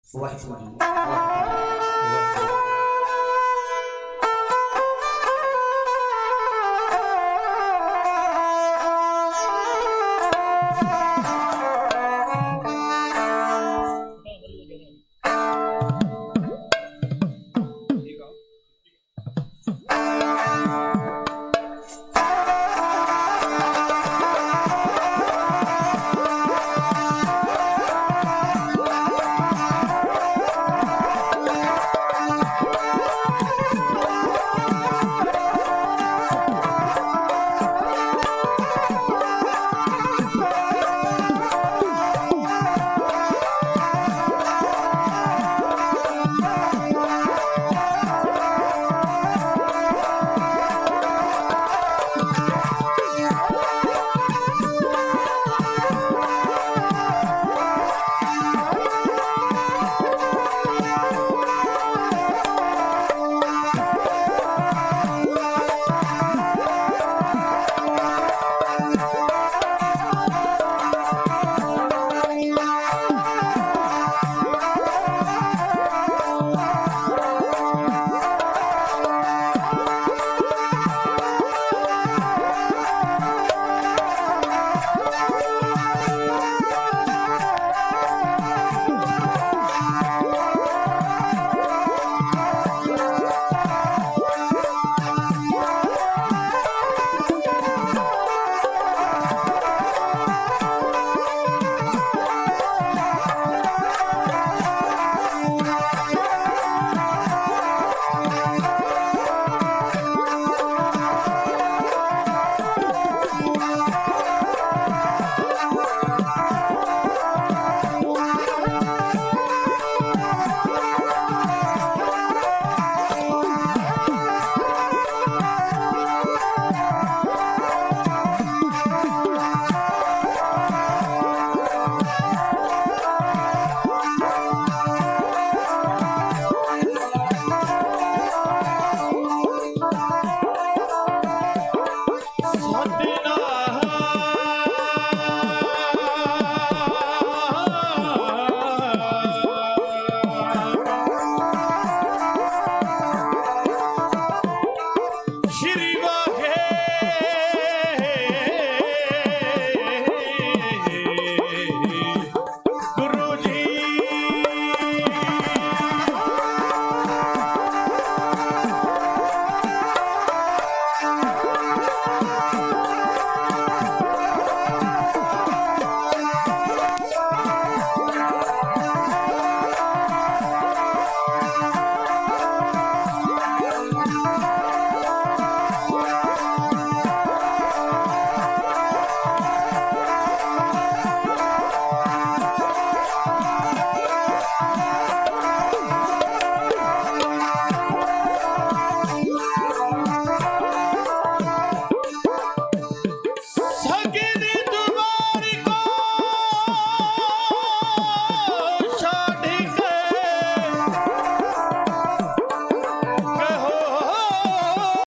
ਵਾਹਿਗੁਰੂ ਵਾਹਿਗੁਰੂ।